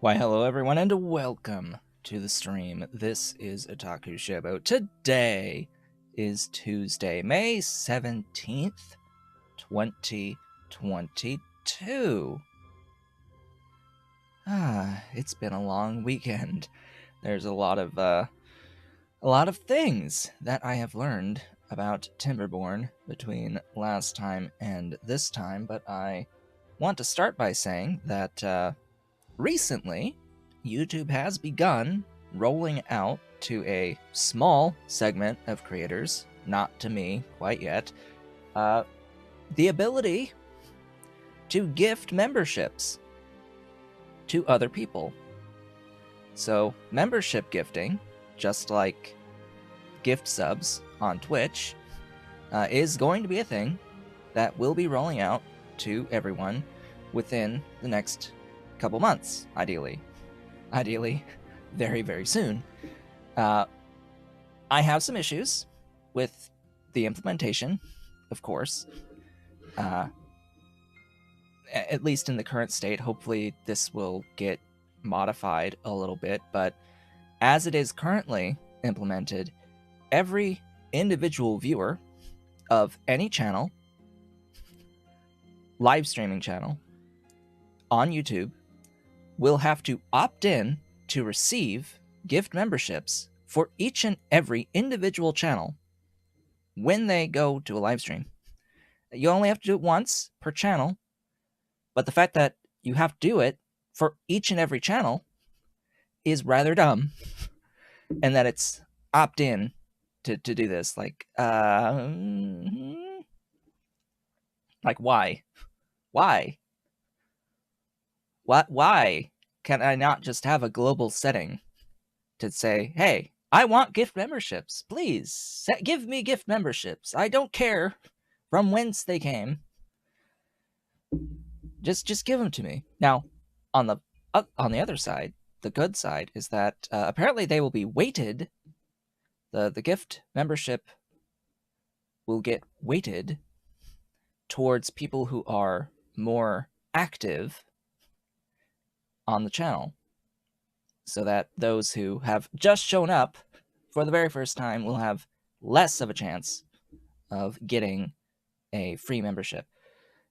Why, hello everyone, and welcome to the stream. This is Otaku Shobo. Today is Tuesday, May 17th, 2022. It's been a long weekend. There's a lot of things that I have learned about Timberborn between last time and this time, but I want to start by saying that recently, YouTube has begun rolling out to a small segment of creators, not to me quite yet, the ability to gift memberships to other people. So, membership gifting, just like gift subs on Twitch, is going to be a thing that will be rolling out to everyone within the next couple months, ideally very, very soon. I have some issues with the implementation, of course, at least in the current state. Hopefully this will get modified a little bit, but as it is currently implemented, every individual viewer of any channel, live streaming channel on YouTube, will have to opt in to receive gift memberships for each and every individual channel when they go to a live stream. You only have to do it once per channel, but the fact that you have to do it for each and every channel is rather dumb, and that it's opt in to do this. Like why? Why can I not just have a global setting to say, hey, I want gift memberships. Please, give me gift memberships. I don't care from whence they came. Just give them to me. Now, on the other side, the good side is that apparently they will be weighted. The gift membership will get weighted towards people who are more active on the channel, so that those who have just shown up for the very first time will have less of a chance of getting a free membership.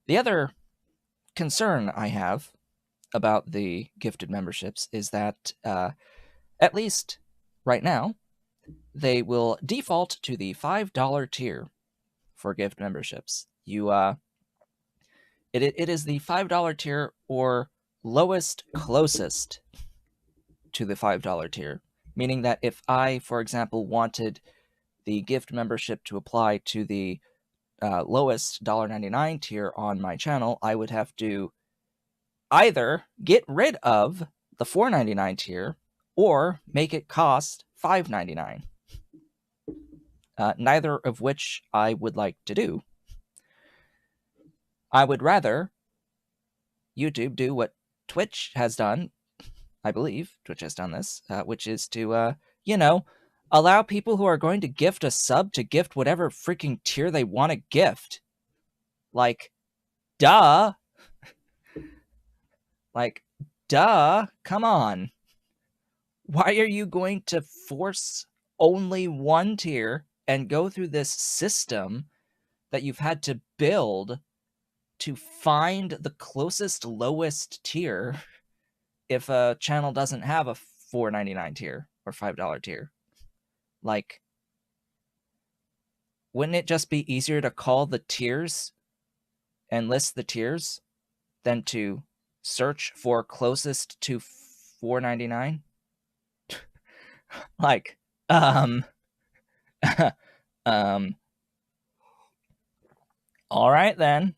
The other concern I have about the gifted memberships is that, at least right now, they will default to the $5 tier for gift memberships. It is the $5 tier or lowest closest to the $5 tier, meaning that if I, for example, wanted the gift membership to apply to the lowest $1.99 tier on my channel, I would have to either get rid of the $4.99 tier or make it cost $5.99. Neither of which I would like to do. I would rather YouTube do what Twitch has done. I believe Twitch has done this, which is to, allow people who are going to gift a sub to gift whatever freaking tier they want to gift. Like, duh. Come on. Why are you going to force only one tier and go through this system that you've had to build to find the closest lowest tier if a channel doesn't have a $4.99 tier or $5 tier? Like, wouldn't it just be easier to call the tiers and list the tiers than to search for closest to $4.99? Like, all right then.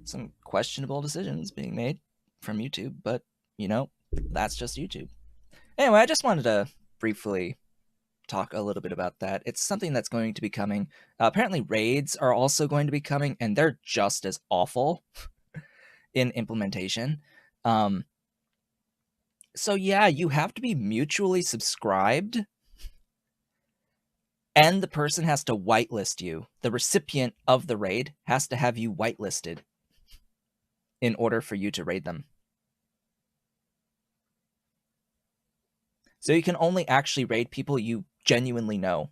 Some questionable decisions being made from YouTube, but, that's just YouTube. Anyway, I just wanted to briefly talk a little bit about that. It's something that's going to be coming. Apparently raids are also going to be coming, and they're just as awful in implementation. So yeah, you have to be mutually subscribed, and the person has to whitelist you. The recipient of the raid has to have you whitelisted in order for you to raid them. So you can only actually raid people you genuinely know.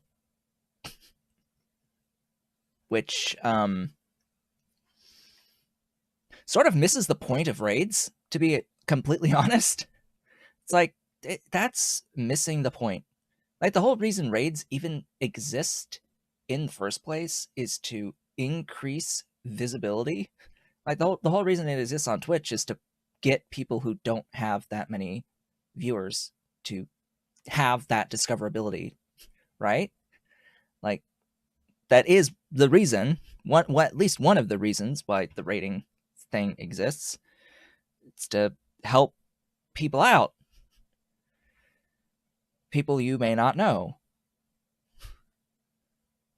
Which sort of misses the point of raids, to be completely honest. It's like, that's missing the point. Like, the whole reason raids even exist in the first place is to increase visibility. Like, the whole reason it exists on Twitch is to get people who don't have that many viewers to have that discoverability, right? Like, that is the reason, at least one of the reasons why the rating thing exists. It's to help people out. People you may not know.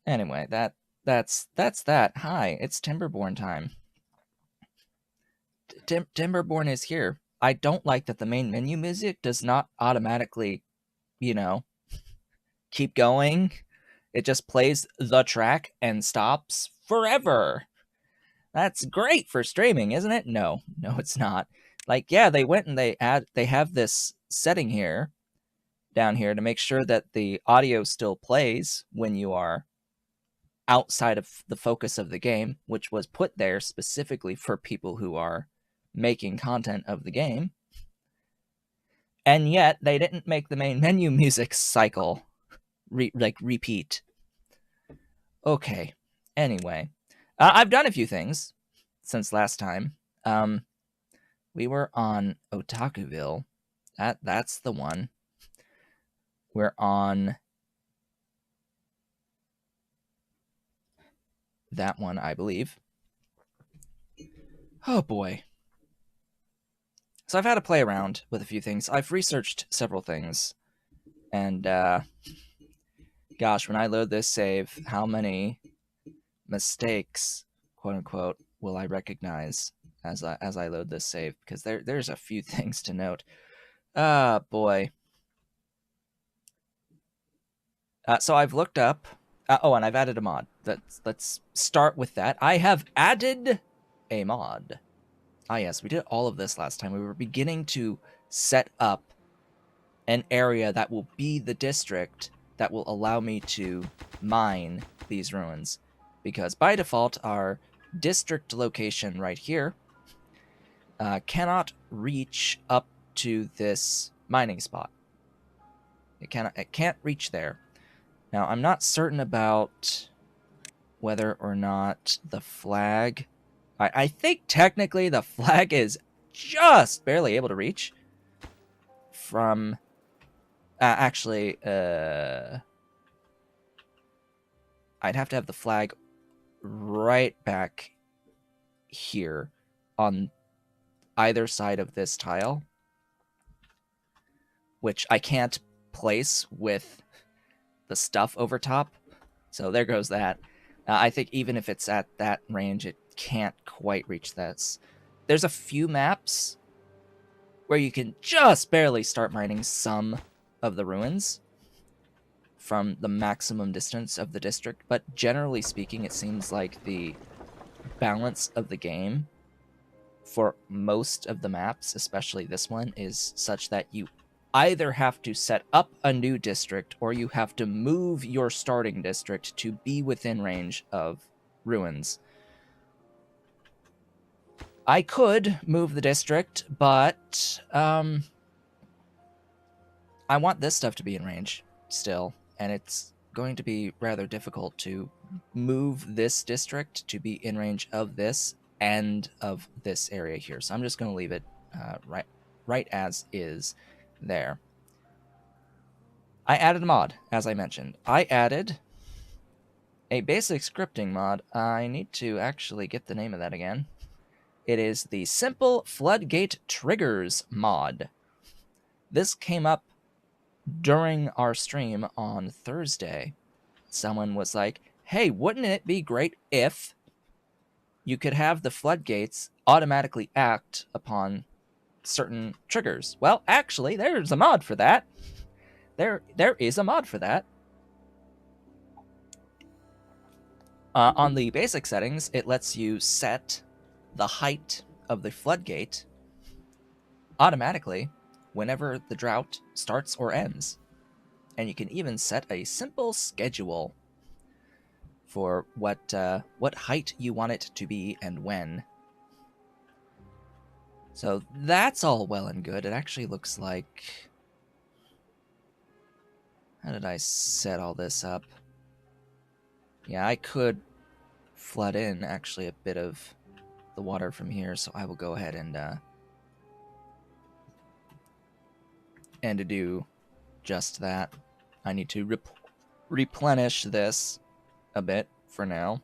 Anyway, that's that. Hi, it's Timberborn time. Timberborn is here. I don't like that the main menu music does not automatically, keep going. It just plays the track and stops forever. That's great for streaming, isn't it? No, it's not. Like, yeah, they went and they have this setting here, down here, to make sure that the audio still plays when you are outside of the focus of the game, which was put there specifically for people who are making content of the game. And yet they didn't make the main menu music cycle repeat. Okay. Anyway, I've done a few things since last time. We were on Otakuville. That's the one. We're on that one, I believe. Oh boy. So I've had to play around with a few things. I've researched several things. And gosh, when I load this save, how many mistakes, quote unquote, will I recognize as I load this save? Because there's a few things to note. Ah, boy. So I've looked up. And I've added a mod. Let's start with that. I have added a mod. Yes, we did all of this last time. We were beginning to set up an area that will be the district that will allow me to mine these ruins. Because by default, our district location right here cannot reach up to this mining spot. It can't reach there. Now, I'm not certain about whether or not the flag... I think technically the flag is just barely able to reach from... actually, I'd have to have the flag right back here on either side of this tile, which I can't place with the stuff over top. So there goes that. I think even if it's at that range, it can't quite reach that. There's a few maps where you can just barely start mining some of the ruins from the maximum distance of the district, but generally speaking, it seems like the balance of the game for most of the maps, especially this one, is such that you either have to set up a new district or you have to move your starting district to be within range of ruins. I could move the district, but I want this stuff to be in range still, and it's going to be rather difficult to move this district to be in range of this and of this area here. So I'm just going to leave it right as is there. I added a mod, as I mentioned. I added a basic scripting mod. I need to actually get the name of that again. It is the Simple Floodgate Triggers mod. This came up during our stream on Thursday. Someone was like, hey, wouldn't it be great if you could have the floodgates automatically act upon certain triggers? Well, actually, there's a mod for that. There is a mod for that. On the basic settings, it lets you set the height of the floodgate automatically whenever the drought starts or ends. And you can even set a simple schedule for what height you want it to be and when. So that's all well and good. It actually looks like... How did I set all this up? Yeah, I could flood in actually a bit of the water from here, so I will go ahead and do just that. I need to replenish this a bit for now.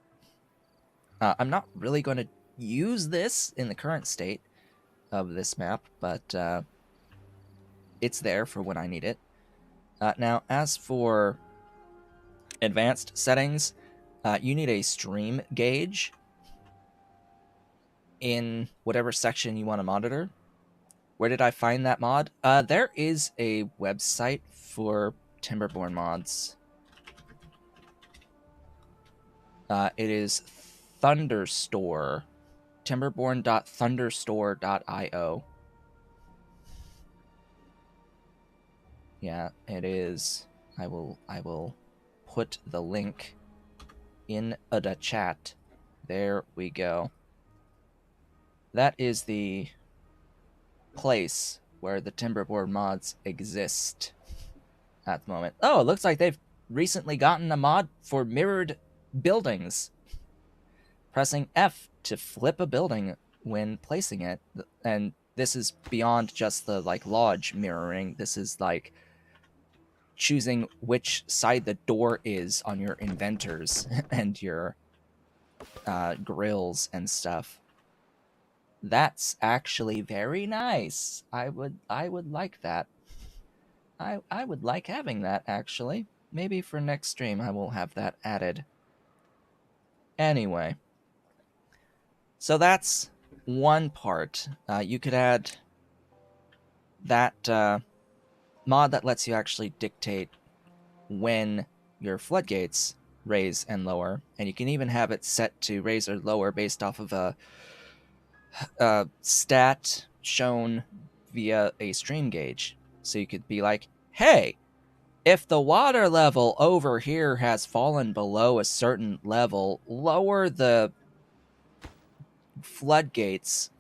I'm not really going to use this in the current state of this map, but it's there for when I need it. Now, as for advanced settings, you need a stream gauge in whatever section you want to monitor. Where did I find that mod? There is a website for Timberborn mods. It is Thunderstore. Timberborn.thunderstore.io. Yeah, it is. I will put the link in the chat. There we go. That is the place where the Timberborn mods exist at the moment. Oh, it looks like they've recently gotten a mod for mirrored buildings. Pressing F to flip a building when placing it. And this is beyond just the lodge mirroring. This is like choosing which side the door is on your inventors and your grills and stuff. That's actually very nice. I would like that. I would like having that, actually. Maybe for next stream I will have that added. Anyway. So that's one part. You could add that mod that lets you actually dictate when your floodgates raise and lower. And you can even have it set to raise or lower based off of a stat shown via a stream gauge. So you could be like, hey, if the water level over here has fallen below a certain level, lower the floodgates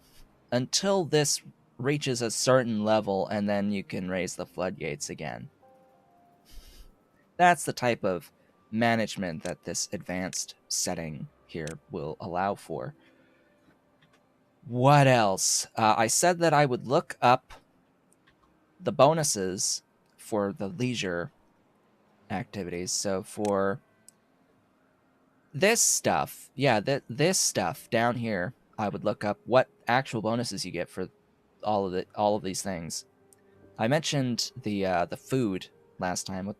until this reaches a certain level, and then you can raise the floodgates again. That's the type of management that this advanced setting here will allow for. What else? I said that I would look up the bonuses for the leisure activities. So for this stuff, yeah, this stuff down here, I would look up what actual bonuses you get for all of these things. I mentioned the food last time, what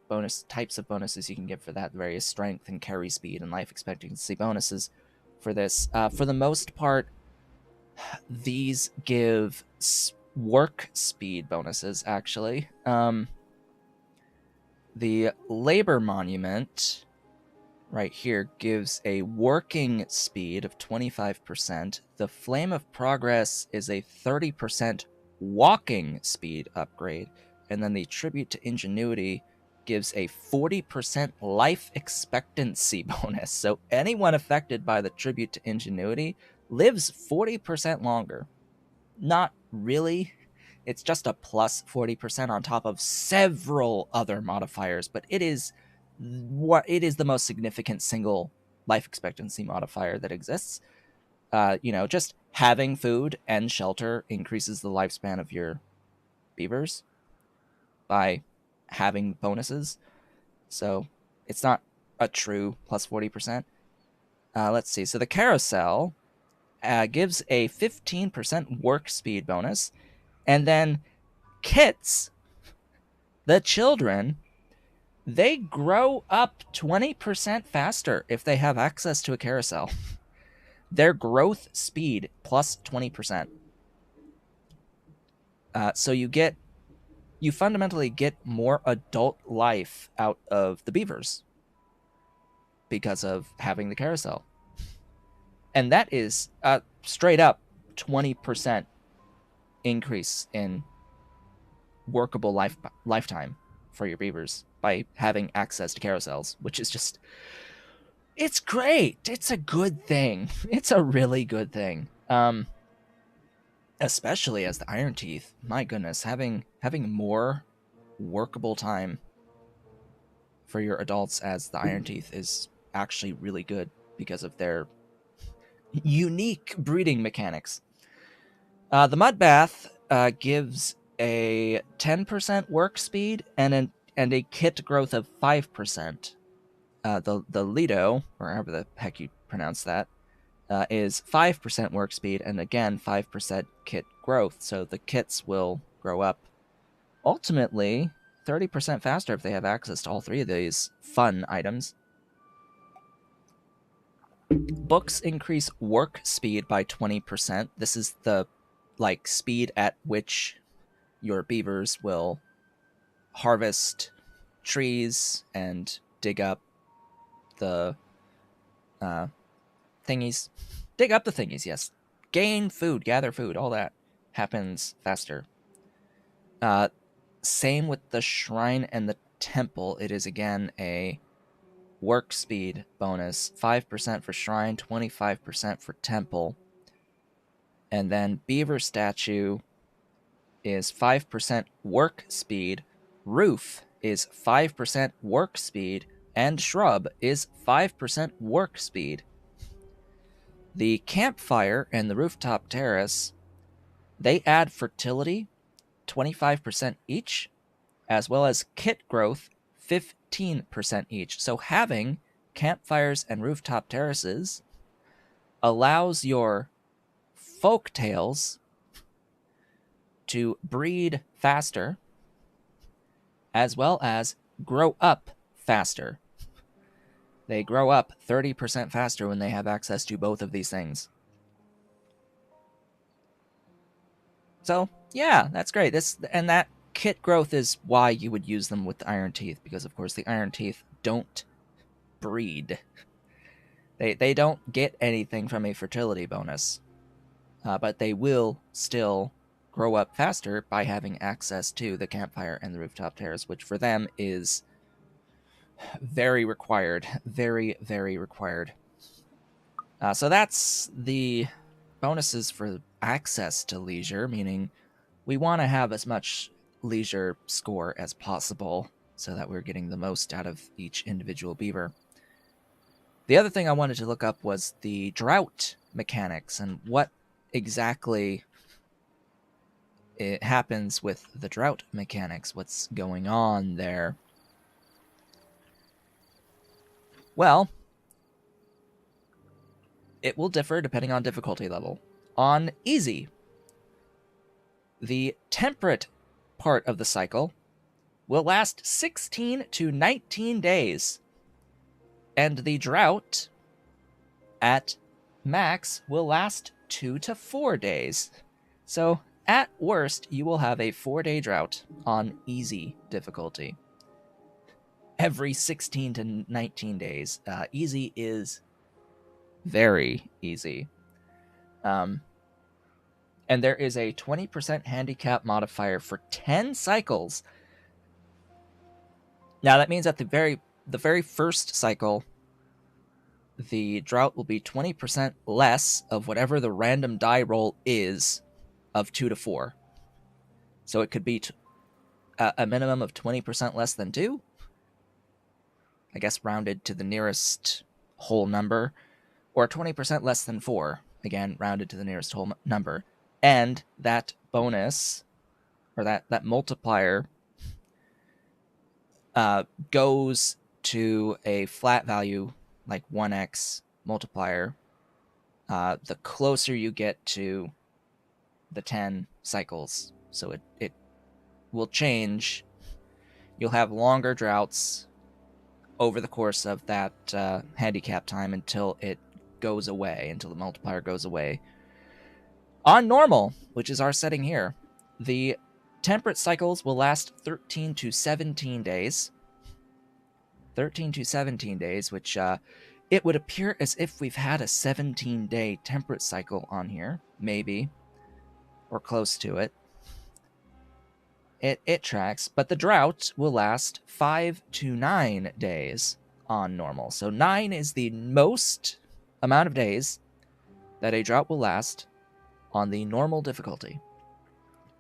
types of bonuses you can get for that, various strength and carry speed and life expectancy bonuses for this. For the most part, these give work speed bonuses, actually. The labor monument right here gives a working speed of 25%. The flame of progress is a 30% walking speed upgrade. And then the tribute to ingenuity gives a 40% life expectancy bonus. So anyone affected by the tribute to ingenuity lives 40% longer. Not really. It's just a plus 40% on top of several other modifiers, but it is the most significant single life expectancy modifier that exists. Just having food and shelter increases the lifespan of your beavers by having bonuses. So it's not a true plus 40%. Let's see. So the carousel gives a 15% work speed bonus. And then kits, the children, they grow up 20% faster if they have access to a carousel. Their growth speed plus 20%. So you fundamentally get more adult life out of the beavers because of having the carousel. And that is straight up 20% increase in workable lifetime for your beavers by having access to carousels, which is just, it's great. It's a good thing. It's a really good thing. Especially as the Iron Teeth. My goodness, having more workable time for your adults as the Iron Teeth is actually really good because of their unique breeding mechanics. The Mud Bath gives a 10% work speed and a kit growth of 5%. The Lido, or however the heck you pronounce that, is 5% work speed and again 5% kit growth. So the kits will grow up ultimately 30% faster if they have access to all three of these fun items. Books increase work speed by 20%. This is the speed at which your beavers will harvest trees and dig up the thingies. Dig up the thingies, yes. Gain food, gather food, all that happens faster. Same with the shrine and the temple. It is again a work speed bonus. 5% for shrine, 25% for temple. And then beaver statue is 5% work speed. Roof is 5% work speed. And shrub is 5% work speed. The campfire and the rooftop terrace, they add fertility, 25% each, as well as kit growth, 15% each. So having campfires and rooftop terraces allows your Folktails to breed faster, as well as grow up faster. They grow up 30% faster when they have access to both of these things. So, yeah, that's great. That kit growth is why you would use them with the Iron Teeth, because of course the Iron Teeth don't breed. They don't get anything from a fertility bonus, but they will still grow up faster by having access to the campfire and the rooftop terrace, which for them is very required. Very, very required. So that's the bonuses for access to leisure, meaning we want to have as much leisure score as possible so that we're getting the most out of each individual beaver. The other thing I wanted to look up was the drought mechanics and what exactly it happens with the drought mechanics. What's going on there? Well, it will differ depending on difficulty level. On easy, the temperate part of the cycle will last 16 to 19 days, and the drought at max will last 2 to 4 days. So at worst, you will have a 4-day drought on easy difficulty every 16 to 19 days. Easy is very easy. And there is a 20% handicap modifier for 10 cycles. Now that means at the very first cycle, the drought will be 20% less of whatever the random die roll is of 2 to 4. So it could be a minimum of 20% less than 2. I guess rounded to the nearest whole number. Or 20% less than 4. Again, rounded to the nearest whole number. And that bonus, or that multiplier, goes to a flat value, like 1x multiplier, the closer you get to the 10 cycles. So it will change. You'll have longer droughts over the course of that handicap time until it goes away, until the multiplier goes away. On normal, which is our setting here, the temperate cycles will last 13 to 17 days. 13 to 17 days, which it would appear as if we've had a 17-day temperate cycle on here, maybe, or close to it. It tracks, but the drought will last 5 to 9 days on normal. So 9 is the most amount of days that a drought will last on the normal difficulty.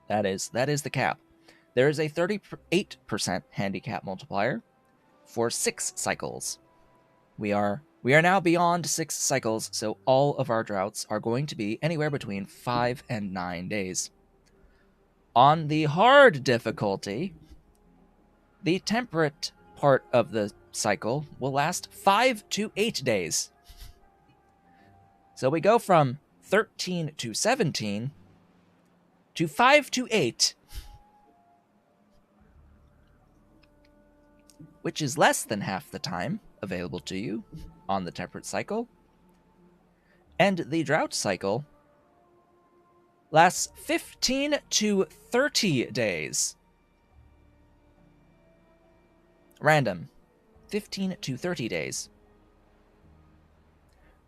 That is the cap. There is a 38% handicap multiplier for 6 cycles. We are now beyond 6 cycles, so all of our droughts are going to be anywhere between 5 and 9 days. On the hard difficulty, the temperate part of the cycle will last 5 to 8 days. So we go from 13 to 17 to 5 to 8, which is less than half the time available to you on the temperate cycle. And the drought cycle lasts 15 to 30 days. Random. 15 to 30 days.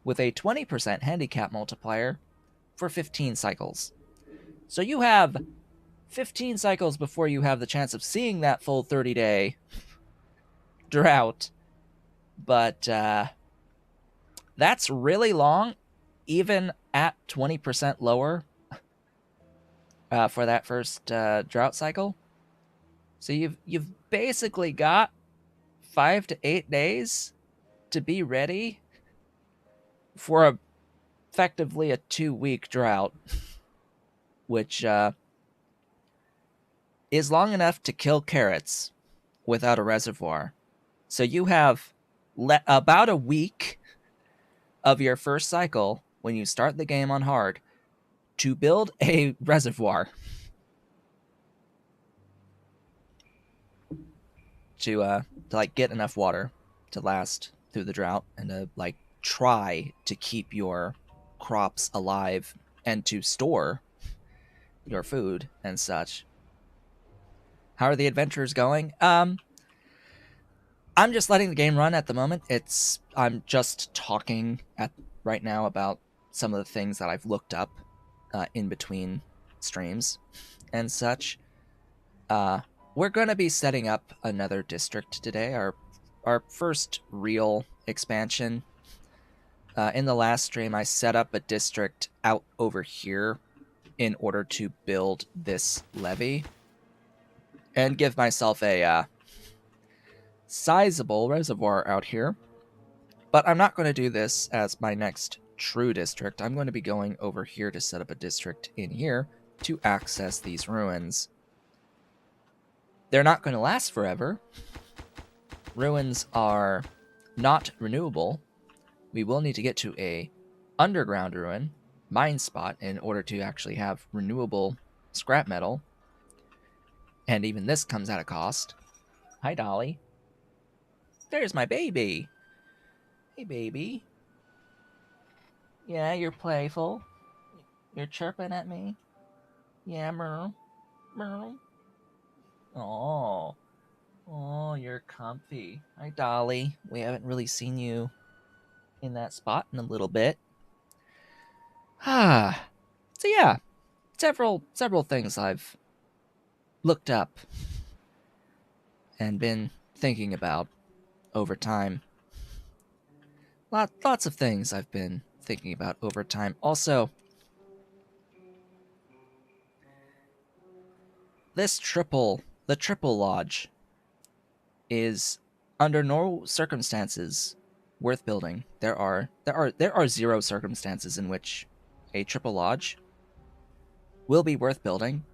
With a 20% handicap multiplier for 15 cycles. So you have 15 cycles before you have the chance of seeing that full 30-day drought. But that's really long, even at 20% lower for that first drought cycle. So you've basically got 5 to 8 days to be ready for effectively a 2-week drought, which is long enough to kill carrots without a reservoir. So you have about a week of your first cycle when you start the game on hard to build a reservoir to like get enough water to last through the drought and to like try to keep your crops alive and to store your food and such. How are the adventures going? I'm just letting the game run at the moment. I'm just talking right now about some of the things that I've looked up in between streams and such. We're going to be setting up another district today, our first real expansion. In the last stream, I set up a district out over here in order to build this levee and give myself a sizable reservoir out here. But I'm not going to do this as my next true district. I'm going to be going over here to set up a district in here to access these ruins. They're not going to last forever. Ruins are not renewable. We will need to get to a underground ruin mine spot in order to actually have renewable scrap metal. And even this comes at a cost. Hi, Dolly. There's my baby. Hey, baby. Yeah, you're playful. You're chirping at me. Yeah, Merle. Merle. Oh, you're comfy. Hi, Dolly. We haven't really seen you in that spot in a little bit. So yeah, several things I've looked up and been thinking about over time. Lots of things I've been thinking about over time. Also, the triple lodge is under no circumstances worth building. There are 0 circumstances in which a triple lodge will be worth building.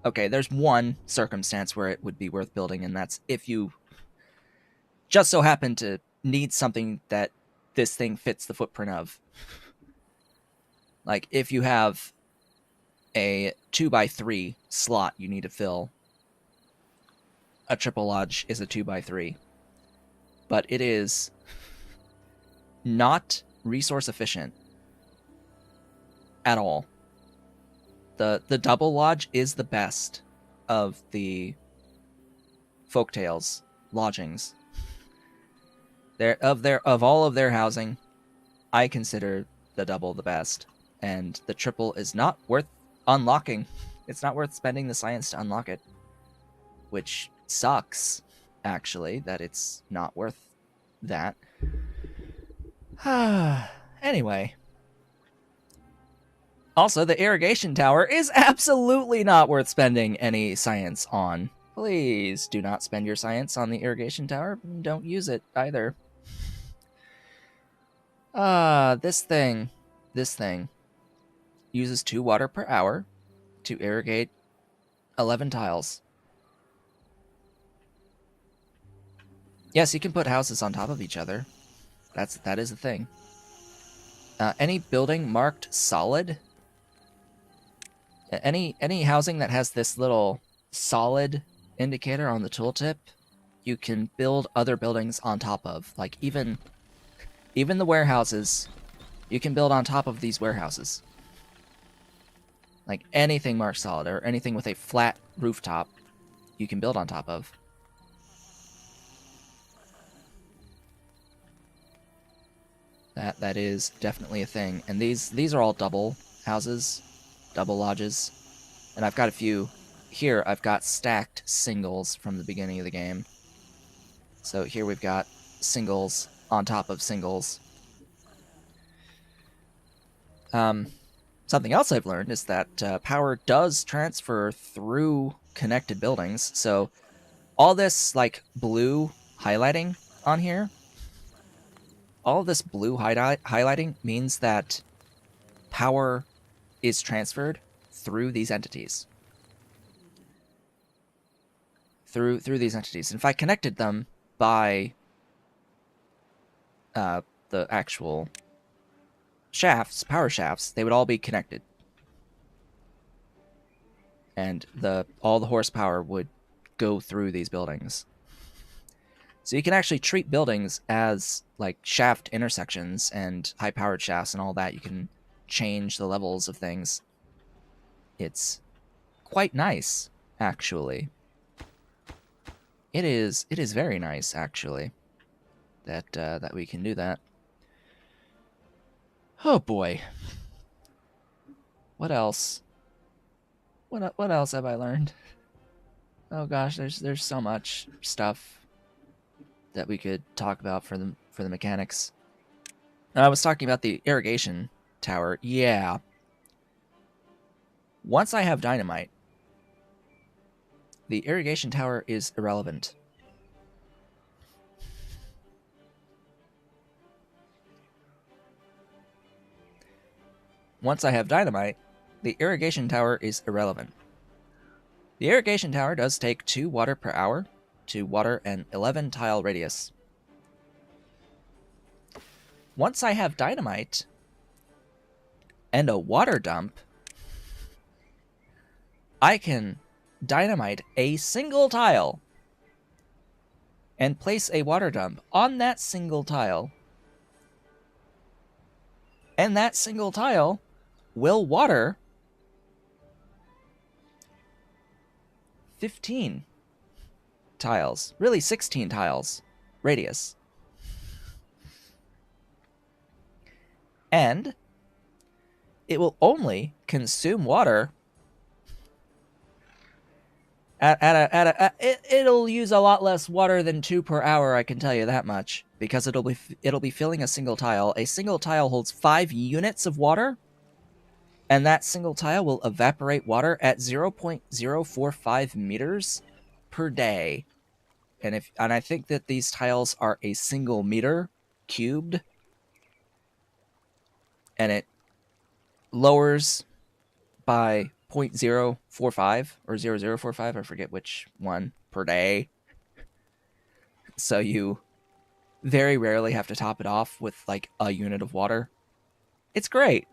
Okay, there's one circumstance where it would be worth building, and that's if you just so happen to need something that this thing fits the footprint of. Like, if you have a 2x3 slot you need to fill, a triple lodge is a 2x3. But it is not resource efficient at all. The double lodge is the best of the Folktails lodgings. Of all of their housing, I consider the double the best, and the triple is not worth unlocking It's not worth spending the science to unlock it, which sucks, actually, that it's not worth that. Anyway. Also, the irrigation tower is absolutely not worth spending any science on. Please do not spend your science on the irrigation tower. Don't use it either. This thing uses 2 water per hour to irrigate 11 tiles. Yes, you can put houses on top of each other. That is a thing. Any building marked solid, any housing that has this little solid indicator on the tooltip, you can build other buildings on top of. Like even the warehouses, you can build on top of these warehouses. Like anything marked solid or anything with a flat rooftop, you can build on top of. That is definitely a thing. And these are all double houses, double lodges. And I've got a few here. I've got stacked singles from the beginning of the game. So here we've got singles on top of singles. Something else I've learned is that power does transfer through connected buildings. So all this like blue highlighting on here, all of this blue highlighting means that power is transferred through these entities. Through these entities. And if I connected them by the actual shafts, power shafts, they would all be connected. And all the horsepower would go through these buildings. So you can actually treat buildings as like shaft intersections and high-powered shafts and all that. You can change the levels of things. It's quite nice, actually. It is very nice, actually, that we can do that. Oh boy. What else? What else have I learned? Oh gosh, there's so much stuff that we could talk about for the mechanics. I was talking about the irrigation tower. Yeah. Once I have dynamite, the irrigation tower is irrelevant. Once I have dynamite, the irrigation tower is irrelevant. The irrigation tower does take 2 water per hour to water an 11 tile radius. Once I have dynamite and a water dump, I can dynamite a single tile and place a water dump on that single tile. And that single tile will water 15 tiles, really 16 tiles radius. And it will only consume water it'll use a lot less water than 2 per hour, I can tell you that much, because it'll be filling a single tile. A single tile holds 5 units of water, and that single tile will evaporate water at 0.045 meters per day. And I think that these tiles are a single meter cubed, and it lowers by 0.045 or 0.0045, I forget which one, per day. So you very rarely have to top it off with like a unit of water. It's great.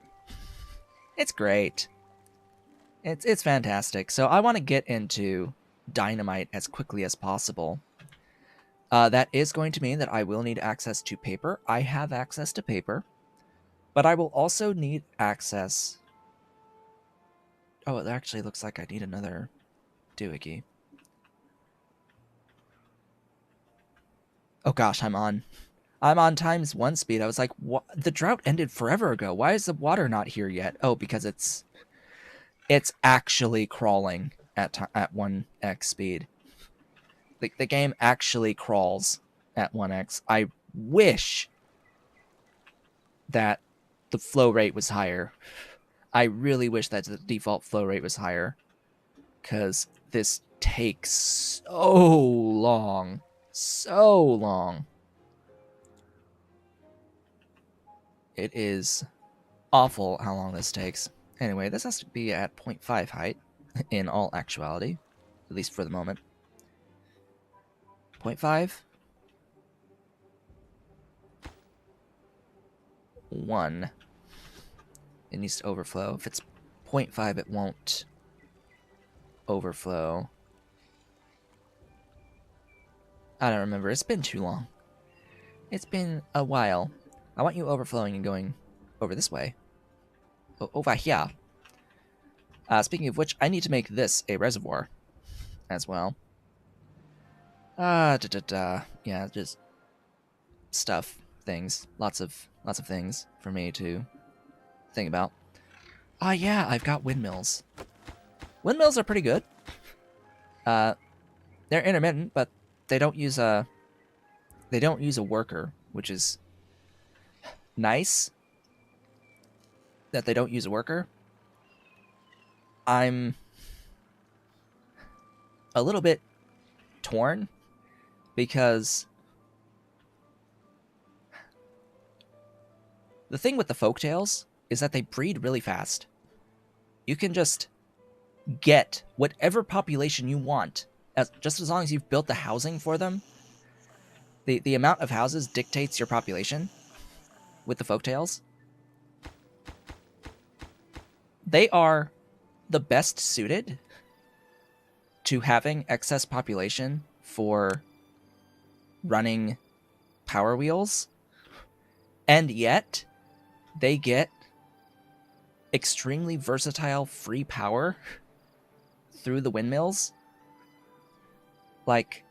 It's great. It's fantastic. So I want to get into dynamite as quickly as possible. That is going to mean that I will need access to paper. I have access to paper, but I will also need access. Oh, it actually looks like I need another doohickey. Oh gosh, I'm on ×1 speed. I was like, what? The drought ended forever ago. Why is the water not here yet? Oh, because it's It's actually crawling at 1x speed. The game actually crawls at 1x. I wish that the flow rate was higher. I really wish that the default flow rate was higher, because this takes so long. So long. It is awful how long this takes. Anyway, this has to be at 0.5 height in all actuality, at least for the moment. 0.5? 1. It needs to overflow. If it's 0.5, it won't overflow. I don't remember. It's been too long. It's been a while. I want you overflowing and going over this way. Over here. Speaking of which, I need to make this a reservoir as well. Yeah, just stuff, things, lots of things for me to think about. Yeah, I've got windmills. Windmills are pretty good. They're intermittent, but they don't use a worker, which is nice. That they don't use a worker. I'm a little bit torn because the thing with the Folktails is that they breed really fast. You can just get whatever population you want, just as long as you've built the housing for them. The amount of houses dictates your population with the Folktails. They are the best suited to having excess population for running power wheels, and yet they get extremely versatile free power through the windmills. Like,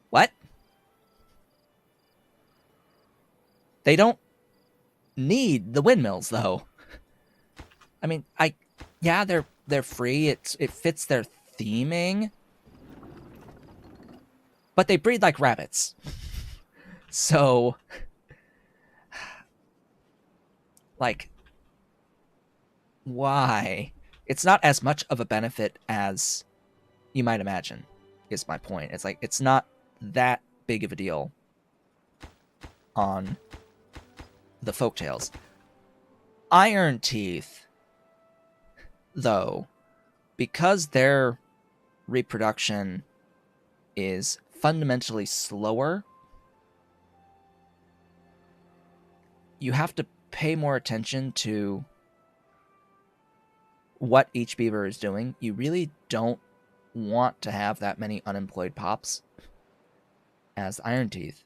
what? They don't need the windmills, though. I mean, yeah, they're free. It fits their theming, but they breed like rabbits. So, like, why? It's not as much of a benefit as you might imagine, is my point. It's like, it's not that big of a deal on the Folktails. Iron Teeth, though, because their reproduction is fundamentally slower, you have to pay more attention to what each beaver is doing. You really don't want to have that many unemployed pops as Iron Teeth.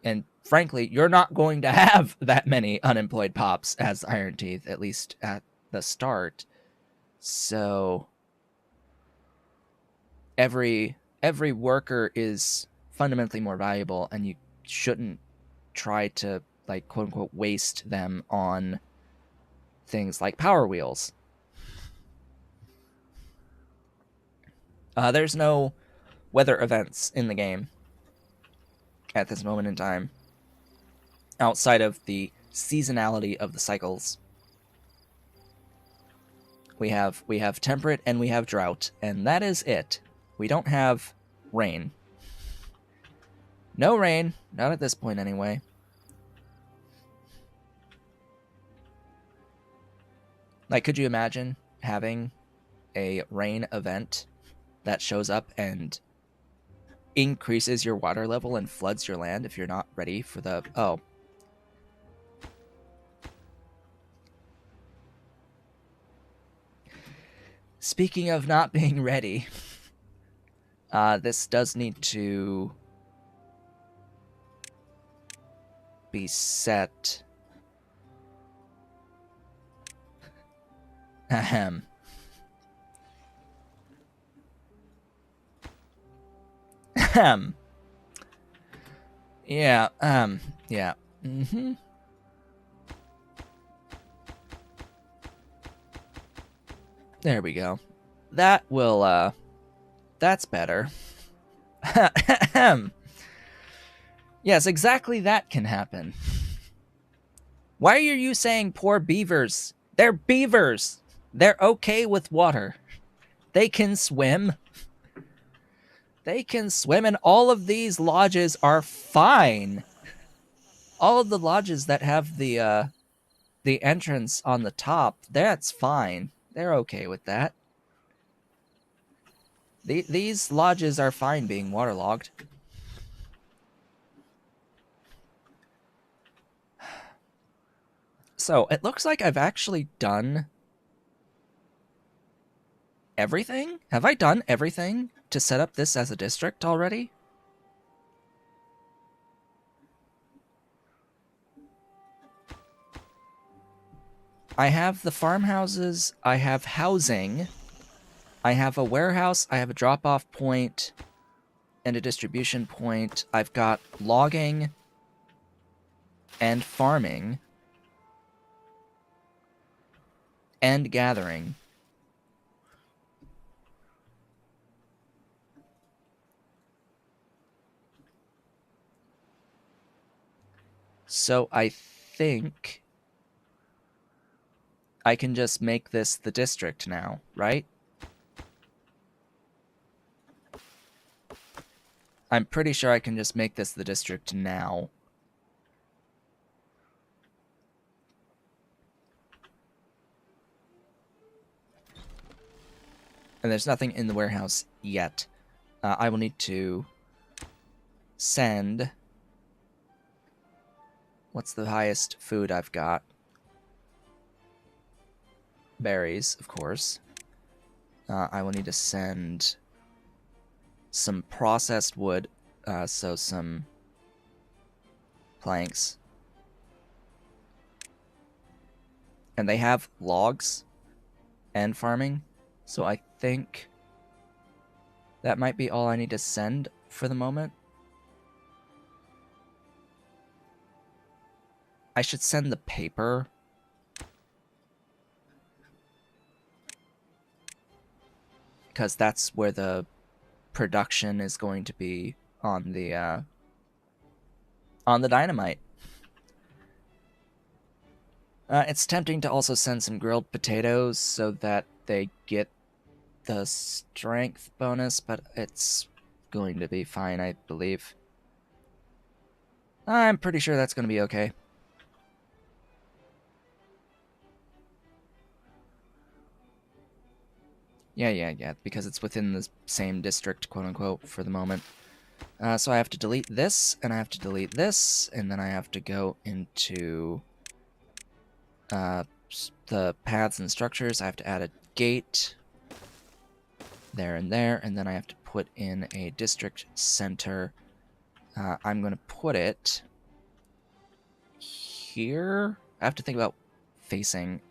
And frankly, you're not going to have that many unemployed pops as Iron Teeth, at least at the start. So every worker is fundamentally more valuable, and you shouldn't try to, like, quote unquote, waste them on things like power wheels. There's no weather events in the game at this moment in time, outside of the seasonality of the cycles. We have temperate and we have drought, and that is it. We don't have rain. No rain, not at this point anyway. Like, could you imagine having a rain event that shows up and increases your water level and floods your land if you're not ready for the... Oh. Speaking of not being ready, this does need to be set. Ahem. Ahem. Yeah, yeah. Mm-hmm. There we go. That will, that's better. Yes, exactly that can happen. Why are you saying poor beavers? They're beavers. They're okay with water. They can swim. They can swim, and all of these lodges are fine. All of the lodges that have the entrance on the top, that's fine. They're okay with that. These lodges are fine being waterlogged. So it looks like I've actually done everything. Have I done everything to set up this as a district already? I have the farmhouses, I have housing, I have a warehouse, I have a drop-off point, and a distribution point. I've got logging and farming and gathering. So I think I can just make this the district now, right? I'm pretty sure I can just make this the district now. And there's nothing in the warehouse yet. I will need to send... What's the highest food I've got? Berries, of course. I will need to send some processed wood, so some planks. And they have logs and farming, so I think that might be all I need to send for the moment. I should send the paper. Because that's where the production is going to be on the dynamite. It's tempting to also send some grilled potatoes so that they get the strength bonus, but it's going to be fine, I believe. I'm pretty sure that's going to be okay. Yeah, because it's within the same district, quote-unquote, for the moment. So I have to delete this, and I have to delete this, and then I have to go into the paths and structures. I have to add a gate there, and then I have to put in a district center. I'm going to put it here. I have to think about facing.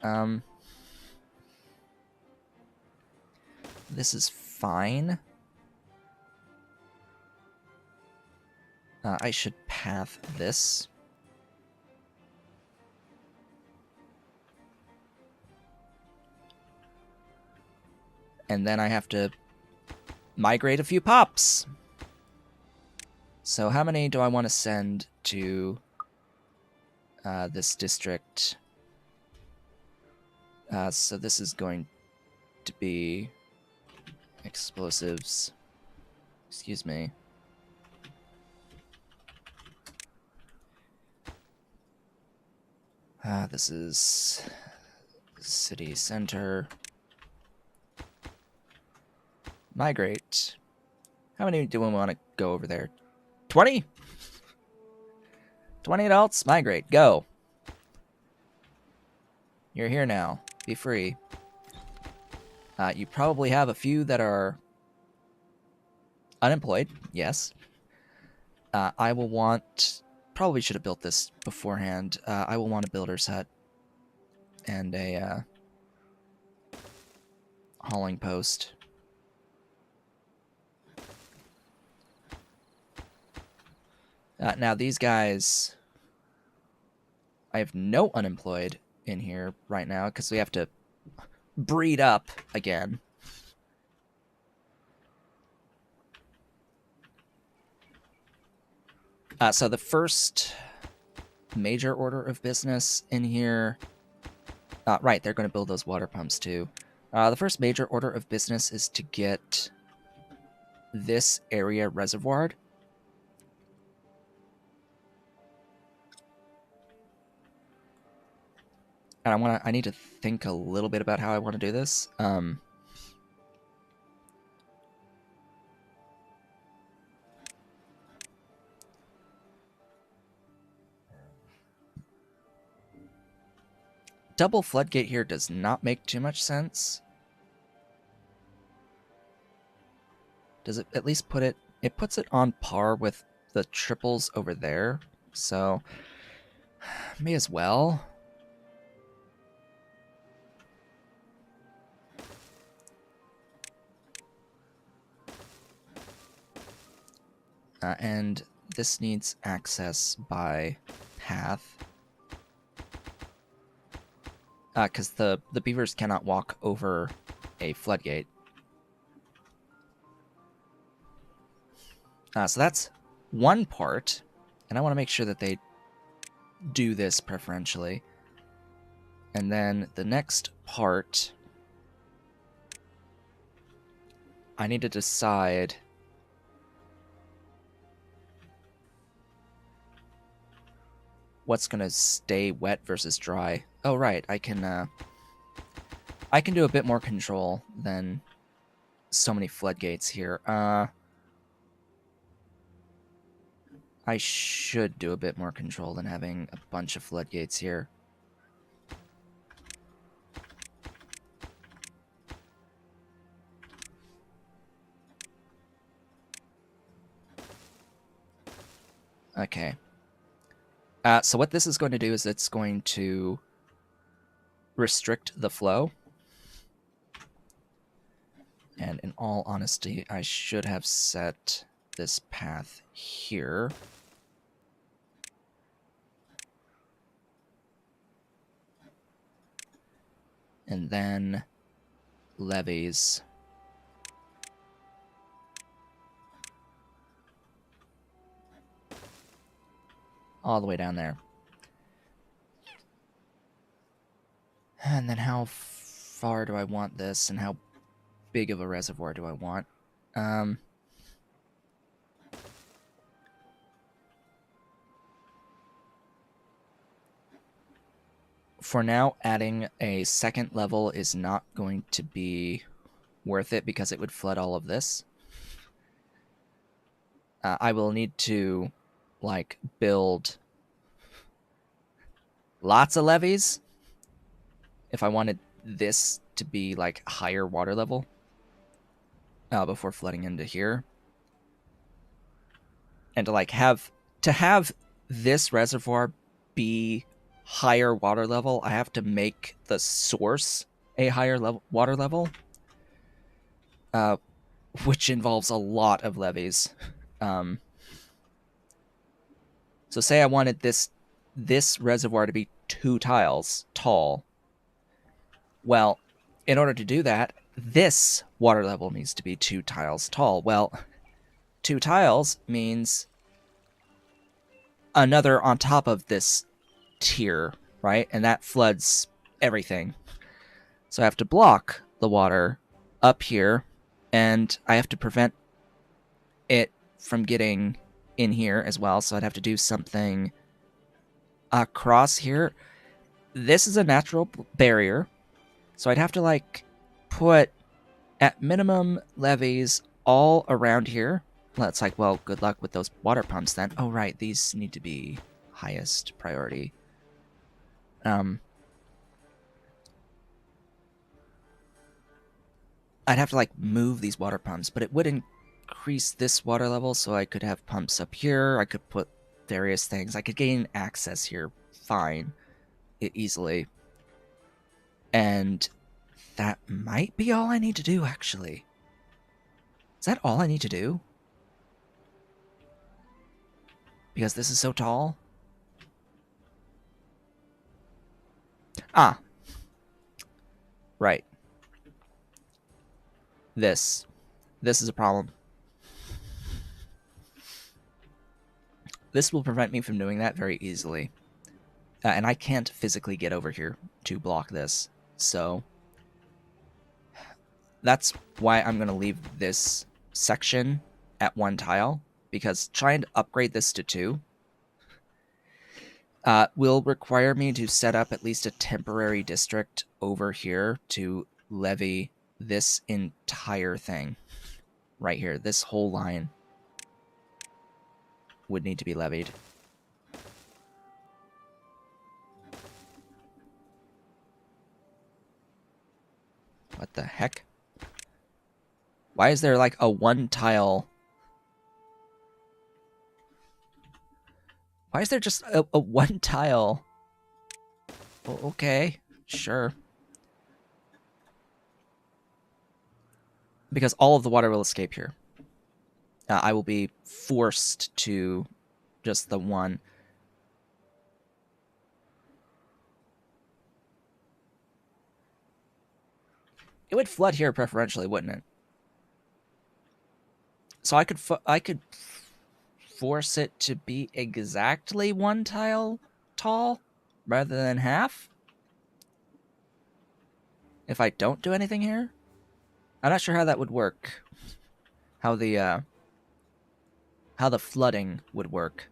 This is fine. I should path this. And then I have to migrate a few pops. So how many do I want to send to this district? So this is going to be explosives. Excuse me. This is city center. Migrate. How many do we want to go over there? 20? 20 adults? Migrate. Go. You're here now. Be free. You probably have a few that are unemployed. Yes. I will want... Probably should have built this beforehand. I will want a builder's hut. And a hauling post. Now, these guys... I have no unemployed in here right now, because we have to breed up again. So the first major order of business in here... right, they're going to build those water pumps too. The first major order of business is to get this area reservoired. And I need to think a little bit about how I want to do this. Double floodgate here does not make too much sense. Does it at least put it... It puts it on par with the triples over there. So, may as well. And this needs access by path. Because the beavers cannot walk over a floodgate. So that's one part, and I want to make sure that they do this preferentially. And then the next part, I need to decide what's going to stay wet versus dry. Oh, right, I can do a bit more control than so many floodgates here. I should do a bit more control than having a bunch of floodgates here. Okay. So what this is going to do is it's going to restrict the flow. And in all honesty, I should have set this path here. And then levees. All the way down there. And then how far do I want this, and how big of a reservoir do I want? For now, adding a second level is not going to be worth it because it would flood all of this. I will need to, like, build lots of levees if I wanted this to be, like, higher water level before flooding into here. And to, like, have this reservoir be higher water level, I have to make the source a higher water level, which involves a lot of levees. So say I wanted this reservoir to be 2 tiles tall. Well, in order to do that, this water level needs to be 2 tiles tall. Well, 2 tiles means another on top of this tier, right? And that floods everything. So I have to block the water up here, and I have to prevent it from getting in here as well. So I'd have to do something across here. This is a natural barrier, so I'd have to, like, put at minimum levees all around here. That's like, well, good luck with those water pumps then. Oh, right, these need to be highest priority. I'd have to, like, move these water pumps, but it would increase this water level, so I could have pumps up here. I could put various things. I could gain access here fine, easily. And that might be all I need to do, actually. Is that all I need to do? Because this is so tall? Ah. Right. This is a problem. This will prevent me from doing that very easily. And I can't physically get over here to block this. So that's why I'm going to leave this section at 1 tile, because trying to upgrade this to 2 will require me to set up at least a temporary district over here to levy this entire thing right here. This whole line would need to be levied. What the heck? Why is there like a 1 tile? Why is there just a 1 tile? Oh, okay, sure. Because all of the water will escape here. I will be forced to just the 1. It would flood here preferentially, wouldn't it? So I could force it to be exactly 1 tile tall rather than half if I don't do anything here. I'm not sure how that would work. How the flooding would work.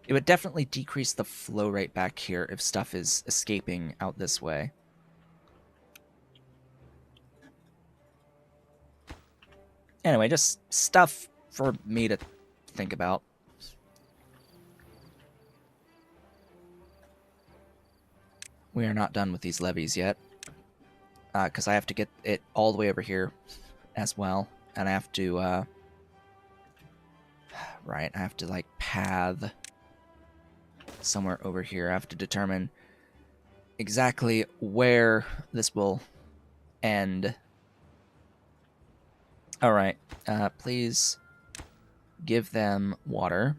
It would definitely decrease the flow rate back here if stuff is escaping out this way. Anyway, just stuff for me to think about. We are not done with these levees yet. Because I have to get it all the way over here as well. And I have to, right, I have to, like, path somewhere over here. I have to determine exactly where this will end. Alright, please give them water.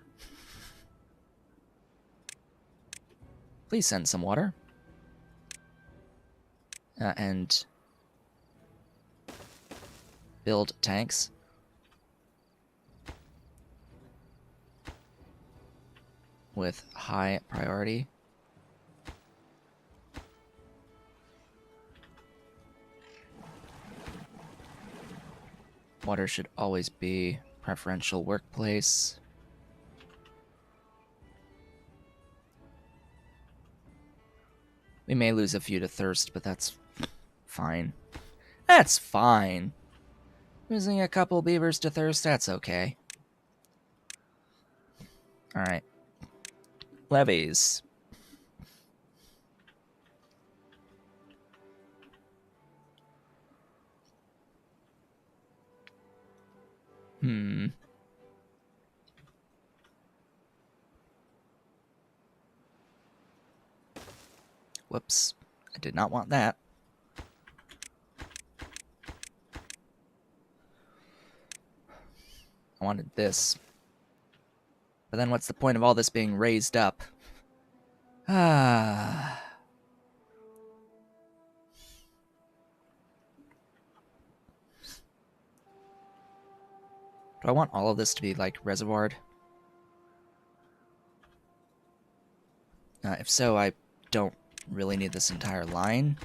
Please send some water. And build tanks. With high priority. Water should always be preferential workplace. We may lose a few to thirst, but that's fine. That's fine. Losing a couple beavers to thirst, that's okay. Alright. Levies. Whoops. I did not want that. I wanted this. But then what's the point of all this being raised up? Ah. Do I want all of this to be, like, reservoired? If so, I don't really need this entire line.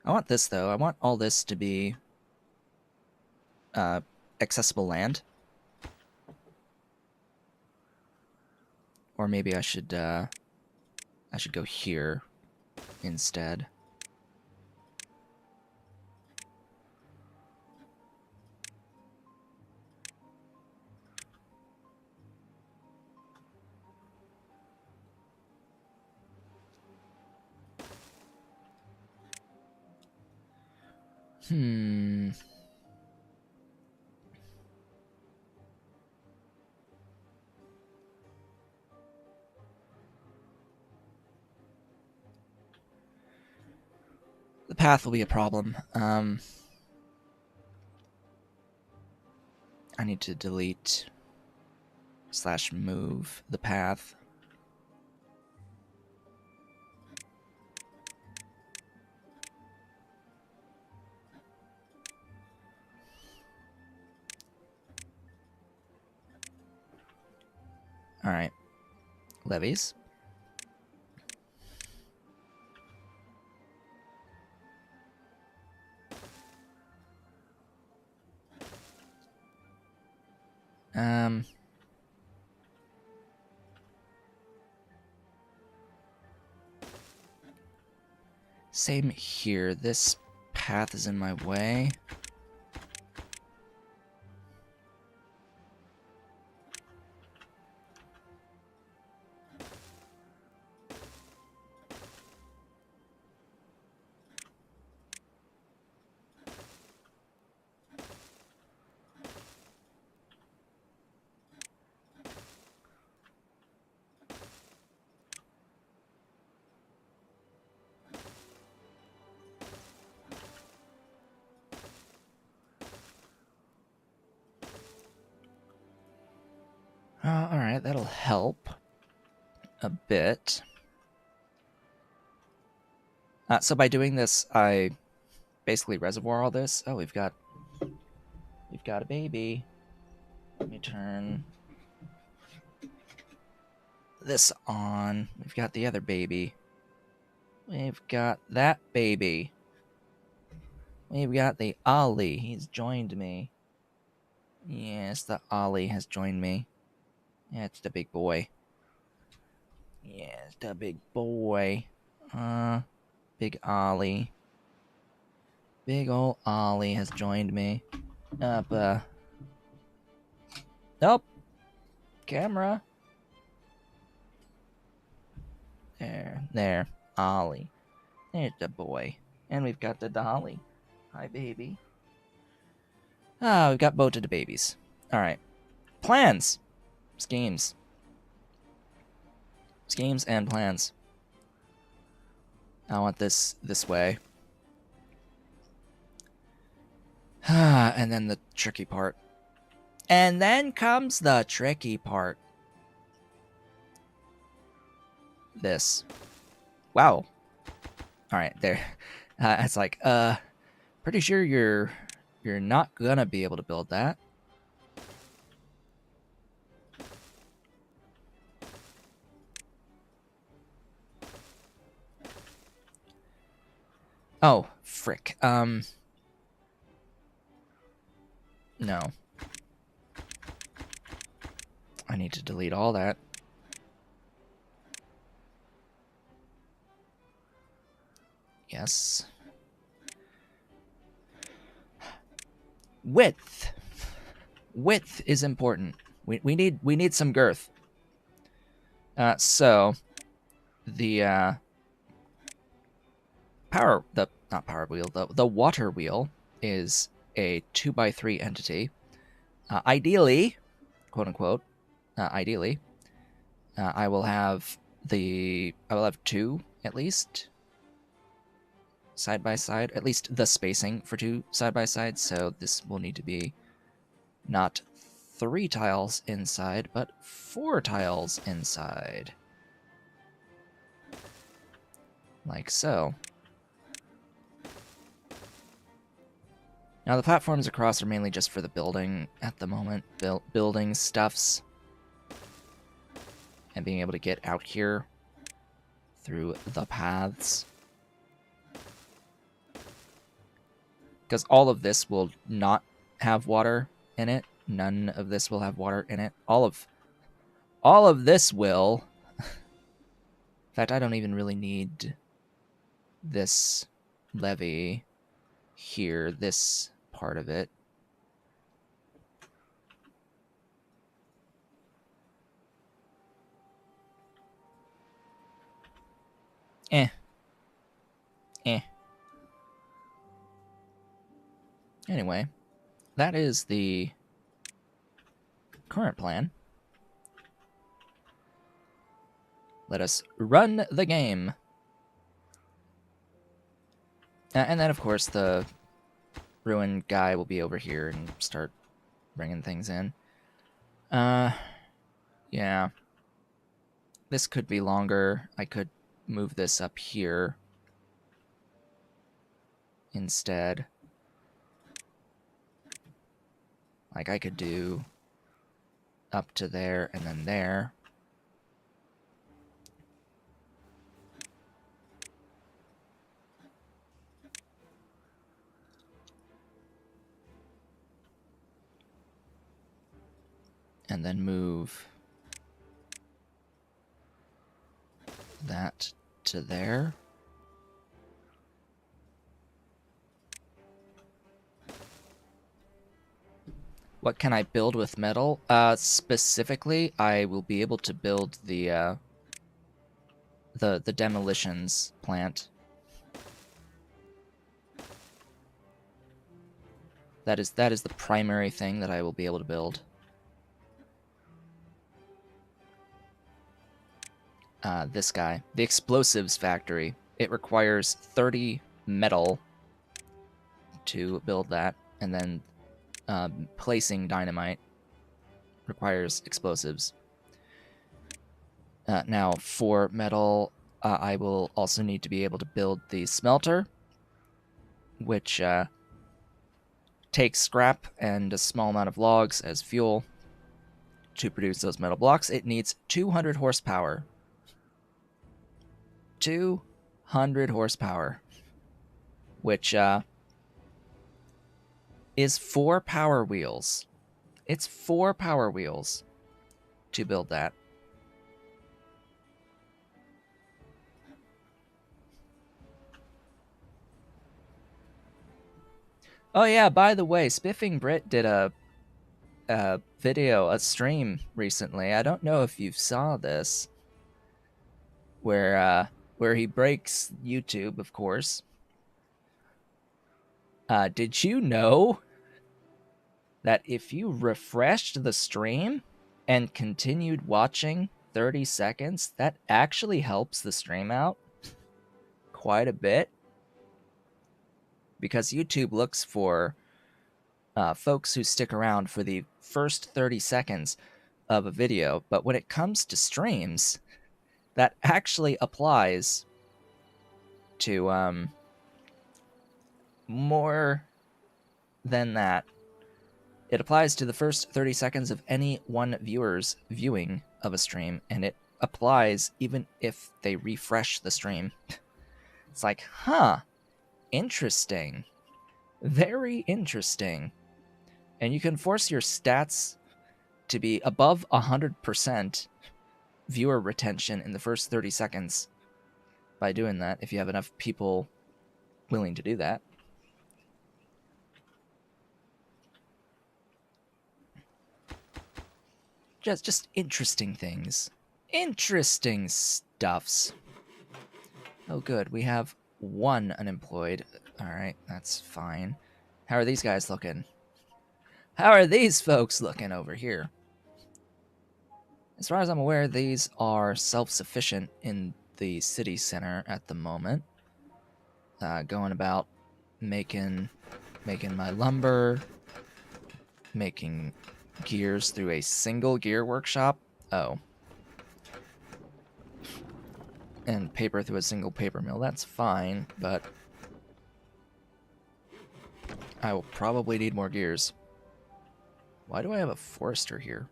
I want this, though. I want all this to be accessible land. Or maybe I should go here instead. The path will be a problem. I need to delete / move the path. All right. Levees. Same here. This path is in my way. Alright, that'll help a bit. So by doing this, I basically reservoir all this. Oh, we've got a baby. Let me turn this on. We've got the other baby. We've got that baby. We've got the Ollie. He's joined me. Yes, the Ollie has joined me. Yeah, it's the big boy. Yes, the big boy. Big Ollie. Big ol' Ollie has joined me. Nope. Camera. There. Ollie. There's the boy. And we've got the dolly. Hi, baby. We've got both of the babies. Alright. Plans. Schemes. Schemes and plans. I want this way. And then the tricky part. And then comes the tricky part. This. Wow. Alright, there. It's like, pretty sure you're not gonna be able to build that. Oh, frick. No. I need to delete all that. Yes. Width. Width is important. We need some girth. So the the water wheel is a 2x3 entity. Ideally, quote unquote, ideally, I will have two at least side by side, at least the spacing for two side by side. So this will need to be not 3 tiles inside, but 4 tiles inside. Like so. Now the platforms across are mainly just for the building at the moment. Building stuffs. And being able to get out here through the paths. Because all of this will not have water in it. None of this will have water in it. All of this will. In fact, I don't even really need this levee here, this part of it. Anyway, that is the current plan. Let us run the game. And then, of course, the ruined guy will be over here and start bringing things in. Yeah. This could be longer. I could move this up here instead. Like, I could do up to there and then there. And then move that to there. What can I build with metal? Specifically, I will be able to build the demolitions plant. That is the primary thing that I will be able to build. This guy, the explosives factory. It requires 30 metal to build that, and then placing dynamite requires explosives. Now, for metal, I will also need to be able to build the smelter, which takes scrap and a small amount of logs as fuel to produce those metal blocks. It needs 200 horsepower. 200 horsepower, which is 4 power wheels. It's 4 power wheels to build that. Oh yeah, by the way, Spiffing Brit did a video, a stream recently. I don't know if you saw this, where he breaks YouTube, of course. Did you know that if you refreshed the stream and continued watching 30 seconds, that actually helps the stream out quite a bit? Because YouTube looks for folks who stick around for the first 30 seconds of a video, but when it comes to streams, that actually applies to more than that. It applies to the first 30 seconds of any one viewer's viewing of a stream, and it applies even if they refresh the stream. It's like, huh, interesting. Very interesting. And you can force your stats to be above 100% viewer retention in the first 30 seconds by doing that, if you have enough people willing to do that. Just interesting things. Interesting stuffs. Oh, good. We have 1 unemployed. All right, that's fine. How are these guys looking? How are these folks looking over here? As far as I'm aware, these are self-sufficient in the city center at the moment. Going about making my lumber, making gears through a single gear workshop. Oh. And paper through a single paper mill. That's fine, but I will probably need more gears. Why do I have a forester here?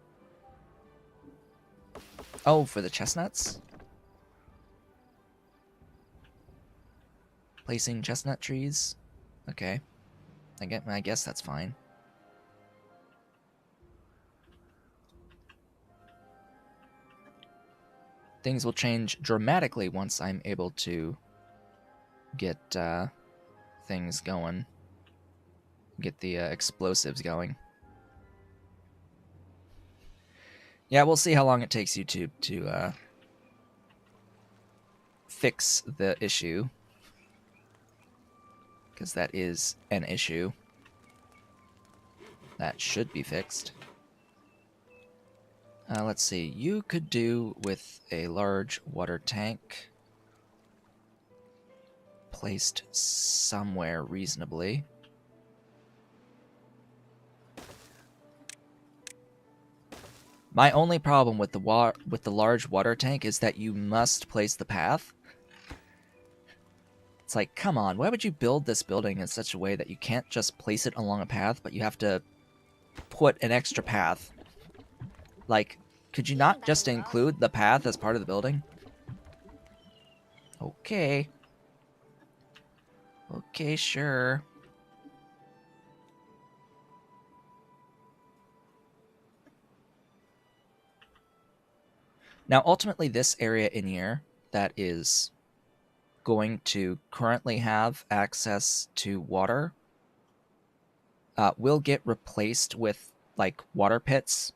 Oh, for the chestnuts? Placing chestnut trees? Okay. I guess that's fine. Things will change dramatically once I'm able to get things going. Get the explosives going. Yeah, we'll see how long it takes YouTube to fix the issue. Because that is an issue. That should be fixed. Let's see. You could do with a large water tank. placed somewhere reasonably. My only problem with the large water tank is that you must place the path. It's like, come on, why would you build this building in such a way that you can't just place it along a path, but you have to put an extra path? Like, could you not just include the path as part of the building? Okay. Okay, sure. Now, ultimately, this area in here that is going to currently have access to water will get replaced with, like, water pits.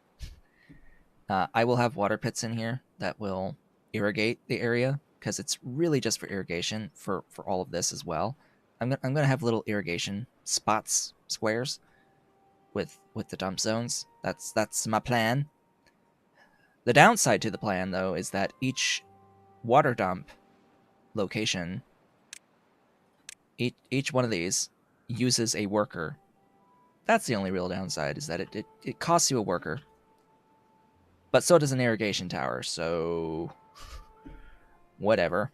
I will have water pits in here that will irrigate the area, because it's really just for irrigation for all of this as well. I'm gonna have little irrigation spots, squares, with the dump zones. That's my plan. The downside to the plan, though, is that each water dump location, each one of these uses a worker. That's the only real downside, is that it costs you a worker. But so does an irrigation tower, so whatever.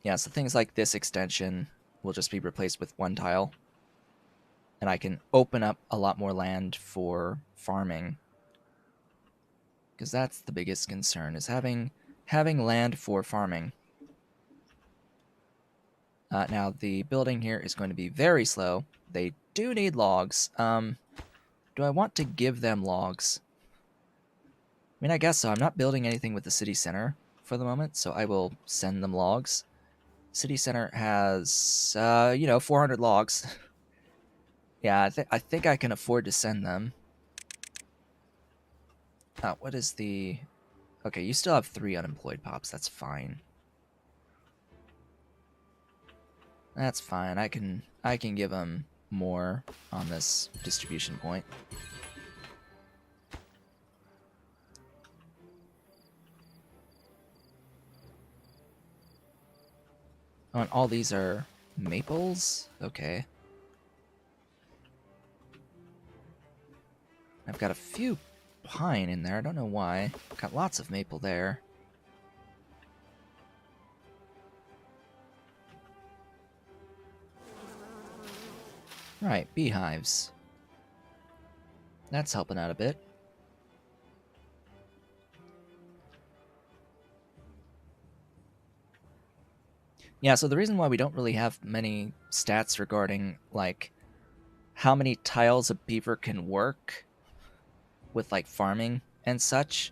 Yeah, so things like this extension will just be replaced with one tile. And I can open up a lot more land for farming. Because that's the biggest concern, is having land for farming. Now, the building here is going to be very slow. They do need logs. Do I want to give them logs? I mean, I guess so. I'm not building anything with the city center for the moment, so I will send them logs. City center has, 400 logs. Yeah, I think I can afford to send them. What is the... Okay, you still have 3 unemployed pops. That's fine. That's fine. I can give them more on this distribution point. Oh, and all these are maples? Okay. I've got a few pine in there. I don't know why. Got lots of maple there. Right, beehives. That's helping out a bit. Yeah, so the reason why we don't really have many stats regarding, like, how many tiles a beaver can work with, like, farming and such,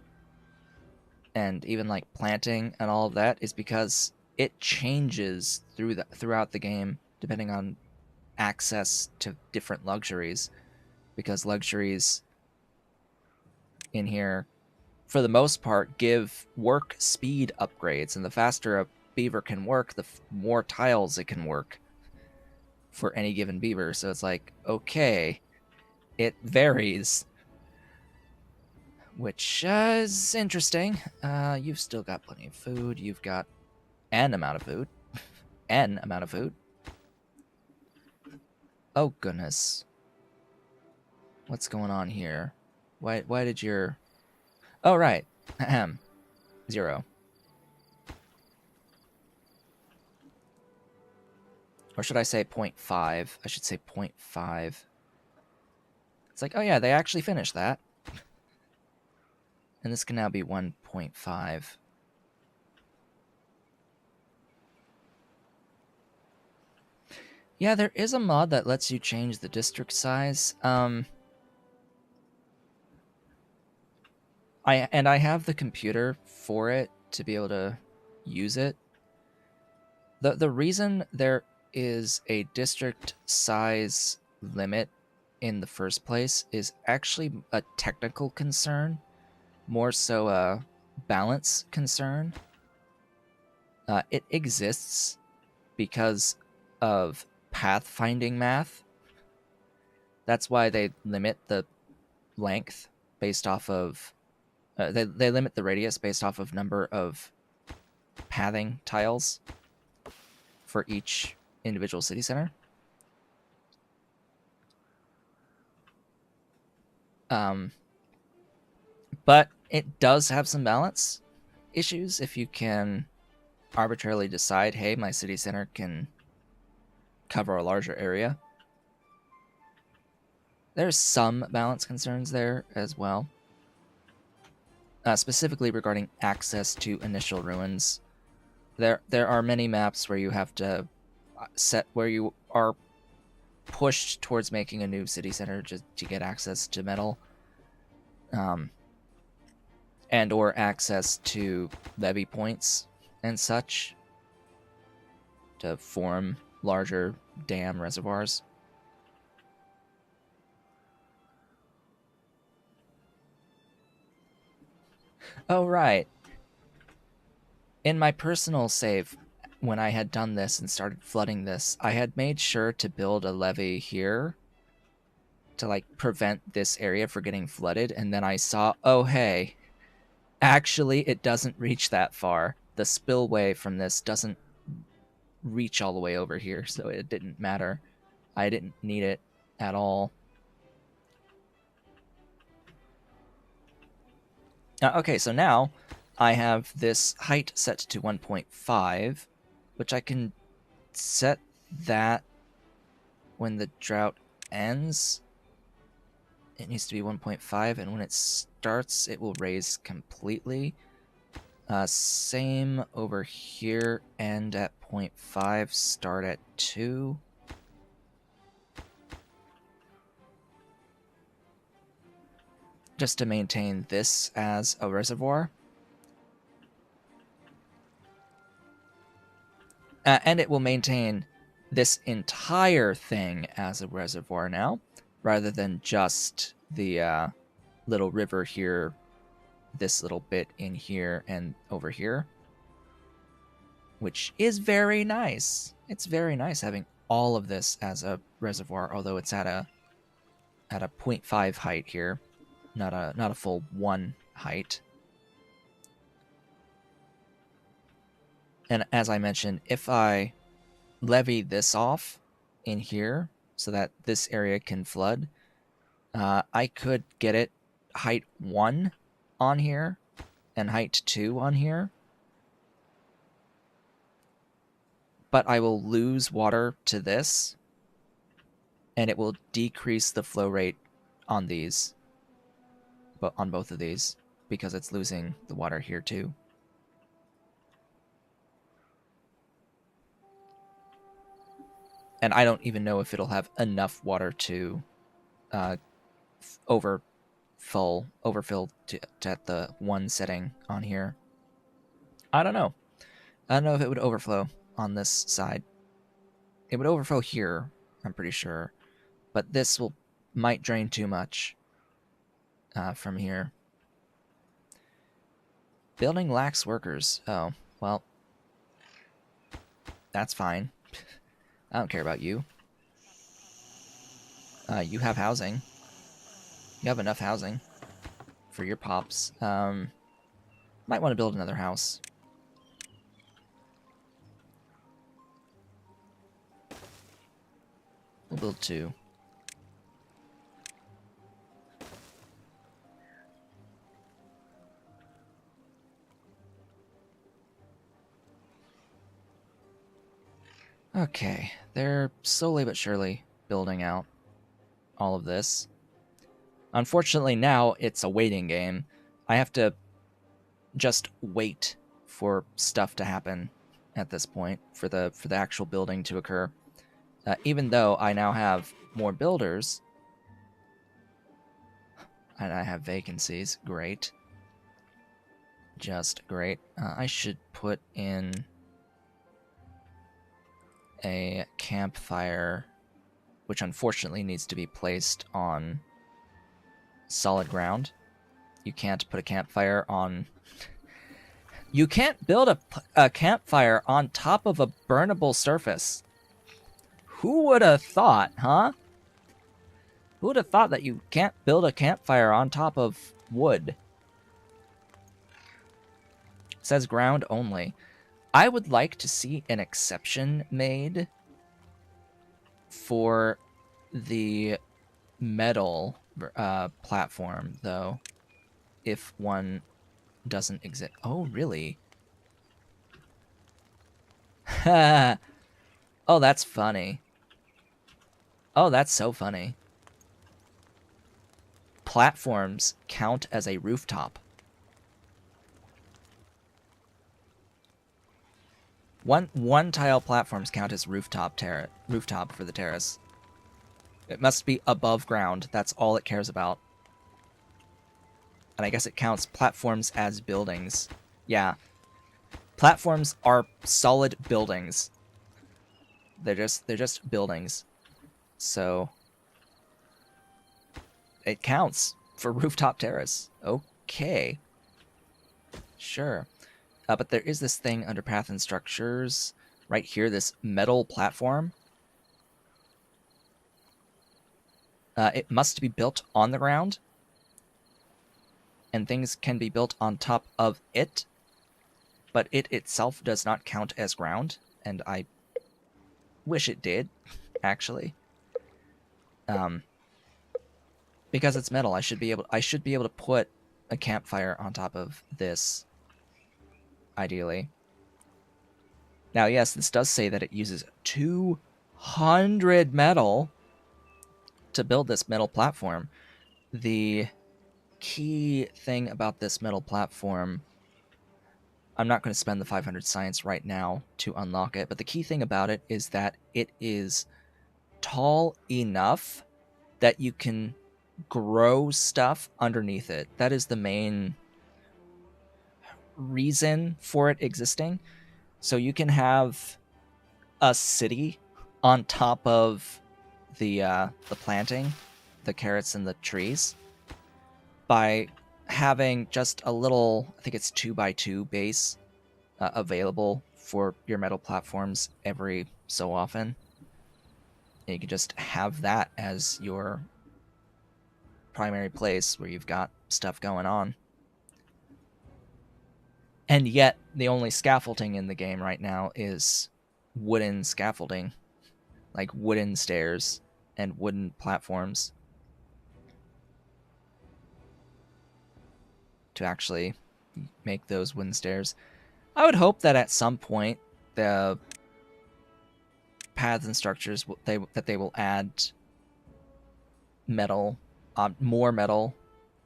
and even, like, planting and all of that, is because it changes throughout the game, depending on access to different luxuries. Because luxuries in here, for the most part, give work speed upgrades, and the faster a beaver can work, the more tiles it can work for any given beaver. So it's like, okay, it varies, which is interesting. You've still got plenty of food. You've got an amount of food. An amount of food. Oh, goodness. What's going on here? Why did your... Oh, right. Ahem. 0. Or should I say 0.5? I should say 0.5. It's like, oh yeah, they actually finished that. And this can now be 1.5. Yeah, there is a mod that lets you change the district size. I have the computer for it to be able to use it. The reason there is a district size limit in the first place is actually a technical concern, more so a balance concern. It exists because of pathfinding math. That's why they limit the length based off of... they limit the radius based off of number of pathing tiles for each individual city center. But it does have some balance issues if you can arbitrarily decide, hey, my city center can cover a larger area. There's some balance concerns there as well. Specifically regarding access to initial ruins. There are many maps where you have to set where you are pushed towards making a new city center just to get access to metal. And or access to levee points and such to form larger dam reservoirs. Oh, right. In my personal save, when I had done this and started flooding this, I had made sure to build a levee here to like prevent this area from getting flooded, and then I saw, oh hey, actually it doesn't reach that far. The spillway from this doesn't reach all the way over here, so it didn't matter. I didn't need it at all. Okay, so now I have this height set to 1.5, which I can set that when the drought ends. It needs to be 1.5, and when it starts, it will raise completely. Same over here, end at 0.5, start at 2. Just to maintain this as a reservoir. And it will maintain this entire thing as a reservoir now, rather than just the little river here, this little bit in here and over here, which is very nice. It's very nice having all of this as a reservoir, although it's at a 0.5 height here, not a full 1 height. And as I mentioned, if I levy this off in here so that this area can flood, I could get it height 1 on here and height 2 on here. But I will lose water to this, and it will decrease the flow rate on these, but on both of these, because it's losing the water here too. And I don't even know if it'll have enough water to overfill to at the 1 setting on here. I don't know. I don't know if it would overflow on this side. It would overflow here, I'm pretty sure. But this might drain too much from here. Building lacks workers. Oh, well. That's fine. I don't care about you. You have housing. You have enough housing for your pops. Might want to build another house. We'll build 2. Okay, they're slowly but surely building out all of this. Unfortunately, now it's a waiting game. I have to just wait for stuff to happen at this point, for the actual building to occur. Even though I now have more builders, and I have vacancies, great. Just great. I should put in a campfire, which unfortunately needs to be placed on solid ground. You can't put a campfire on... You can't build a campfire on top of a burnable surface. Who would have thought, huh? Who would have thought that you can't build a campfire on top of wood? It says ground only. I would like to see an exception made for the metal platform, though, if one doesn't exist. Oh, really? Oh, that's funny. Oh, that's so funny. Platforms count as a rooftop. One tile platforms count as rooftop for the terrace. It must be above ground. That's all it cares about. And I guess it counts platforms as buildings. Yeah. Platforms are solid buildings. They're just buildings. So it counts for rooftop terrace. Okay. Sure. But there is this thing under path and structures right here, this metal platform. It must be built on the ground, and things can be built on top of it, but it itself does not count as ground, and I wish it did, actually. Because it's metal, I should be able to put a campfire on top of this, ideally. Now, yes, this does say that it uses 200 metal to build this metal platform. The key thing about this metal platform, I'm not going to spend the 500 science right now to unlock it, but the key thing about it is that it is tall enough that you can grow stuff underneath it. That is the main reason for it existing. So you can have a city on top of the planting, the carrots and the trees, by having just a little, I think it's 2x2 base available for your metal platforms every so often. And you can just have that as your primary place where you've got stuff going on. And yet, the only scaffolding in the game right now is wooden scaffolding, like wooden stairs and wooden platforms to actually make those wooden stairs. I would hope that at some point the paths and structures that they will add metal, more metal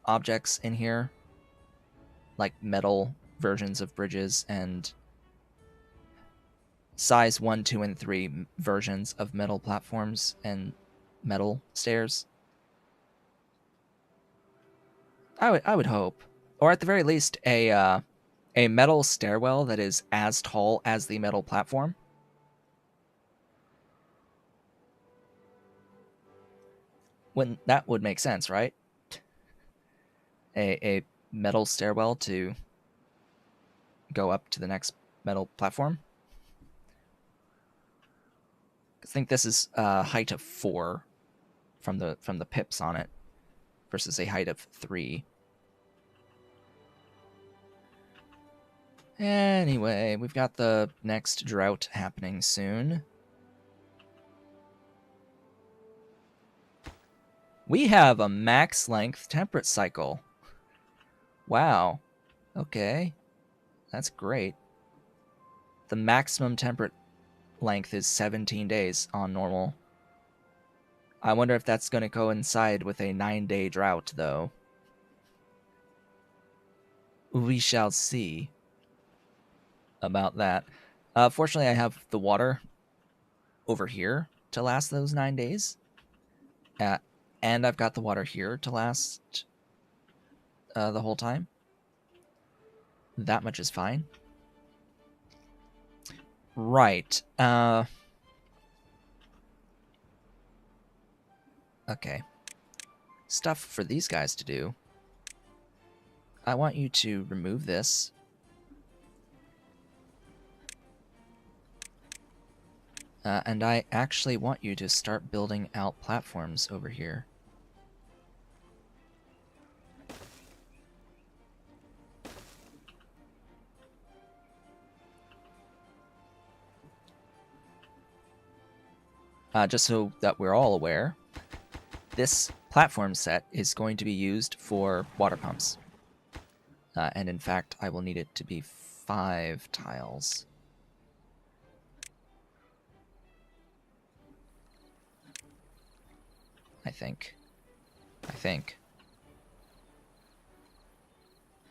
objects in here, like metal versions of bridges and size 1, 2, and 3 versions of metal platforms and metal stairs. I would hope, or at the very least, a metal stairwell that is as tall as the metal platform. When that would make sense, right? A metal stairwell to go up to the next metal platform. I think this is a height of 4 from the pips on it versus a height of 3. Anyway, we've got the next drought happening soon. We have a max length temperate cycle. Wow. Okay. That's great. The maximum temperate length is 17 days on normal. I wonder if that's going to coincide with a 9-day drought, though. We shall see about that. Fortunately, I have the water over here to last those 9 days. And I've got the water here to last the whole time. That much is fine. Right. Okay. Stuff for these guys to do. I want you to remove this. And I actually want you to start building out platforms over here. just so that we're all aware, this platform set is going to be used for water pumps. And in fact, I will need it to be 5 tiles. I think.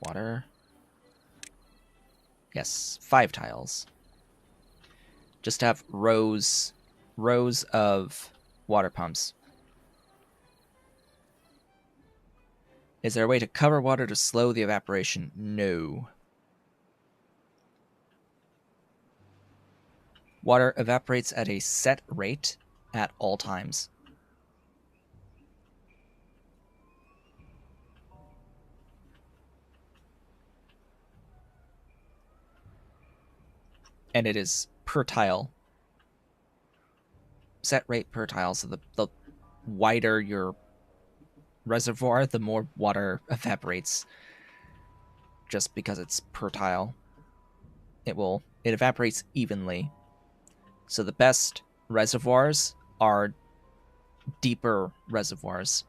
Water. Yes, 5 tiles. Just have rows of water pumps. Is there a way to cover water to slow the evaporation? No. Water evaporates at a set rate at all times. And it is per tile. Set rate per tile, so the wider your reservoir, the more water evaporates. Just because it's per tile. It evaporates evenly. So the best reservoirs are deeper reservoirs.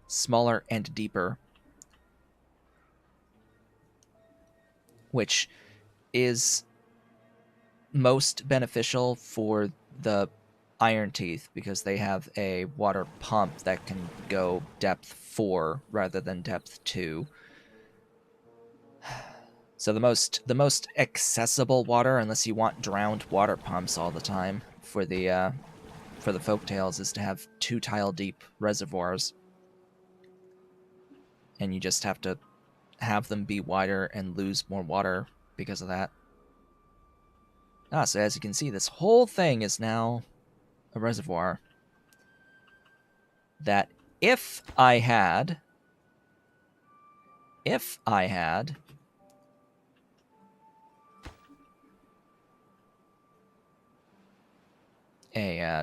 Smaller and deeper. Which is most beneficial for the iron teeth because they have a water pump that can go depth 4 rather than depth 2. So the most accessible water, unless you want drowned water pumps all the time, for the Folktails is to have 2 tile deep reservoirs, and you just have to have them be wider and lose more water because of that. So as you can see, this whole thing is now a reservoir that if I had a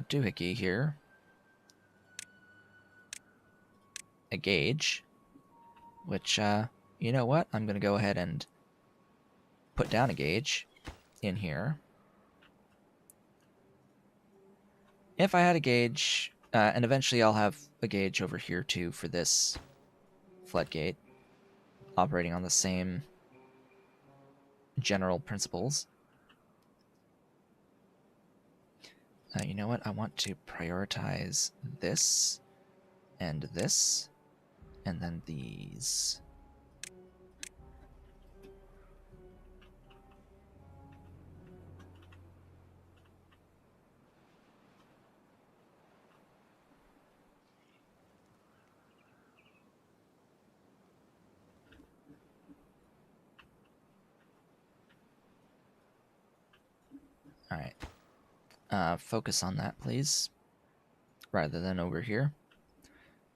doohickey here, a gauge, which, you know what? I'm going to go ahead and put down a gauge in here. If I had a gauge, and eventually I'll have a gauge over here too for this floodgate, operating on the same general principles. You know what? I want to prioritize this, and then these. Alright. Focus on that, please, rather than over here.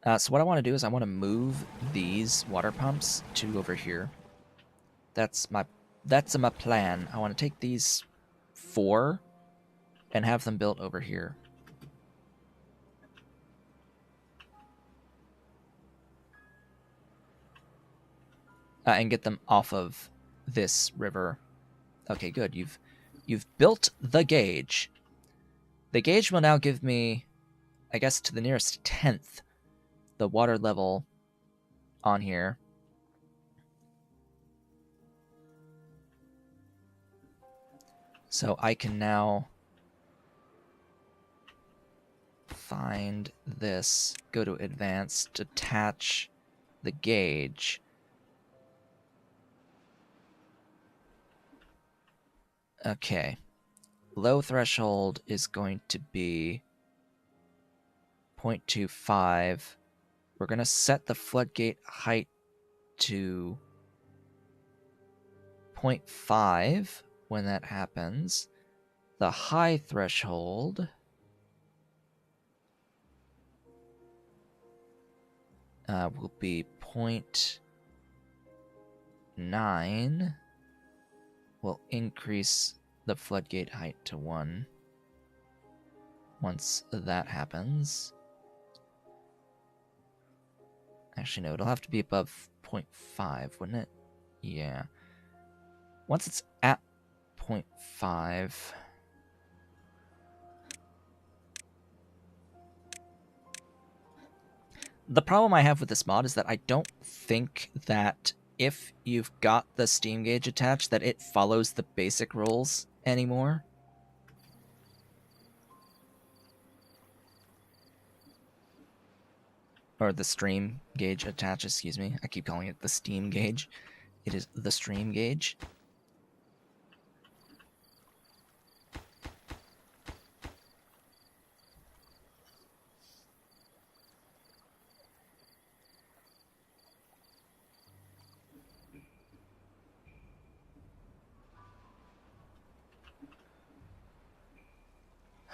So what I want to do is I want to move these water pumps to over here. That's my plan. I want to take these 4 and have them built over here. And get them off of this river. Okay, good. You've built the gauge. The gauge will now give me, I guess, to the nearest 10th, the water level on here. So I can now find this, go to advanced, detach the gauge. Okay. Low threshold is going to be 0.25. We're going to set the floodgate height to 0.5 when that happens. The high threshold will be 0.9. We'll increase the floodgate height to 1 once that happens. Actually, no, it'll have to be above 0.5, wouldn't it? Yeah. Once it's at 0.5, The problem I have with this mod is that I don't think that if you've got the steam gauge attached that it follows the basic rules anymore. Or the stream gauge attached, excuse me. I keep calling it the steam gauge. It is the stream gauge.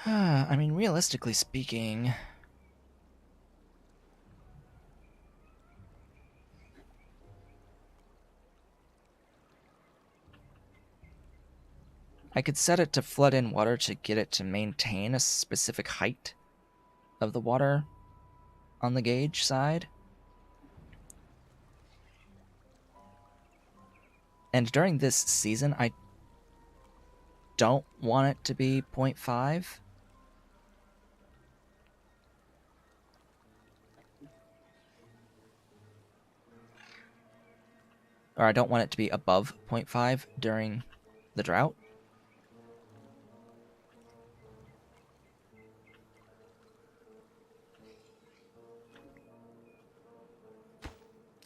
I mean, realistically speaking, I could set it to flood in water to get it to maintain a specific height of the water on the gauge side. And during this season, I don't want it to be 0.5. Or I don't want it to be above 0.5 during the drought.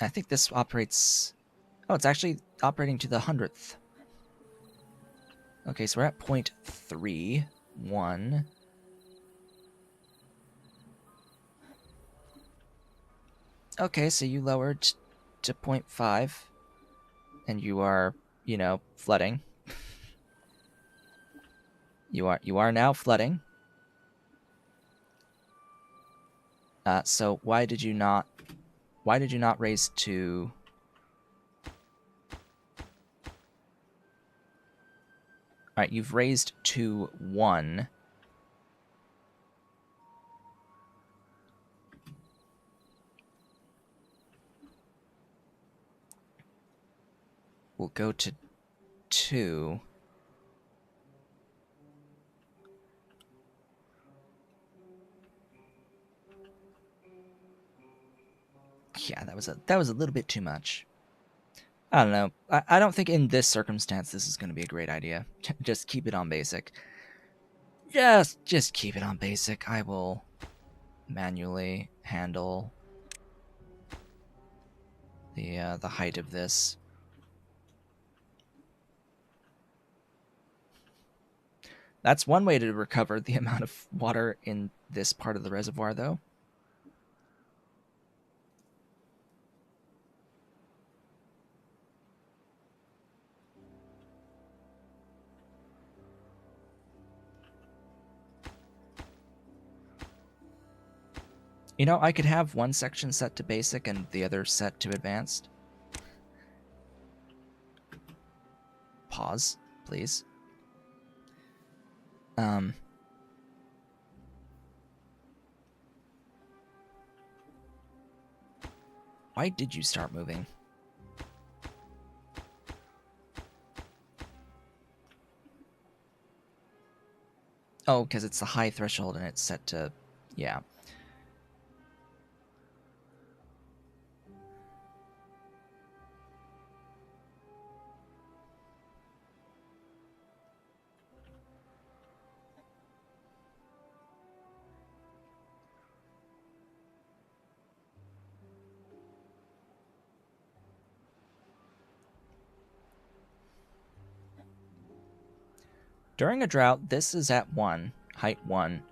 I think this operates... Oh, it's actually operating to the 100th. Okay, so we're at 0.31. Okay, so you lowered to 0.5. And you are, flooding. You are now flooding. So why did you not raise to... Alright, you've raised to 1. We'll go to 2. Yeah, that was a little bit too much. I don't know. I don't think in this circumstance this is going to be a great idea. Just keep it on basic. Just keep it on basic. I will manually handle the height of this. That's one way to recover the amount of water in this part of the reservoir, though. I could have one section set to basic and the other set to advanced. Pause, please. Why did you start moving? Oh, because it's the high threshold and it's set to... Yeah. During a drought, this is at 1, height 1.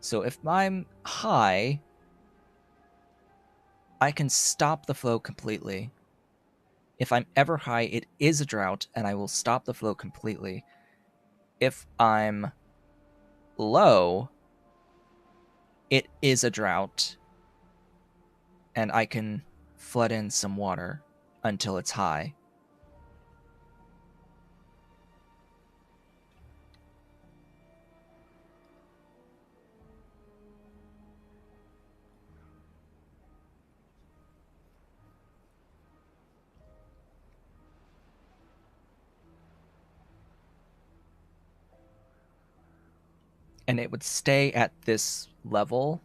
So if I'm high, I can stop the flow completely. If I'm ever high, it is a drought, and I will stop the flow completely. If I'm low, it is a drought, and I can flood in some water until it's high. And it would stay at this level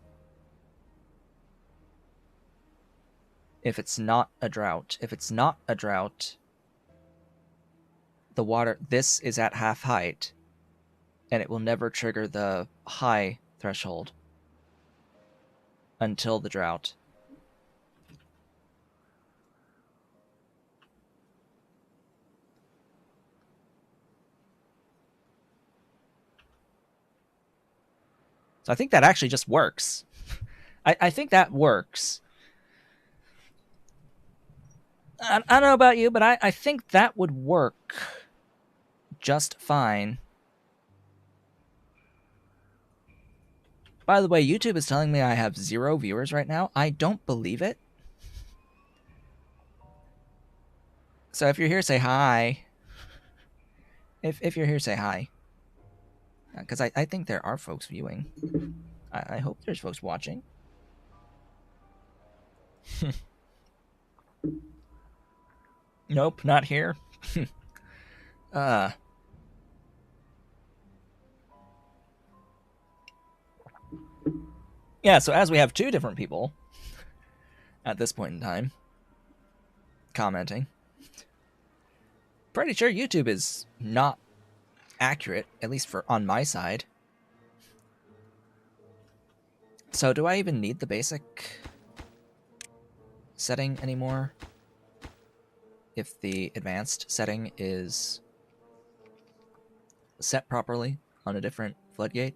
if it's not a drought. If it's not a drought, the water, this is at half height, and it will never trigger the high threshold until the drought. So I think that actually just works. I think that works. I don't know about you, but I think that would work just fine. By the way, YouTube is telling me I have 0 viewers right now. I don't believe it. So if you're here, say hi. If you're here, say hi. Because I think there are folks viewing. I hope there's folks watching. Nope, not here. Yeah, so as we have 2 different people at this point in time commenting, pretty sure YouTube is not accurate, at least for on my side. So do I even need the basic setting anymore? If the advanced setting is set properly on a different floodgate?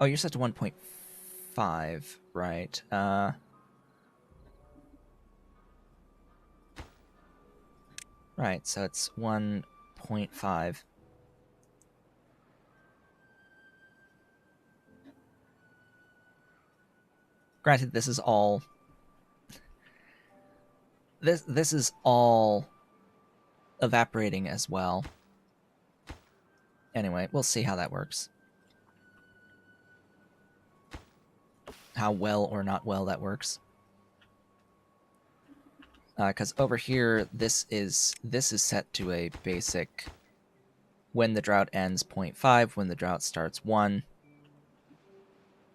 Oh, you're set to 1.5, right. Right, so it's 1.5. Granted, this is all... This is all evaporating as well. Anyway, we'll see how that works. How well or not well that works. Because over here, this is set to a basic. When the drought ends, 0.5. When the drought starts, 1.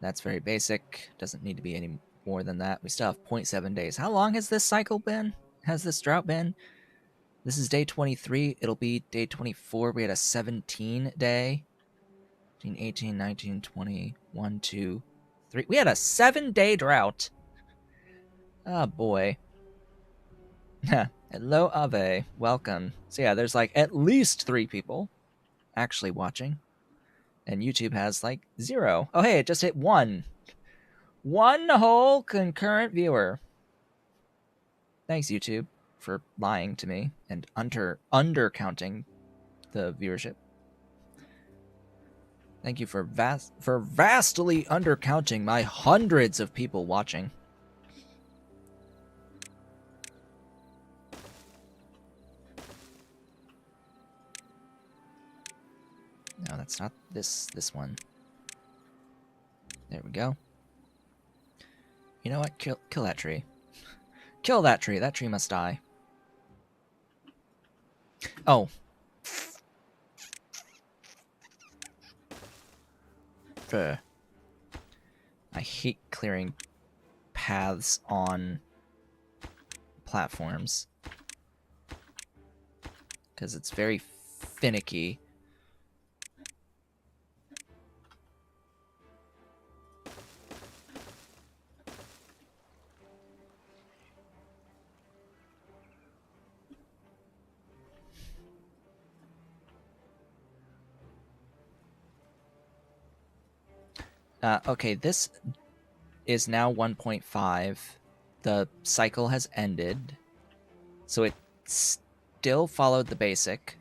That's very basic. Doesn't need to be any more than that. We still have 0.7 days. How long has this cycle been? Has this drought been? This is day 23. It'll be day 24. We had a 17 day. 18, 19, 20, 1, 2, 3. We had a 7-day drought. Oh, boy. Hello, Ave. Welcome. So yeah, there's like at least 3 people actually watching. And YouTube has like 0. Oh, hey, it just hit 1. 1 whole concurrent viewer. Thanks, YouTube, for lying to me and undercounting the viewership. Thank you for vastly undercounting my hundreds of people watching. No, that's not this one. There we go. You know what? Kill that tree. Kill that tree. That tree must die. Oh. Ugh. I hate clearing paths on platforms. Because it's very finicky. Okay, this is now 1.5. The cycle has ended. So it still followed the basic.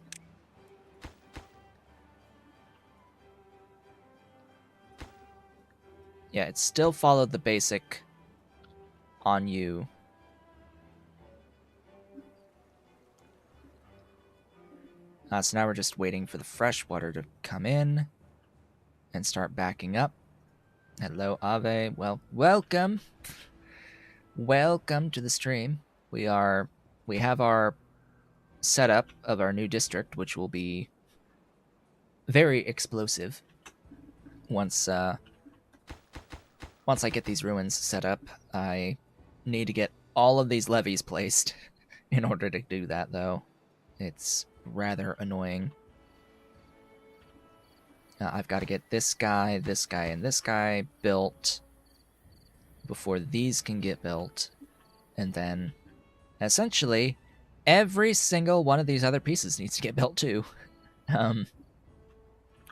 Yeah, it still followed the basic on you. So now we're just waiting for the fresh water to come in and start backing up. Hello, Ave. Well, welcome. Welcome to the stream. We have our setup of our new district, which will be very explosive once once I get these ruins set up, I need to get all of these levees placed in order to do that, though. It's rather annoying. I've got to get this guy, and this guy built before these can get built. And then, essentially, every single one of these other pieces needs to get built too.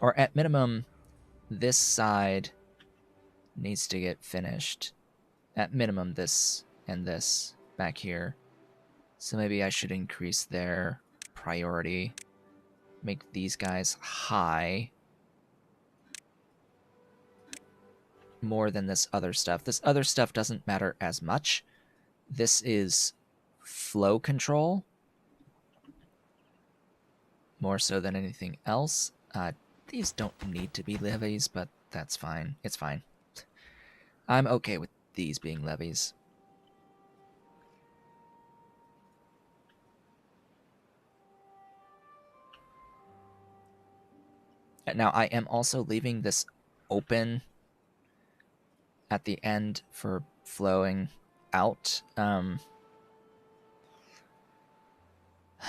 Or at minimum, this side needs to get finished. At minimum, this and this back here. So maybe I should increase their priority. Make these guys high. More than this other stuff. This other stuff doesn't matter as much. This is flow control. More so than anything else. These don't need to be levees, but that's fine. It's fine. I'm okay with these being levees. Now, I am also leaving this open at the end for flowing out. I'm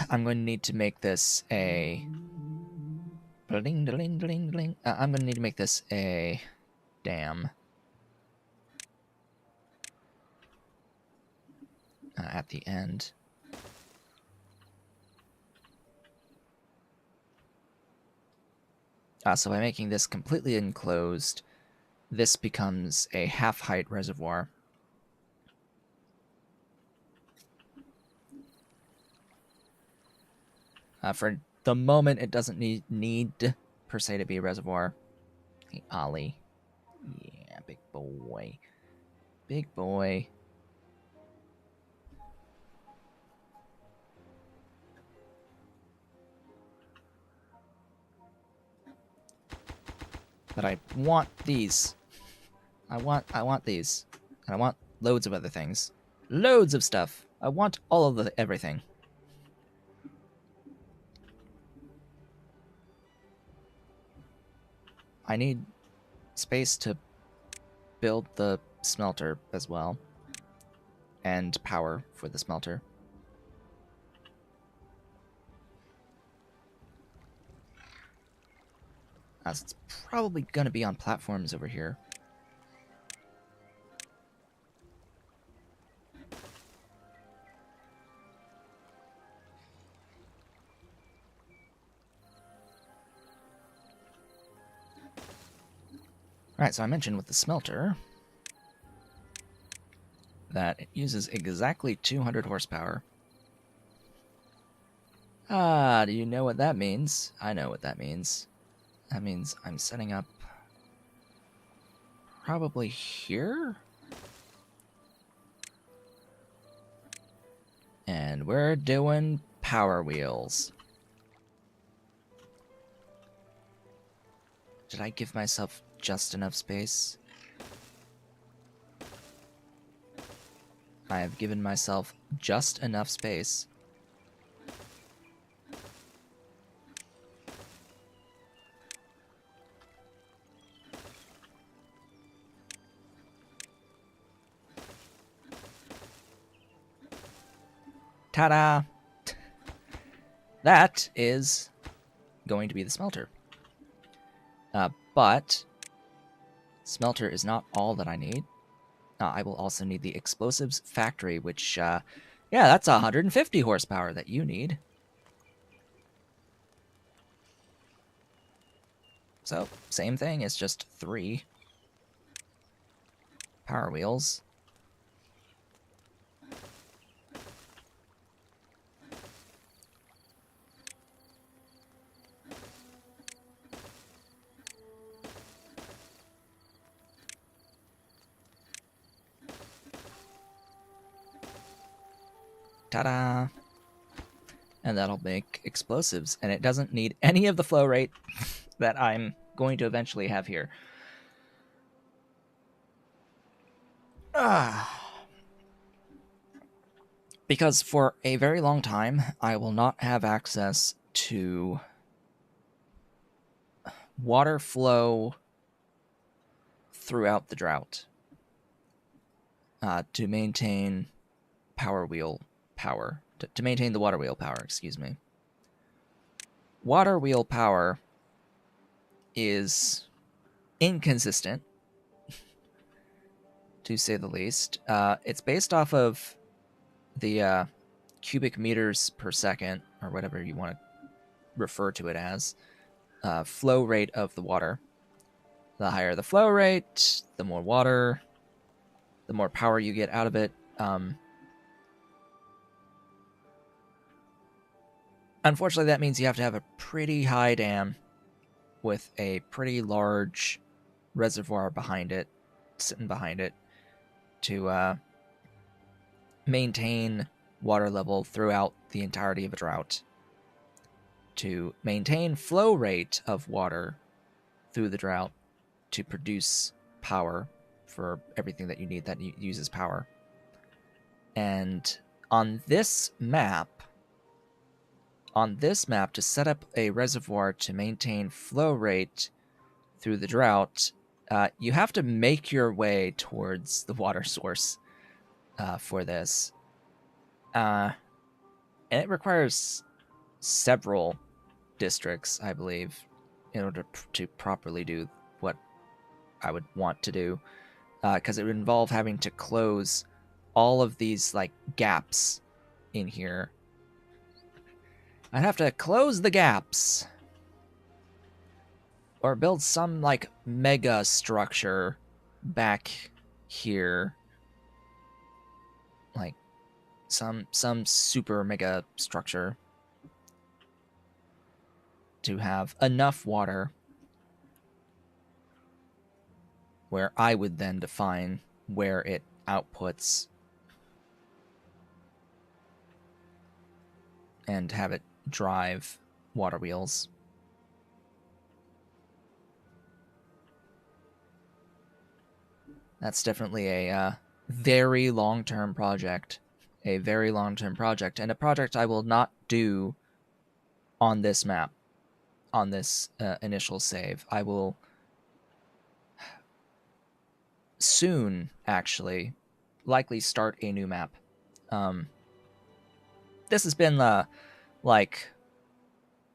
going to need to make this a... I'm going to need to make this a dam. At the end. So by making this completely enclosed, this becomes a half-height reservoir. For the moment, it doesn't need per se to be a reservoir. Hey, Ollie. Yeah, big boy. Big boy. But I want these. I want these. And I want loads of other things. Loads of stuff. I want all of everything. I need space to build the smelter as well. And power for the smelter. It's probably going to be on platforms over here. Alright, so I mentioned with the smelter that it uses exactly 200 horsepower. Do you know what that means? I know what that means. That means I'm setting up probably here? And we're doing power wheels. Did I give myself just enough space? I have given myself just enough space. Ta-da! That is going to be the smelter. But smelter is not all that I need. I will also need the explosives factory, which, yeah, that's 150 horsepower that you need. So, same thing, it's just 3 power wheels. Ta-da! And that'll make explosives, and it doesn't need any of the flow rate that I'm going to eventually have here. Because for a very long time, I will not have access to water flow throughout the drought. to maintain to maintain the water wheel power, excuse me. Water wheel power is inconsistent, to say the least. It's based off of the cubic meters per second, or whatever you want to refer to it as, flow rate of the water. The higher the flow rate, the more water, the more power you get out of it. Unfortunately, that means you have to have a pretty high dam with a pretty large reservoir behind it, sitting behind it, to maintain water level throughout the entirety of a drought, to maintain flow rate of water through the drought, to produce power for everything that you need that uses power. And on this map, to set up a reservoir to maintain flow rate through the drought, you have to make your way towards the water source for this. And it requires several districts, I believe, in order to properly do what I would want to do, because it would involve having to close all of these like gaps in here. I'd have to close the gaps or build some like mega structure back here, like some super mega structure to have enough water where I would then define where it outputs and have it drive water wheels. That's definitely a very long-term project. A very long-term project, and a project I will not do on this map, on this initial save. I will soon, actually, likely start a new map. This has been like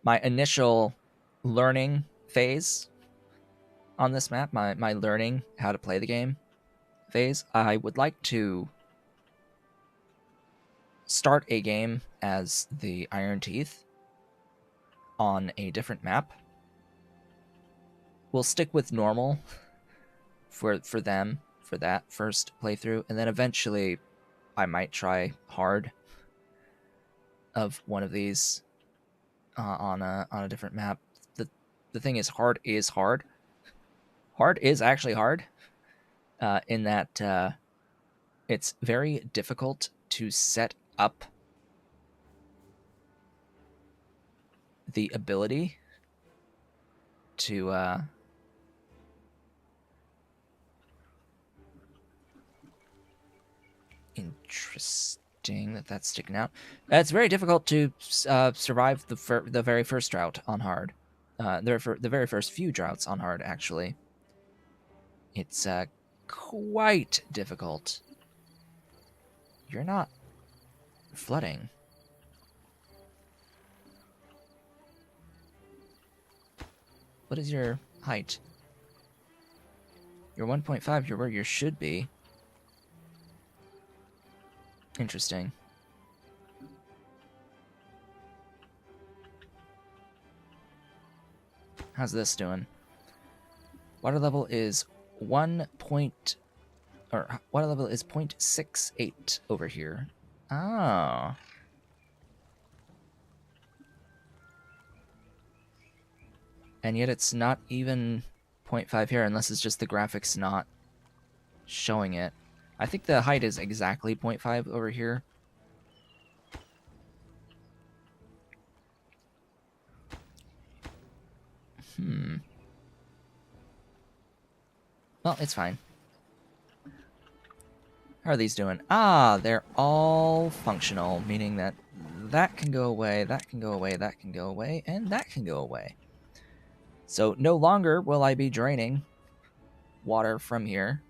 my initial learning phase on this map, my learning how to play the game phase. I would like to start a game as the Iron Teeth on a different map. We'll stick with normal for that first playthrough, and then eventually I might try hard of one of these on a different map. The thing is, hard is hard. Hard is actually hard, in that it's very difficult to set up the ability to interesting that's sticking out. It's very difficult to survive the very first drought on hard. The very first few droughts on hard, actually. It's quite difficult. You're not flooding. What is your height? You're 1.5. You're where you should be. Interesting. How's this doing? Water level is 0.68 over here. Oh. And yet it's not even 0.5 here, unless it's just the graphics not showing it. I think the height is exactly 0.5 over here. Well, it's fine. How are these doing? Ah, they're all functional, meaning that that can go away, that can go away, that can go away, and that can go away. So no longer will I be draining water from here.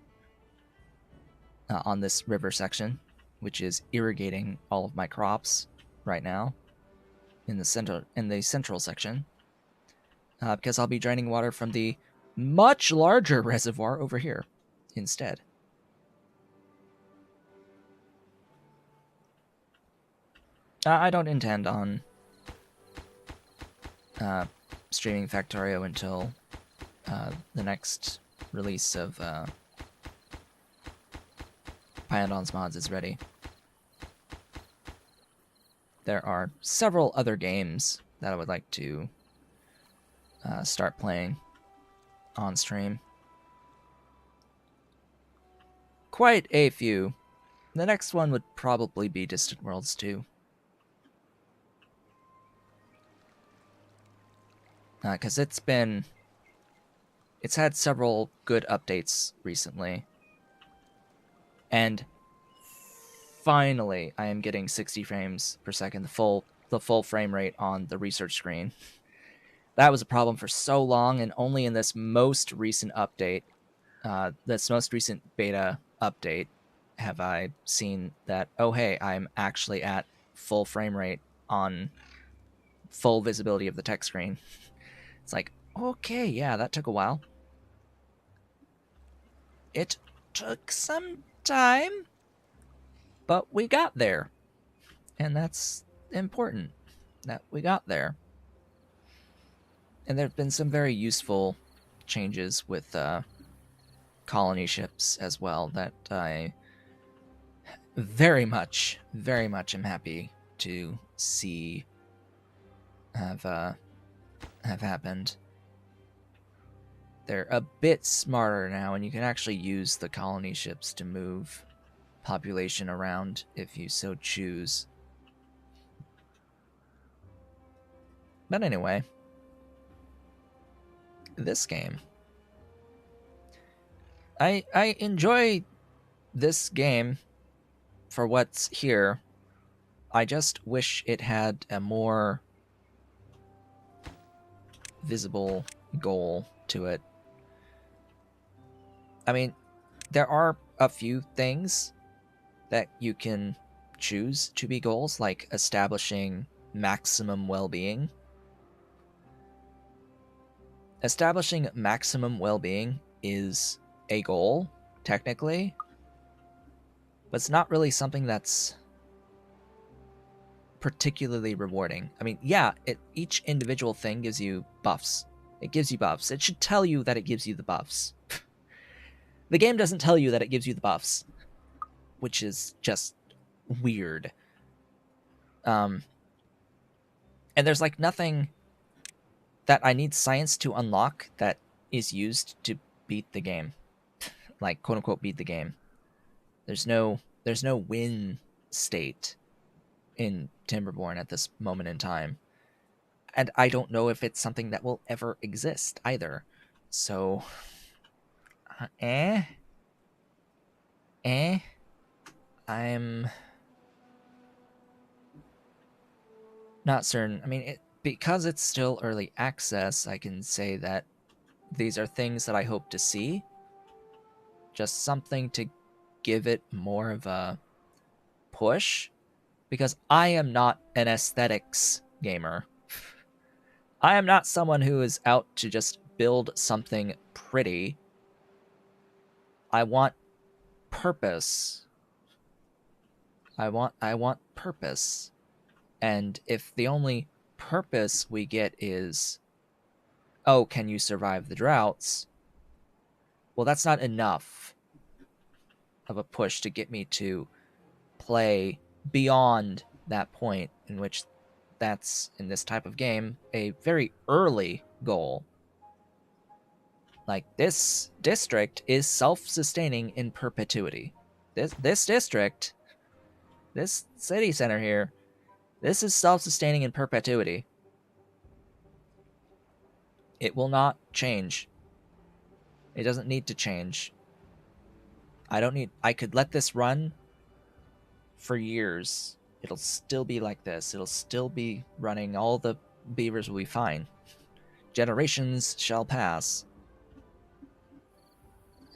on this river section, which is irrigating all of my crops right now in the central section, because I'll be draining water from the much larger reservoir over here instead. I don't intend on streaming Factorio until the next release of Pyandon's Mods is ready. There are several other games that I would like to start playing on stream. Quite a few. The next one would probably be Distant Worlds 2. Because it's had several good updates recently. And finally, I am getting 60 frames per second, the full frame rate on the research screen. That was a problem for so long, and only in this most recent update, this most recent beta update, have I seen that, oh hey, I'm actually at full frame rate on full visibility of the text screen. It's like, okay, yeah, that took a while. It took some time, but we got there. And that's important, that we got there. And there have been some very useful changes with colony ships as well that I very much am happy to see have happened. They're a bit smarter now, and you can actually use the colony ships to move population around if you so choose. But anyway, this game. I enjoy this game for what's here. I just wish it had a more visible goal to it. I mean, there are a few things that you can choose to be goals, like establishing maximum well-being. Establishing maximum well-being is a goal, technically, but it's not really something that's particularly rewarding. I mean, yeah, each individual thing gives you buffs. It gives you buffs. It should tell you that it gives you the buffs. The game doesn't tell you that it gives you the buffs, which is just weird. And there's like nothing that I need science to unlock that is used to beat the game. Like, quote unquote, beat the game. There's no win state in Timberborn at this moment in time. And I don't know if it's something that will ever exist either. So, I'm not certain. I mean, because it's still early access, I can say that these are things that I hope to see. Just something to give it more of a push. Because I am not an aesthetics gamer. I am not someone who is out to just build something pretty. I want purpose. I want purpose. And if the only purpose we get is, oh, can you survive the droughts? Well, that's not enough of a push to get me to play beyond that point, in which that's, in this type of game, a very early goal. Like, this district is self-sustaining in perpetuity. This district, this city center here, this is self-sustaining in perpetuity. It will not change. It doesn't need to change. I could let this run for years. It'll still be like this. It'll still be running. All the beavers will be fine. Generations shall pass.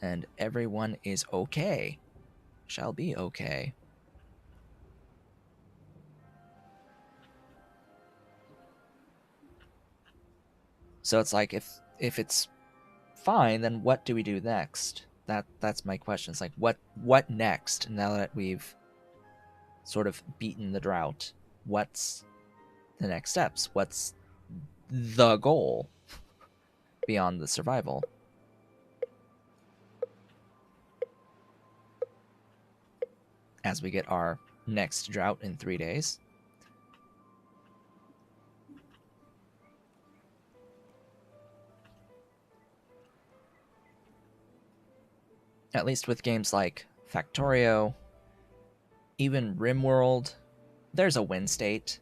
And everyone is okay. shall be okay. So it's like if it's fine, then what do we do next? That's my question. It's like what next now that we've sort of beaten the drought? What's the next steps? What's the goal beyond the survival? As we get our next drought in 3 days. At least with games like Factorio, even RimWorld, there's a win state.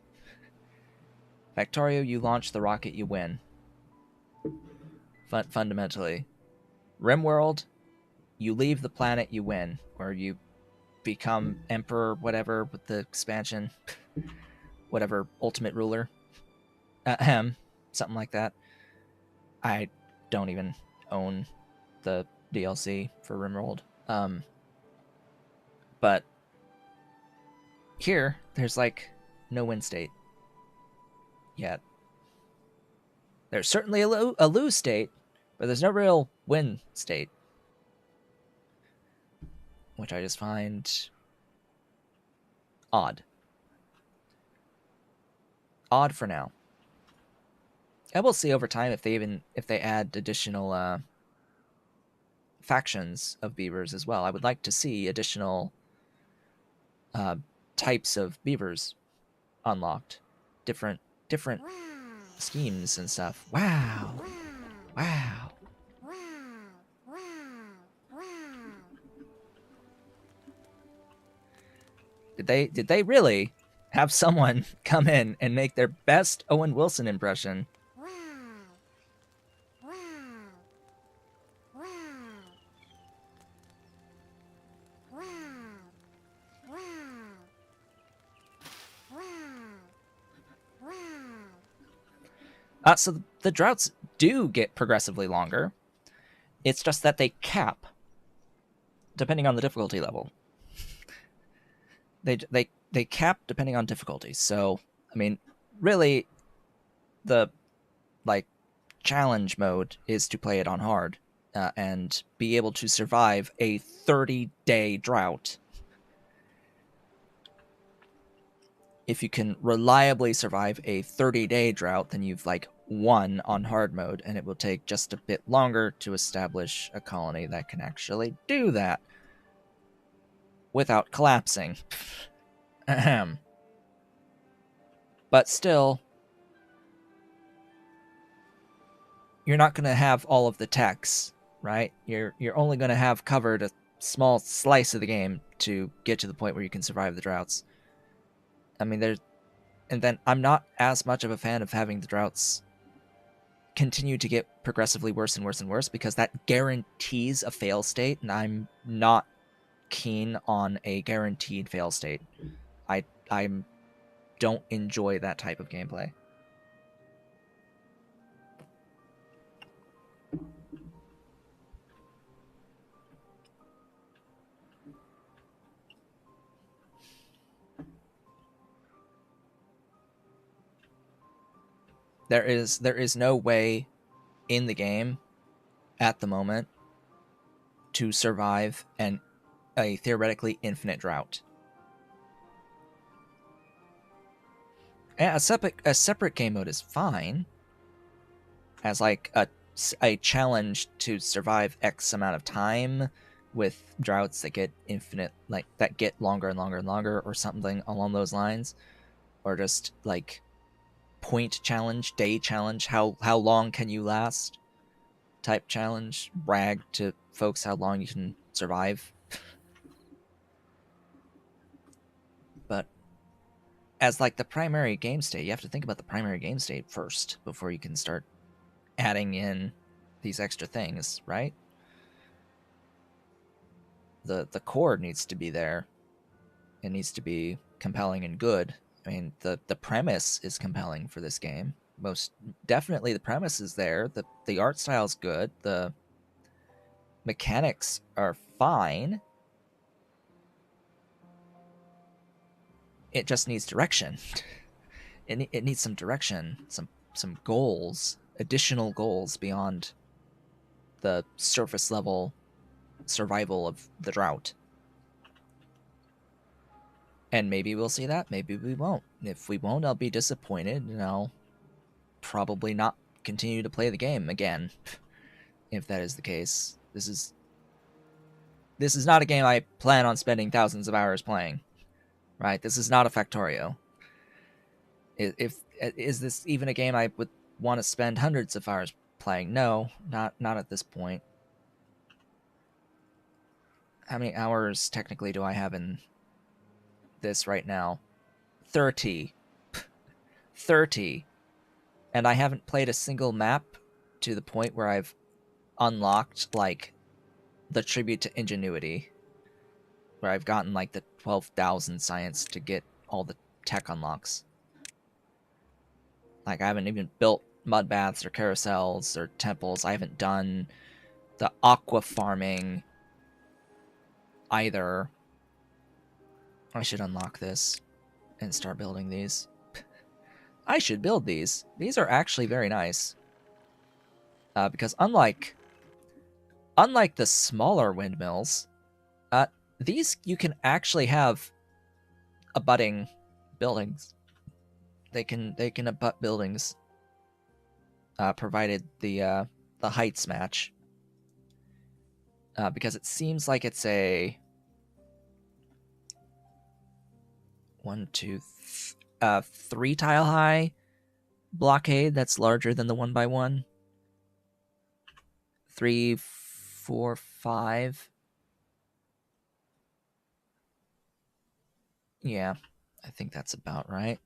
Factorio, you launch the rocket, you win. Fundamentally. RimWorld, you leave the planet, you win. Or you become Emperor, whatever, with the expansion. Whatever, Ultimate Ruler. Something like that. I don't even own the DLC for RimWorld. But here, there's like no win state yet. There's certainly a lose state, but there's no real win state, which I just find odd. Odd for now. And we'll see over time if they add additional factions of beavers as well. I would like to see additional types of beavers unlocked, different wow. Schemes and stuff. Wow. Wow. Did they really have someone come in and make their best Owen Wilson impression? So the droughts do get progressively longer. It's just that they cap depending on the difficulty level. They cap depending on difficulty. So, I mean, really, the challenge mode is to play it on hard and be able to survive a 30-day drought. If you can reliably survive a 30-day drought, then you've won on hard mode, and it will take just a bit longer to establish a colony that can actually do that without collapsing. Ahem. But still, you're not going to have all of the techs, right? You're only going to have covered a small slice of the game to get to the point where you can survive the droughts. I mean, and then I'm not as much of a fan of having the droughts continue to get progressively worse and worse and worse, because that guarantees a fail state, and I'm not keen on a guaranteed fail state. I don't enjoy that type of gameplay. There is no way in the game at the moment to survive a theoretically infinite drought. And a separate game mode is fine as a challenge to survive X amount of time with droughts that get infinite, that get longer and longer and longer, or something along those lines, or just point challenge, day challenge, how long can you last type challenge, brag to folks how long you can survive. But as the primary game state, you have to think about the primary game state first before you can start adding in these extra things, right? The core needs to be there. It needs to be compelling and good. I mean, the premise is compelling for this game. Most definitely the premise is there. The art style's good. The mechanics are fine. It just needs direction. It needs some direction, some goals, additional goals beyond the surface level survival of the drought. And maybe we'll see that, maybe we won't. If we won't, I'll be disappointed, and I'll probably not continue to play the game again. If that is the case. This is not a game I plan on spending thousands of hours playing. Right? This is not a Factorio. Is this even a game I would want to spend hundreds of hours playing? No, not at this point. How many hours technically do I have in this right now? 30. 30. And I haven't played a single map to the point where I've unlocked, like, the tribute to ingenuity, where I've gotten, like, the 12,000 science to get all the tech unlocks. Like, I haven't even built mud baths or carousels or temples. I haven't done the aqua farming either. I should unlock this and start building these. I should build these. These are actually very nice. Because unlike the smaller windmills, these you can actually have abutting buildings. They can abut buildings, provided the heights match. Because it seems like it's a 3 tile high blockade that's larger than the 1x1. 3, 4, 5. Yeah, I think that's about right.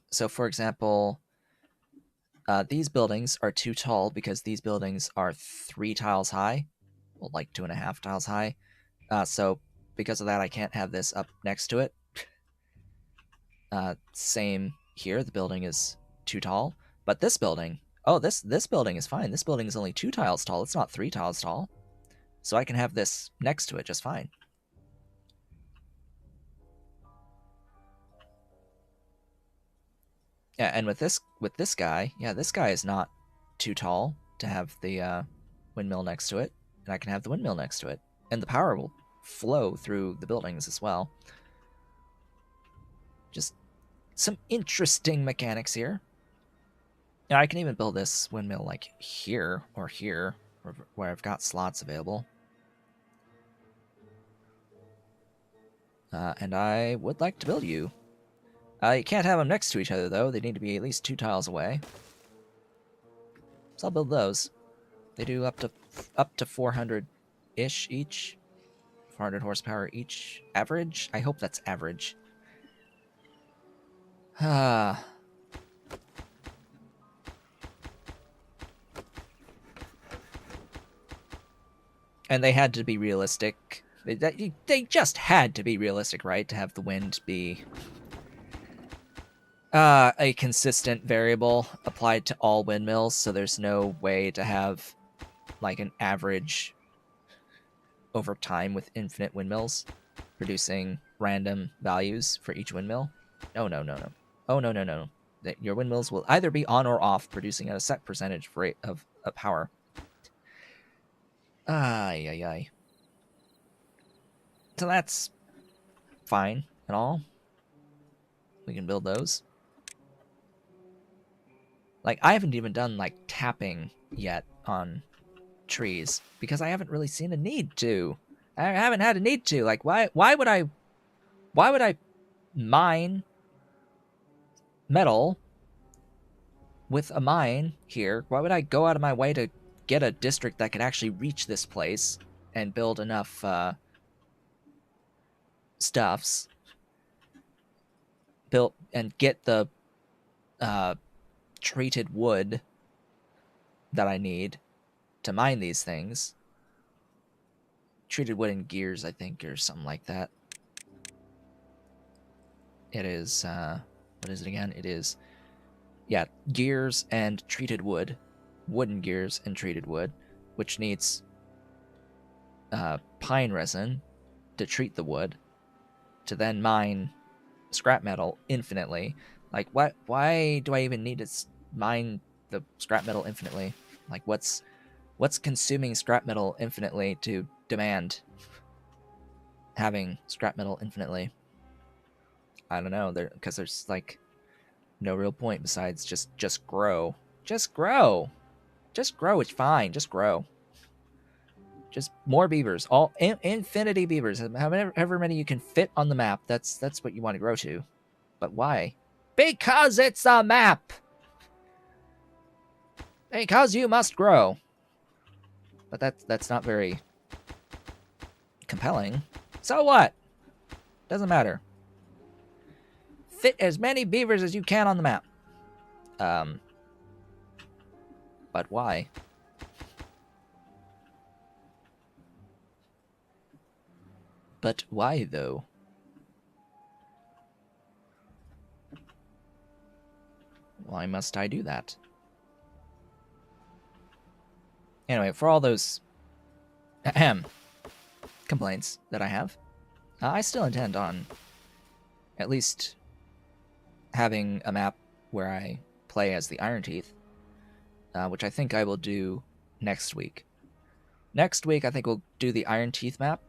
So, for example, these buildings are too tall because these buildings are 3 tiles high, well, like 2.5 tiles high. So, because of that, I can't have this up next to it. Same here. The building is too tall, but this building, this building is fine. This building is only 2 tiles tall. It's not 3 tiles tall, so I can have this next to it just fine. Yeah, and with this guy, yeah, this guy is not too tall to have the windmill next to it, and I can have the windmill next to it, and the power will flow through the buildings as well. Just some interesting mechanics here. Yeah, I can even build this windmill like here or here, where I've got slots available. And I would like to build you. You can't have them next to each other, though. They need to be at least 2 tiles away. So I'll build those. They do up to 400-ish each. 400 horsepower each. Average? I hope that's average. And they had to be realistic. They just had to be realistic, right? To have the wind be a consistent variable applied to all windmills, so there's no way to have like an average over time with infinite windmills producing random values for each windmill. No. Oh, no. Your windmills will either be on or off, producing at a set percentage rate of power. Ay. So that's fine and all. We can build those. Like, I haven't even done, like, tapping yet on trees, because I haven't really seen a need to. I haven't had a need to. Like, why would I mine metal with a mine here? Why would I go out of my way to get a district that could actually reach this place and build enough stuffs built and get the treated wood that I need to mine these things? Treated wood and gears, I think, or something like that. It is, what is it again? It is, yeah, gears and treated wood. Wooden gears and treated wood, which needs pine resin to treat the wood. to then mine scrap metal infinitely. Like, what? Why do I even need to mine the scrap metal infinitely? Like, what's consuming scrap metal infinitely to demand having scrap metal infinitely? I don't know. Because there's like no real point besides just grow. Just grow. Just grow. It's fine. Just grow. Just more beavers. All infinity beavers. However many you can fit on the map. That's what you want to grow to. But why? Because it's a map. Because you must grow. But that's not very compelling. So what? Doesn't matter. Fit as many beavers as you can on the map. But why? But why, though? Why must I do that? Anyway, for all those complaints that I have, I still intend on at least having a map where I play as the Iron Teeth, which I think I will do next week. Next week, I think we'll do the Iron Teeth map,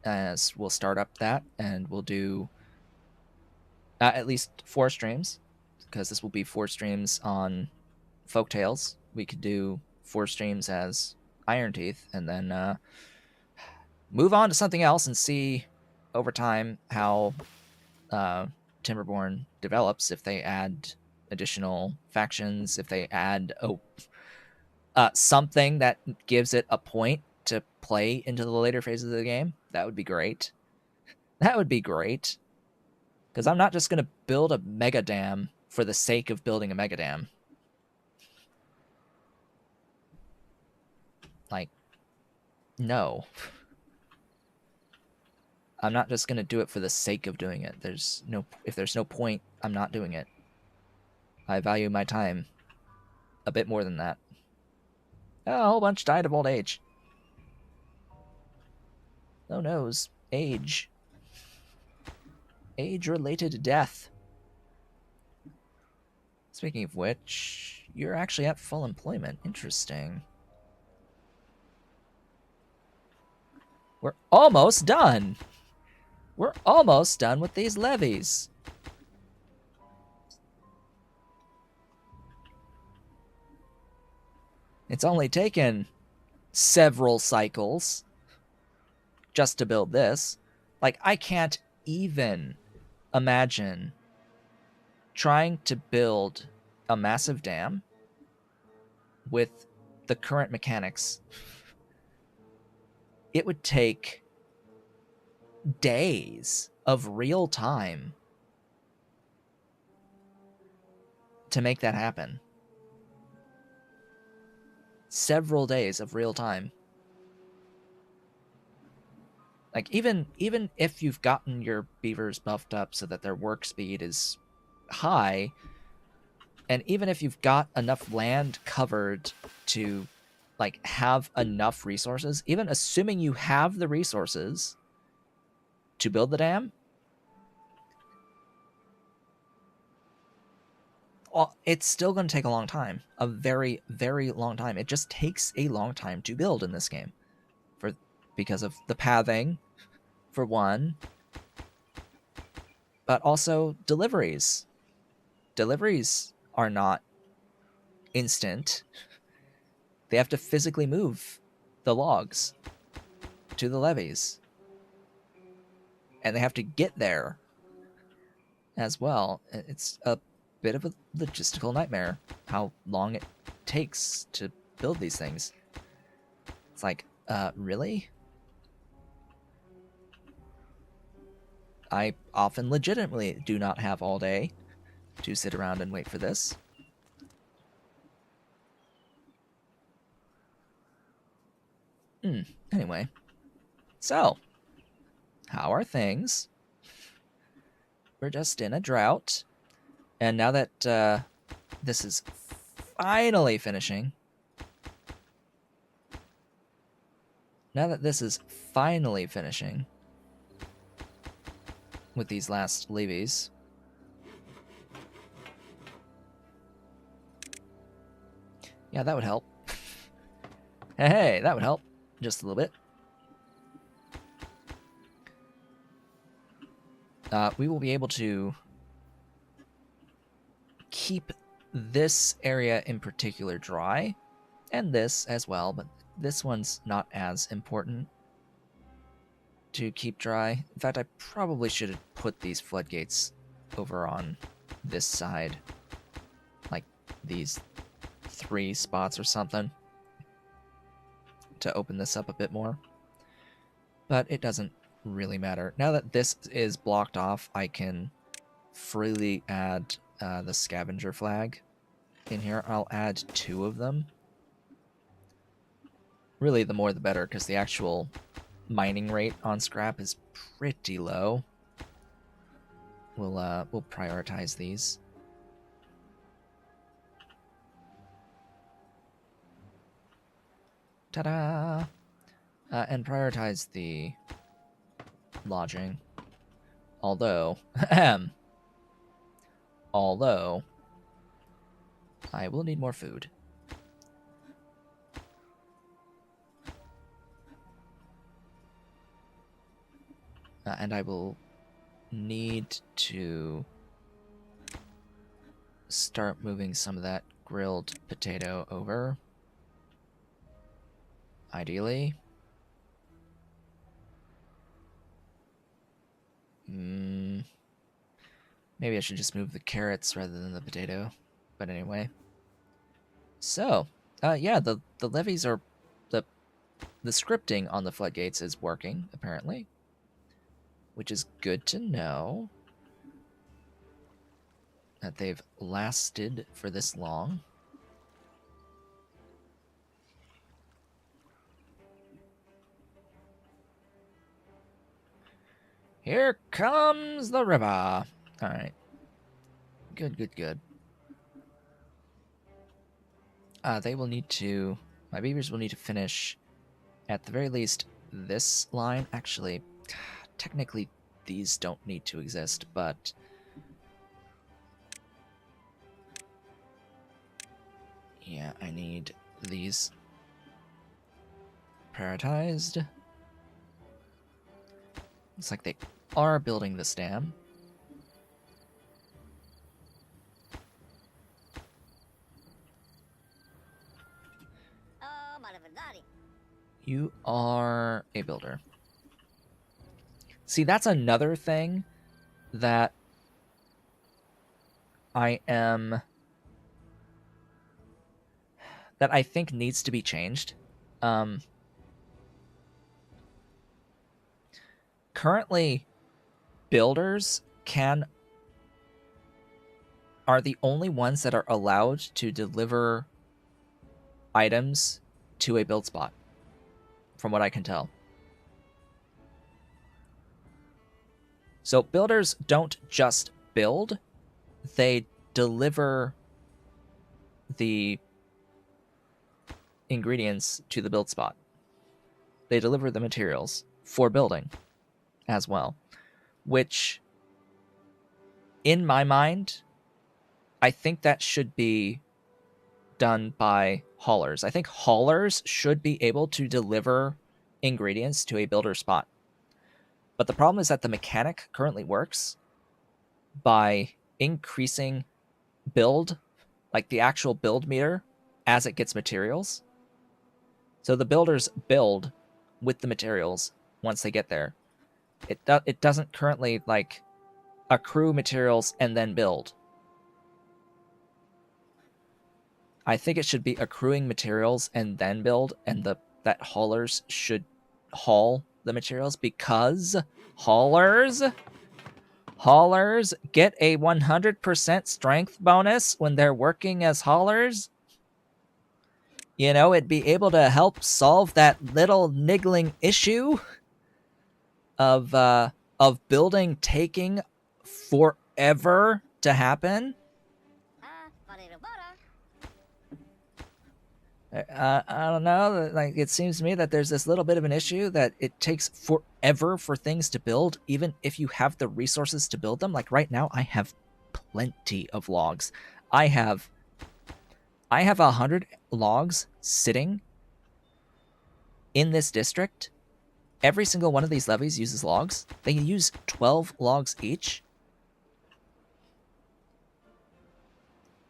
as we'll start up that, and we'll do at least 4 streams, because this will be 4 streams on Folktails. We could do 4 streams as Iron Teeth, and then move on to something else and see over time how Timberborn develops, if they add additional factions, if they add something that gives it a point to play into the later phases of the game. That would be great. That would be great. Because I'm not just going to build a mega dam for the sake of building a mega dam. Like, no. I'm not just going to do it for the sake of doing it. If there's no point, I'm not doing it. I value my time a bit more than that. Oh, a whole bunch died of old age. Oh noes. Age. Age-related death. Speaking of which, you're actually at full employment. Interesting. We're almost done. We're almost done with these levies. It's only taken several cycles just to build this. Like, I can't even imagine trying to build a massive dam with the current mechanics. It would take days of real time to make that happen. Several days of real time. Like, even if you've gotten your beavers buffed up so that their work speed is high, and even if you've got enough land covered to, like, have enough resources, even assuming you have the resources to build the dam, it's still going to take a long time. A very, very long time. It just takes a long time to build in this game. Because of the pathing, for one. But also deliveries. Deliveries are not instant. They have to physically move the logs to the levees. And they have to get there as well. It's a bit of a logistical nightmare how long it takes to build these things. It's like, really? I often legitimately do not have all day to sit around and wait for this. Anyway. So, how are things? We're just in a drought. And now that this is finally finishing, with these last levies. Yeah, that would help. Hey, that would help. Just a little bit. We will be able to keep this area in particular dry, and this as well, but this one's not as important to keep dry. In fact, I probably should have put these floodgates over on this side, like these 3 spots or something, to open this up a bit more. But it doesn't really matter. Now that this is blocked off, I can freely add the scavenger flag in here. I'll add 2 of them. Really, the more the better, because the actual mining rate on scrap is pretty low. We'll prioritize these. Ta-da! And prioritize the lodging. Although, I will need more food. And I will need to start moving some of that grilled potato over. Ideally. Maybe I should just move the carrots rather than the potato. But anyway. So, yeah, the levies are... The scripting on the floodgates is working, apparently. Which is good to know. That they've lasted for this long. Here comes the river. Alright. Good, good, good. They will need to... My beavers will need to finish, at the very least, this line. Actually, technically, these don't need to exist, but... Yeah, I need these prioritized. Looks like they are building this dam. You are a builder. See, that's another thing that I think needs to be changed. Currently, builders are the only ones that are allowed to deliver items to a build spot, from what I can tell. So builders don't just build, they deliver the ingredients to the build spot. They deliver the materials for building as well, which, in my mind, I think that should be done by haulers. I think haulers should be able to deliver ingredients to a builder spot. But the problem is that the mechanic currently works by increasing build, like the actual build meter, as it gets materials. So the builders build with the materials once they get there. It doesn't currently, like, accrue materials and then build. I think it should be accruing materials and then build, and that haulers should haul the materials, because haulers get a 100% strength bonus when they're working as haulers. You know, it'd be able to help solve that little niggling issue of building taking forever to happen. I don't know. Like, it seems to me that there's this little bit of an issue that it takes forever for things to build, even if you have the resources to build them. Like right now, I have plenty of logs. I have 100 logs sitting in this district. Every single one of these levees uses logs. They use 12 logs each.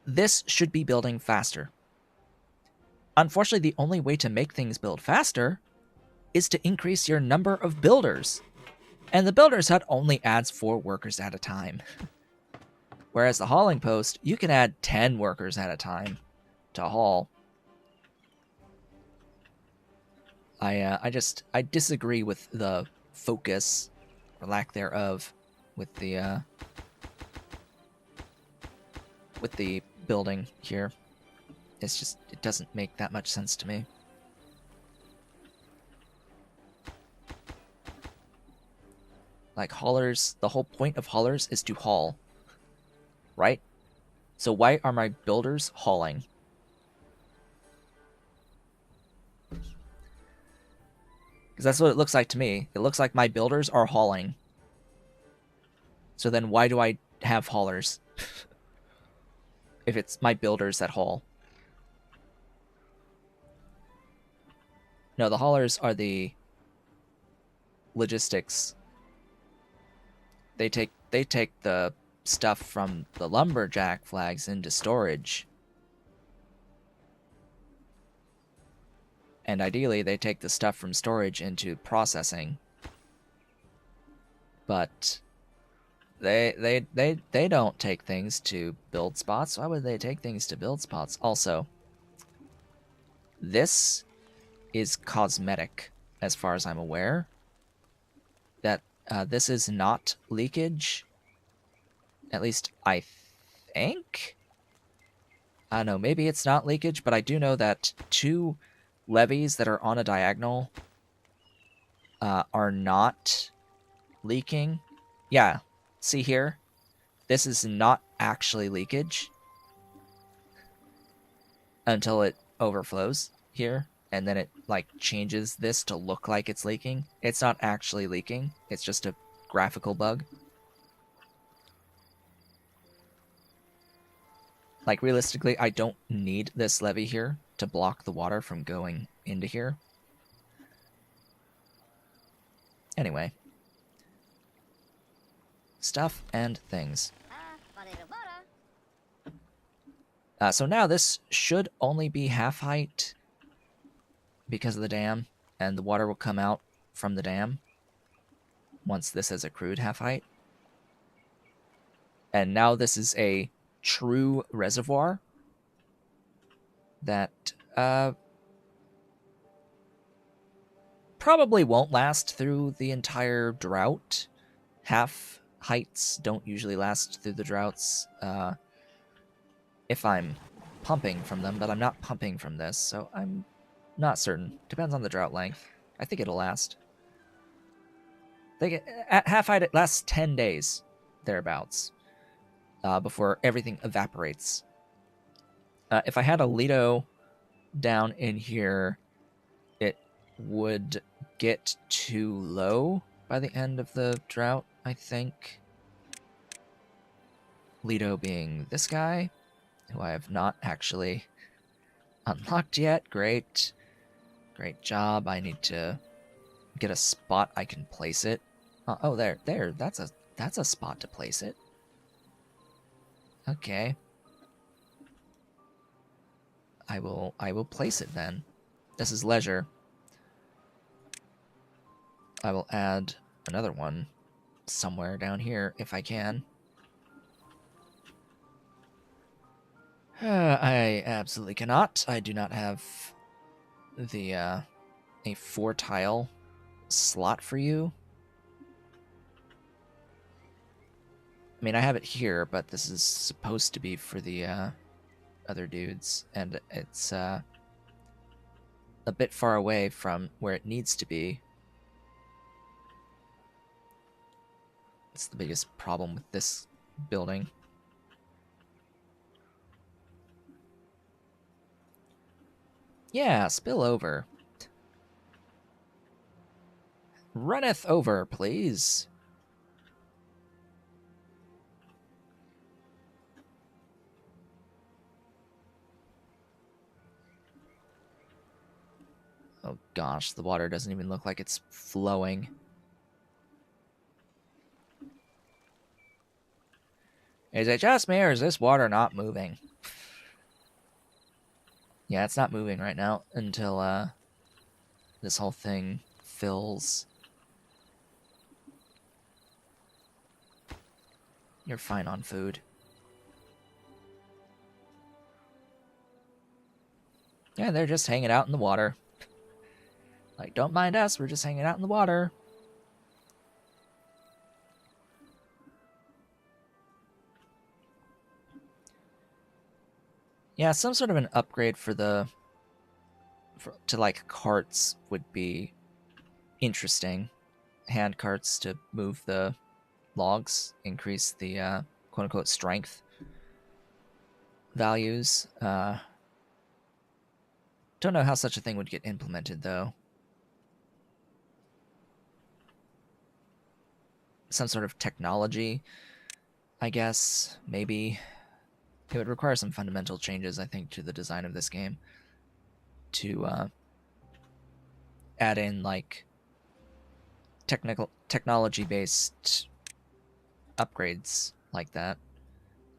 This should be building faster. Unfortunately, the only way to make things build faster is to increase your number of builders. And the builder's hut only adds 4 workers at a time. Whereas the hauling post, you can add 10 workers at a time to haul. I disagree with the focus, or lack thereof, with the building here. It's just, it doesn't make that much sense to me. Like, haulers, the whole point of haulers is to haul, right? So why are my builders hauling? Because that's what it looks like to me. It looks like my builders are hauling. So then why do I have haulers? If it's my builders that haul. No, the haulers are the logistics. They take the stuff from the lumberjack flags into storage. And ideally they take the stuff from storage into processing. But they don't take things to build spots. Why would they take things to build spots? Also, this is cosmetic, as far as I'm aware. That this is not leakage. At least I think. I don't know, maybe it's not leakage, but I do know that 2 levees that are on a diagonal are not leaking. Yeah, see here? This is not actually leakage until it overflows here. And then it, like, changes this to look like it's leaking. It's not actually leaking. It's just a graphical bug. Like, realistically, I don't need this levee here to block the water from going into here. Anyway. Stuff and things. So now this should only be half height because of the dam, and the water will come out from the dam once this has accrued half height. And now this is a true reservoir that probably won't last through the entire drought. Half heights don't usually last through the droughts if I'm pumping from them, but I'm not pumping from this, so I'm not certain. Depends on the drought length. I think it'll last. At half height, it lasts 10 days, thereabouts, before everything evaporates. If I had a Lido down in here, it would get too low by the end of the drought, I think. Lido being this guy, who I have not actually unlocked yet. Great. Great job. I need to get a spot I can place it. Oh, there. That's a spot to place it. Okay. I will place it then. This is leisure. I will add another one somewhere down here if I can. I absolutely cannot. I do not have the a 4-tile slot for you. I mean, I have it here, but this is supposed to be for the other dudes, and it's a bit far away from where it needs to be. It's the biggest problem with this building. Yeah, spill over. Runneth over, please. Oh gosh, the water doesn't even look like it's flowing. Is it just me, or is this water not moving? Yeah, it's not moving right now until this whole thing fills. You're fine on food. Yeah, they're just hanging out in the water. Like, don't mind us, we're just hanging out in the water. Yeah, some sort of an upgrade to like carts would be interesting. Hand carts to move the logs, increase the quote unquote strength values. Don't know how such a thing would get implemented though. Some sort of technology, I guess, maybe. It would require some fundamental changes, I think, to the design of this game to add in like technology based upgrades like that.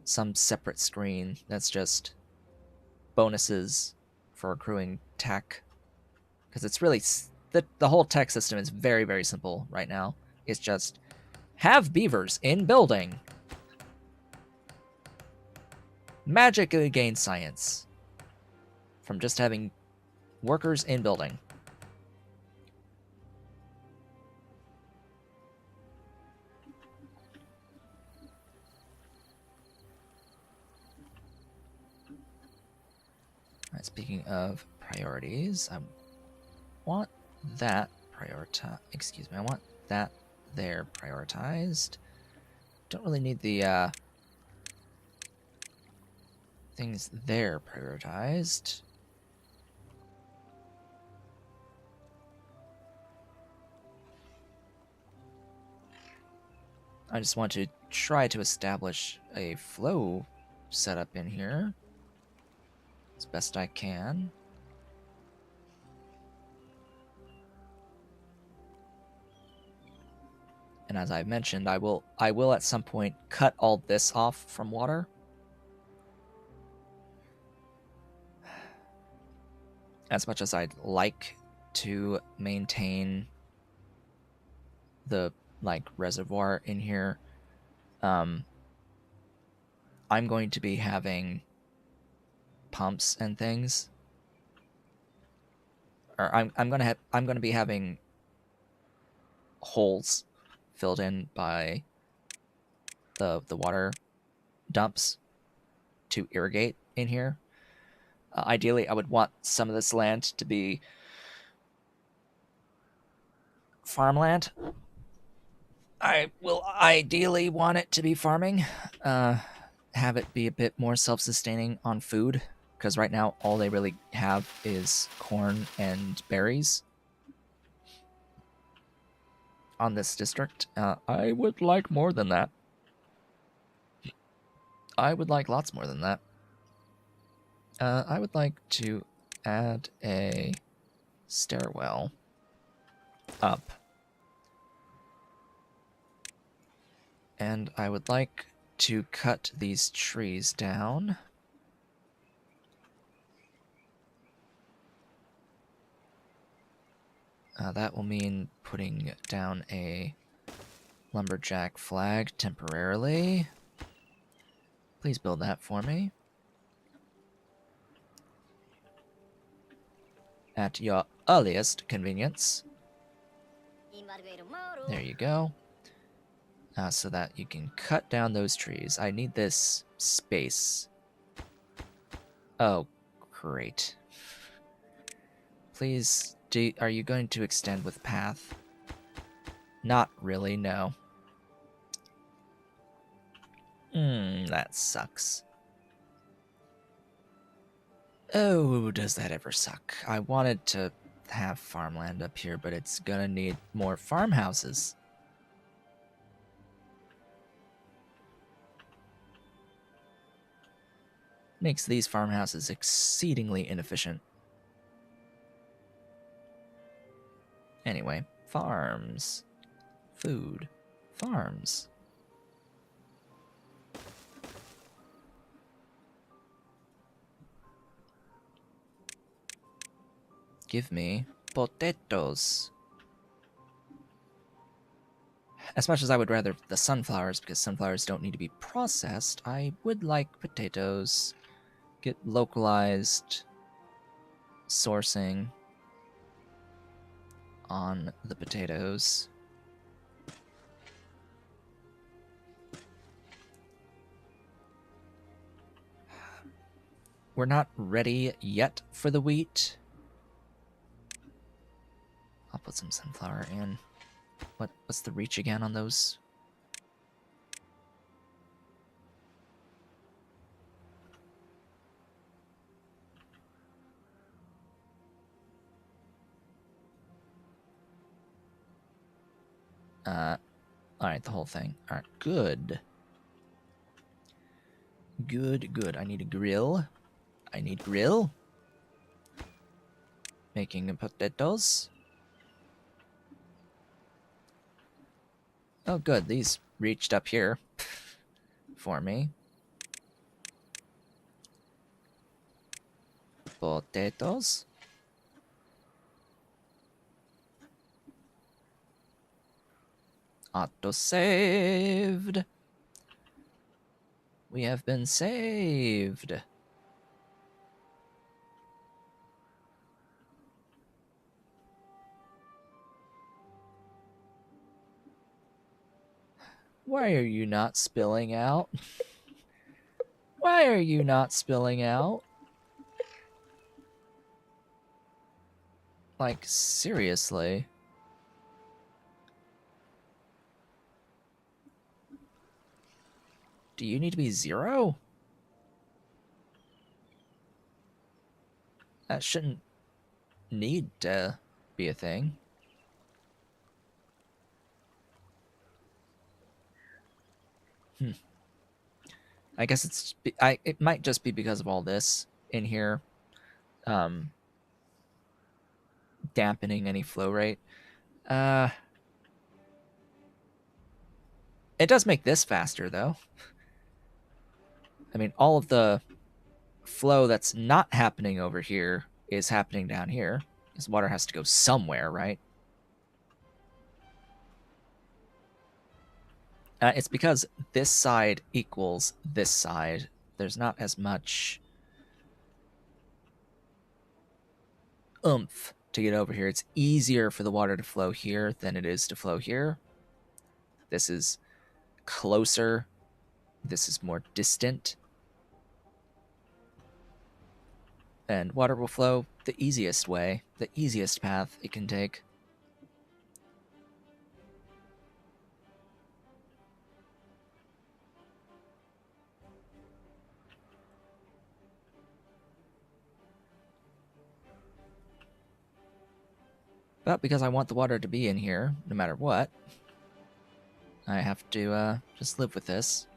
Some separate screen that's just bonuses for accruing tech, because it's really the whole tech system is very very simple right now. It's just have beavers in building, magically gain science from just having workers in building. All right, speaking of priorities, I want that excuse me, I want that there prioritized. Don't really need the things there prioritized. I just want to try to establish a flow setup in here as best I can. And as I mentioned, I will at some point cut all this off from water. As much as I'd like to maintain the like reservoir in here, I'm going to be having pumps and things, or I'm gonna be having holes filled in by the water dumps to irrigate in here. Ideally, I would want some of this land to be farmland. I will ideally want it to be farming. Have it be a bit more self-sustaining on food, because right now all they really have is corn and berries on this district. I would like more than that. I would like lots more than that. I would like to add a stairwell up. And I would like to cut these trees down. That will mean putting down a lumberjack flag temporarily. Please build that for me. At your earliest convenience. There you go. So that you can cut down those trees. I need this space. Oh, great. Please, are you going to extend with path? Not really, no. That sucks. Oh, does that ever suck? I wanted to have farmland up here, but it's gonna need more farmhouses. Makes these farmhouses exceedingly inefficient. Anyway, farms. Food. Farms. Give me potatoes. As much as I would rather the sunflowers, because sunflowers don't need to be processed, I would like potatoes. Get localized sourcing on the potatoes. We're not ready yet for the wheat. I'll put some sunflower in. What's the reach again on those? Alright, the whole thing. Alright, good. Good. I need a grill. I need grill. Making potatoes. Oh, good. These reached up here for me. Potatoes. Auto saved. We have been saved. Why are you not spilling out? Why are you not spilling out? Like, seriously? Do you need to be 0? That shouldn't need to be a thing. I guess it might just be because of all this in here, dampening any flow rate. It does make this faster though. I mean, all of the flow that's not happening over here is happening down here, because water has to go somewhere, right? It's because this side equals this side. There's not as much oomph to get over here. It's easier for the water to flow here than it is to flow here. This is closer. This is more distant. And water will flow the easiest way, the easiest path it can take. But because I want the water to be in here, no matter what, I have to just live with this.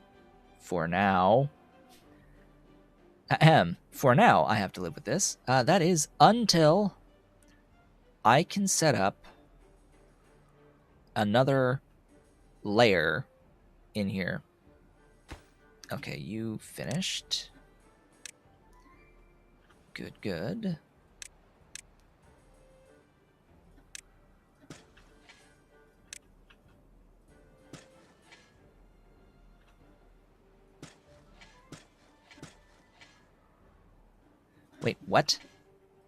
For now. Ahem. For now, I have to live with this. That is until I can set up another layer in here. Okay, you finished. Good. Wait, what?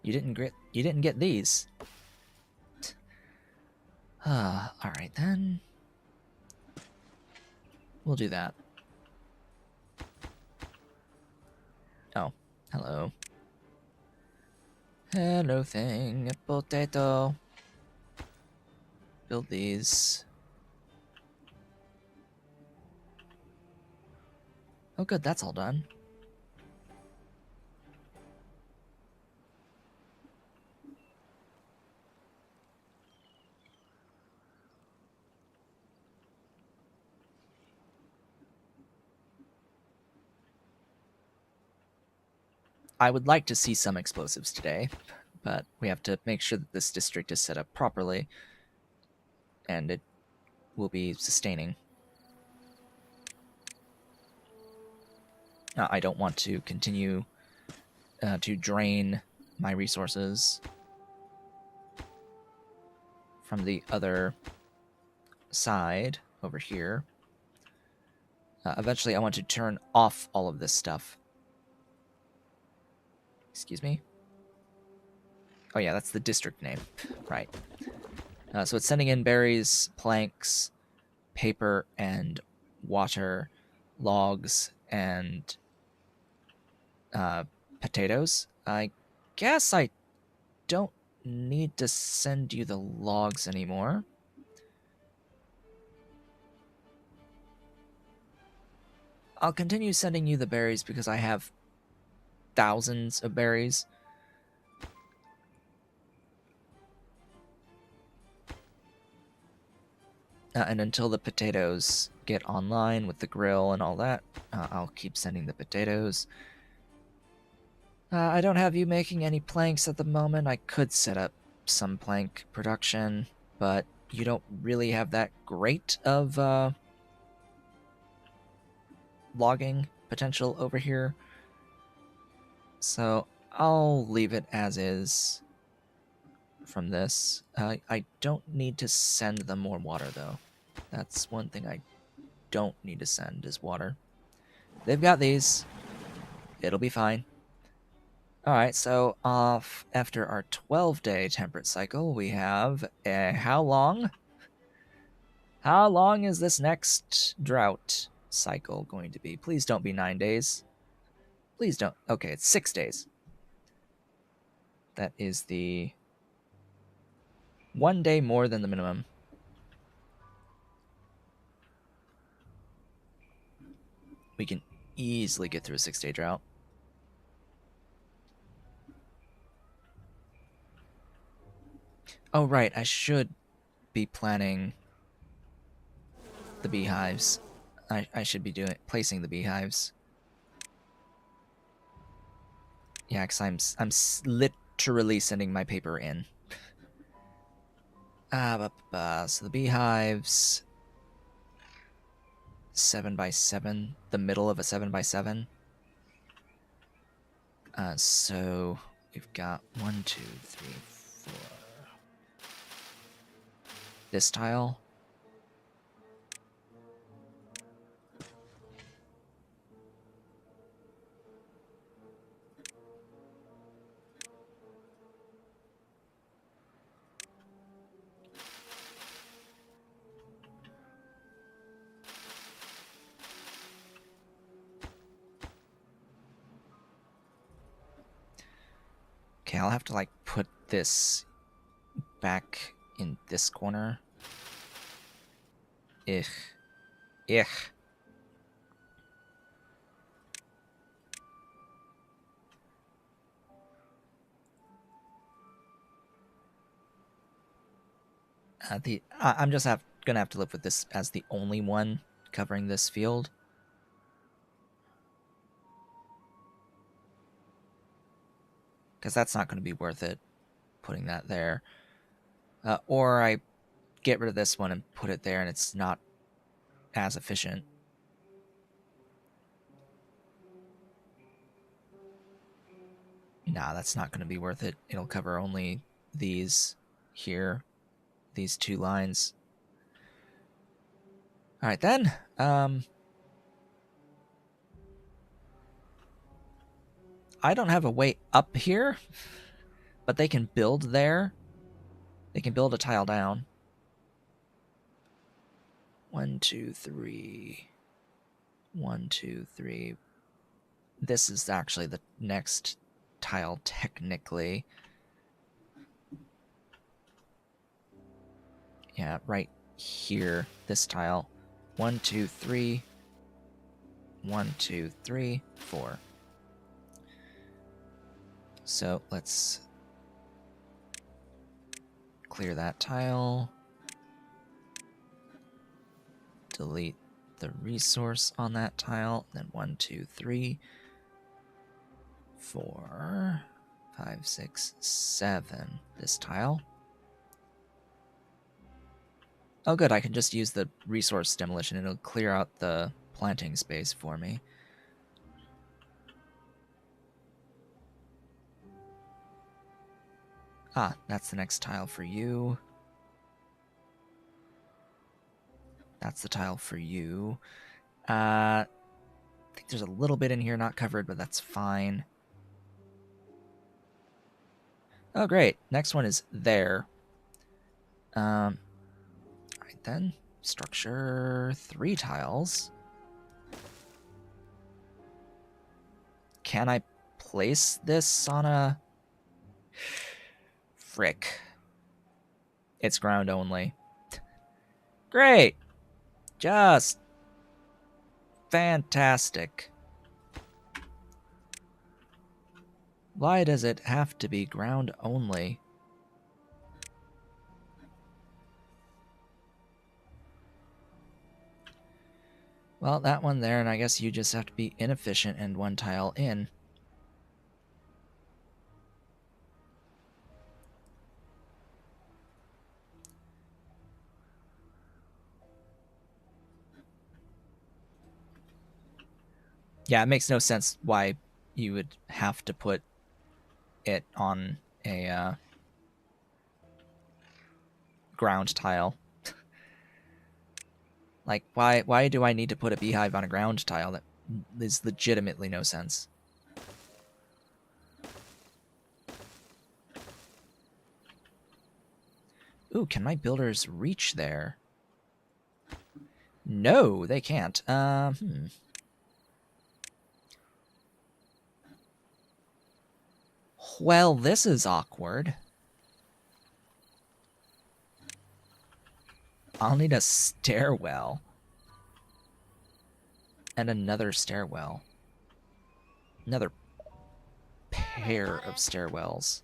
You didn't get these. All right then. We'll do that. Oh, hello. Hello thing, potato. Build these. Oh good, that's all done. I would like to see some explosives today, but we have to make sure that this district is set up properly, and it will be sustaining. I don't want to continue to drain my resources from the other side over here. Eventually, I want to turn off all of this stuff. Excuse me? Oh yeah, that's the district name. Right. So it's sending in berries, planks, paper, and water, logs, and potatoes. I guess I don't need to send you the logs anymore. I'll continue sending you the berries because I have thousands of berries. And until the potatoes get online with the grill and all that, I'll keep sending the potatoes. I don't have you making any planks at the moment. I could set up some plank production, but you don't really have that great of logging potential over here. So I'll leave it as is from this. I don't need to send them more water, though. That's one thing I don't need to send is water. They've got these. It'll be fine. Alright, so after our 12-day temperate cycle, we have how long? How long is this next drought cycle going to be? Please don't be 9 days. Please don't. Okay, it's 6 days. That is the 1 day more than the minimum. We can easily get through a 6-day drought. Oh, right, I should be planning the beehives. I should be placing the beehives. Yeah, because I'm literally sending my paper in. So the beehives, 7x7, the middle of a 7x7. So we've got 1, 2, 3, 4. This tile. Okay, I'll have to like put this back in this corner. Ugh. Ugh. I'm just gonna have to live with this as the only one covering this field. Because that's not going to be worth it, putting that there. Or I get rid of this one and put it there, and it's not as efficient. Nah, that's not going to be worth it. It'll cover only these here, these 2 lines. All right, then. I don't have a way up here, but they can build there. They can build a tile down. 1, 2, 3. 1, 2, 3. This is actually the next tile, technically. Yeah, right here. This tile. 1, 2, 3. 1, 2, 3, 4. So let's clear that tile. Delete the resource on that tile. Then 1, 2, 3, 4, 5, 6, 7. This tile. Oh good, I can just use the resource demolition. It'll clear out the planting space for me. Ah, that's the next tile for you. That's the tile for you. I think there's a little bit in here not covered, but that's fine. Oh, great. Next one is there. All right then. Structure 3 tiles. Can I place this on a... Frick. It's ground only. Great. Just fantastic. Why does it have to be ground only? Well, that one there, and I guess you just have to be inefficient and 1 tile in. Yeah, it makes no sense why you would have to put it on a ground tile. Like, why do I need to put a beehive on a ground tile? That is legitimately no sense. Ooh, can my builders reach there? No, they can't. Well, this is awkward. I'll need a stairwell. And another stairwell. Another pair of stairwells.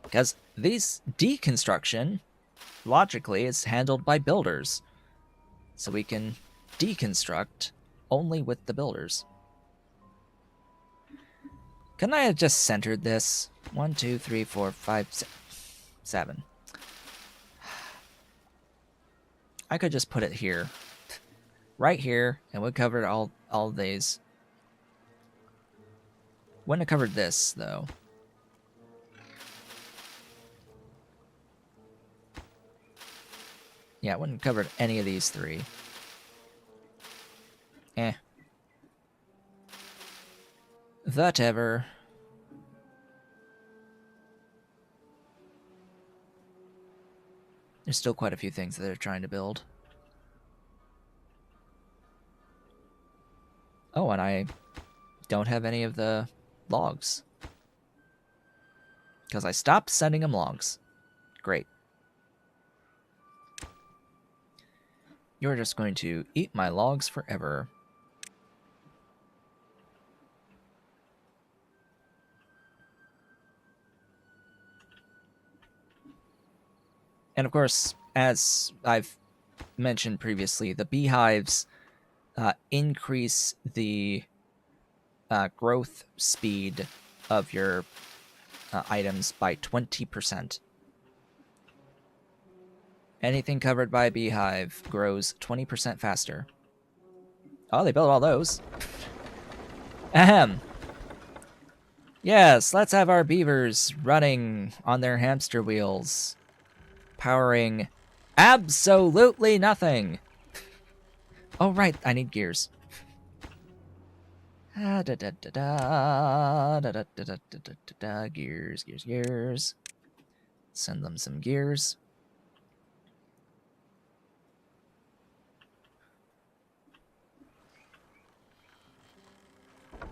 Because these deconstruction, logically, is handled by builders. So we can deconstruct only with the builders. Couldn't I have just centered this? 1, 2, 3, 4, 5, 7. I could just put it here. Right here, and we covered all these. Wouldn't have covered this, though. Yeah, it wouldn't have covered any of these 3. Eh. Whatever. There's still quite a few things that they're trying to build. Oh, and I don't have any of the logs. Because I stopped sending them logs. Great. You're just going to eat my logs forever. And of course, as I've mentioned previously, the beehives increase the growth speed of your items by 20%. Anything covered by a beehive grows 20% faster. Oh, they built all those. Ahem. Yes, let's have our beavers running on their hamster wheels, powering absolutely nothing. Oh, right, I need gears. Gears, gears, gears. Send them some gears.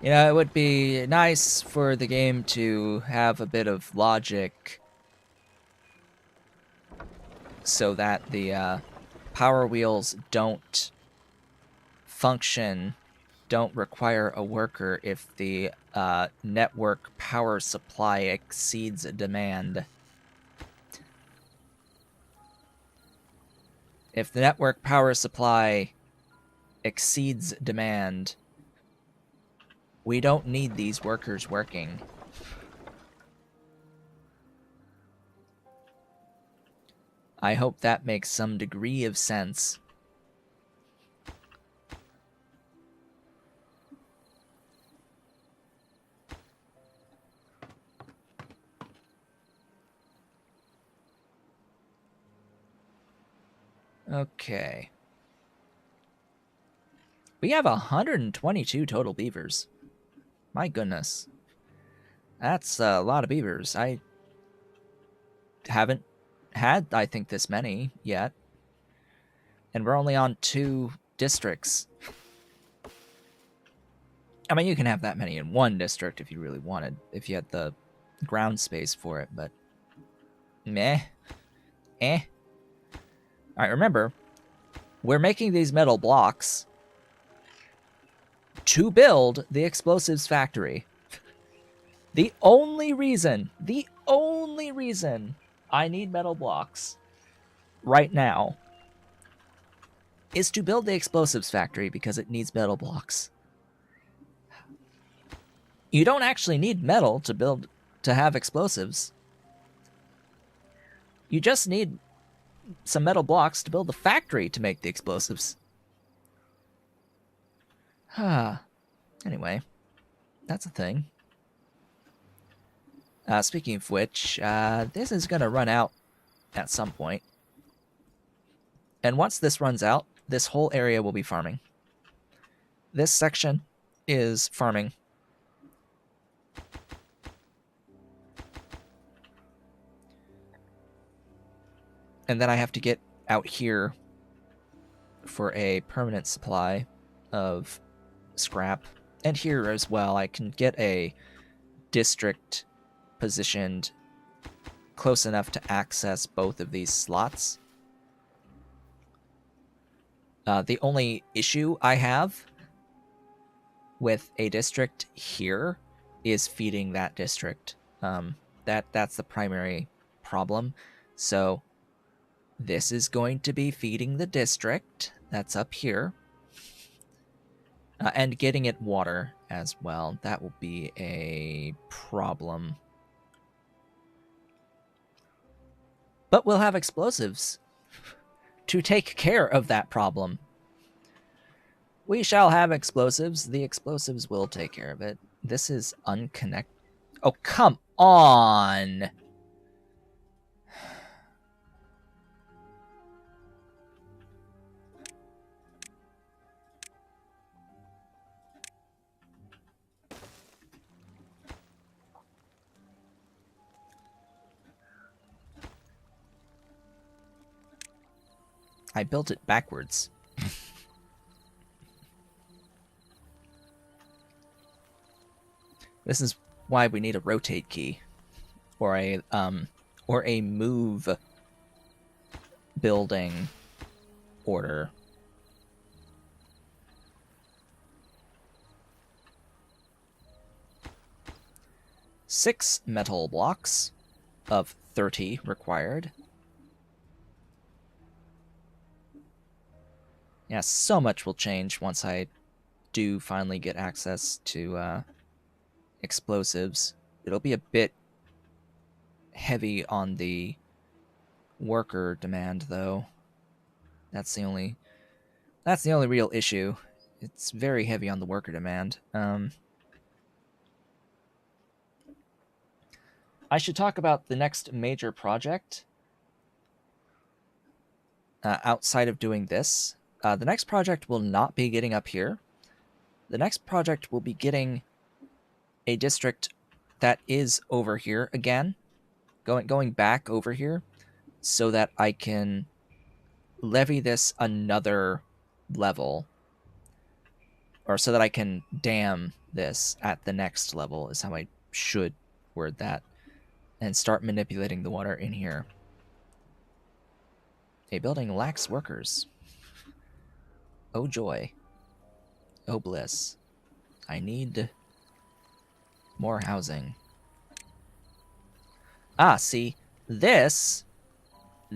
You know, it would be nice for the game to have a bit of logic so that the power wheels don't function, don't require a worker if the network power supply exceeds demand. If the network power supply exceeds demand, we don't need these workers working. I hope that makes some degree of sense. Okay. We have 122 total beavers. My goodness. That's a lot of beavers. I haven't had, I think, this many yet. And we're only on 2 districts. I mean, you can have that many in one district if you really wanted, if you had the ground space for it, but meh. Alright, remember, we're making these metal blocks to build the explosives factory. The only reason I need metal blocks right now is to build the explosives factory because it needs metal blocks. You don't actually need metal to have explosives. You just need some metal blocks to build the factory to make the explosives. Anyway, that's a thing. Speaking of which, this is going to run out at some point. And once this runs out, this whole area will be farming. This section is farming. And then I have to get out here for a permanent supply of scrap. And here as well, I can get a district positioned close enough to access both of these slots. The only issue I have with a district here is feeding that district. That's the primary problem. So this is going to be feeding the district that's up here. And getting it water as well. That will be a problem. But we'll have explosives to take care of that problem. We shall have explosives. The explosives will take care of it. This is unconnected. Oh, come on! I built it backwards. This is why we need a rotate key, or a move building order. Six metal blocks of 30 required. Yeah, so much will change once I do finally get access to explosives. It'll be a bit heavy on the worker demand, though. That's the only real issue. It's very heavy on the worker demand. I should talk about the next major project outside of doing this. The next project will not be getting up here. The next project will be getting a district that is over here again, going back over here, so that I can levy this another level, or so that I can dam this at the next level, is how I should word that, and start manipulating the water in here. A building lacks workers. Oh joy. Oh bliss. I need more housing. Ah, see, this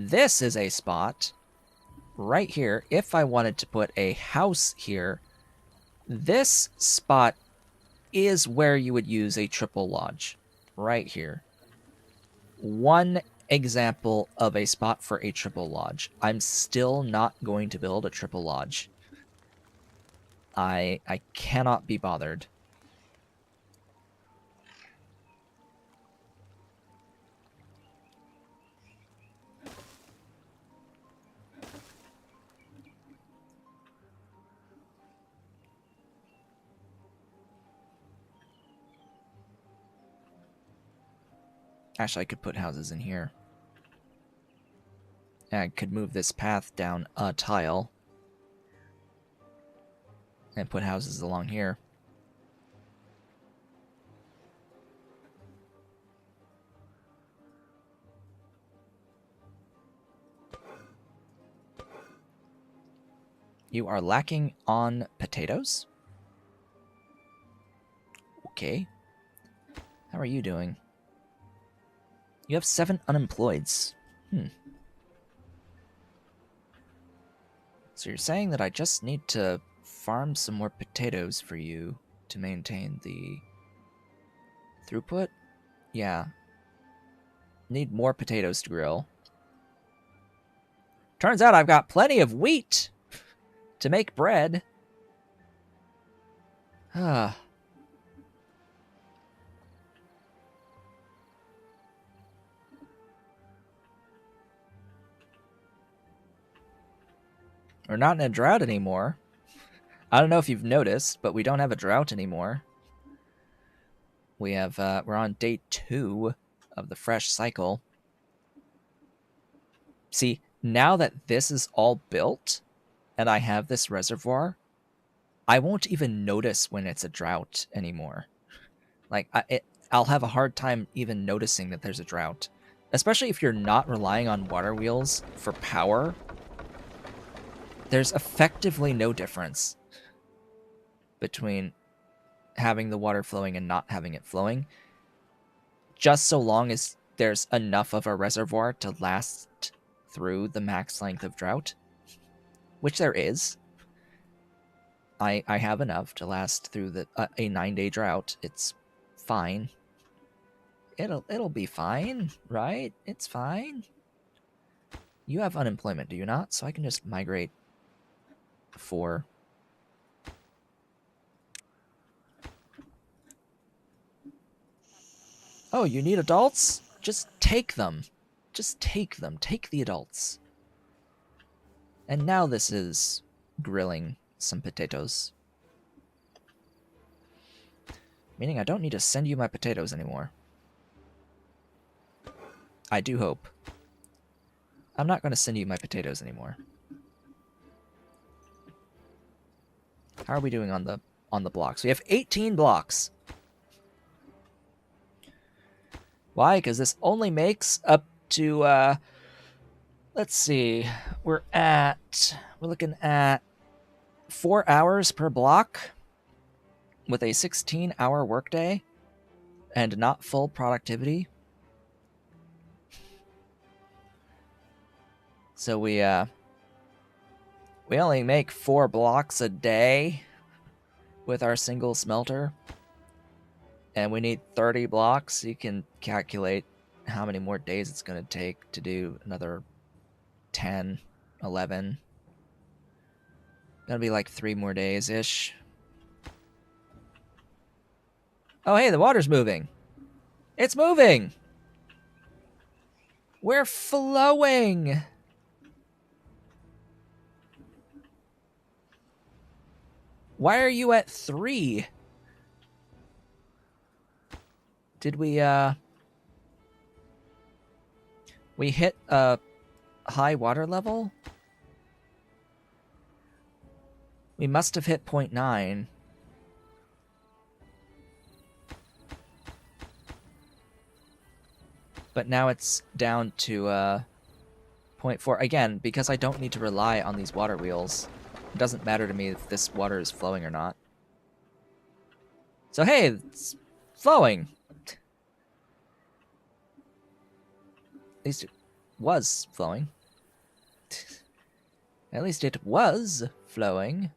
is a spot right here, if I wanted to put a house here, this spot is where you would use a triple lodge. Right here. One example of a spot for a triple lodge. I'm still not going to build a triple lodge. I cannot be bothered. Actually, I could put houses in here. I could move this path down a tile and put houses along here. You are lacking on potatoes? Okay. How are you doing? You have 7 unemployeds. So you're saying that I just need to farm some more potatoes for you to maintain the throughput? Yeah. Need more potatoes to grill. Turns out I've got plenty of wheat to make bread. Ah. We're not in a drought anymore. I don't know if you've noticed, but we don't have a drought anymore. We have, we're on day 2 of the fresh cycle. See, now that this is all built and I have this reservoir, I won't even notice when it's a drought anymore. Like, I'll have a hard time even noticing that there's a drought. Especially if you're not relying on water wheels for power. There's effectively no difference between having the water flowing and not having it flowing. Just so long as there's enough of a reservoir to last through the max length of drought. Which there is. I have enough to last through the a 9-day drought. It's fine. It'll be fine, right? It's fine. You have unemployment, do you not? So I can just migrate 4. Oh, you need adults? Just take them. Just take them. Take the adults. And now this is grilling some potatoes. Meaning I don't need to send you my potatoes anymore. I do hope. I'm not going to send you my potatoes anymore. How are we doing on the blocks? We have 18 blocks. Why? Because this only makes up to, let's see, we're looking at 4 hours per block with a 16-hour workday and not full productivity. So we only make 4 blocks a day with our single smelter. And we need 30 blocks. You can calculate how many more days it's going to take to do another 10, 11. Gonna be like 3 more days-ish. Oh, hey, the water's moving. It's moving! We're flowing! Why are you at 3? Did we hit a high water level? We must have hit 0.9. But now it's down to 0.4. Again, because I don't need to rely on these water wheels. It doesn't matter to me if this water is flowing or not. So hey, it's flowing. At least it was flowing. At least it was flowing.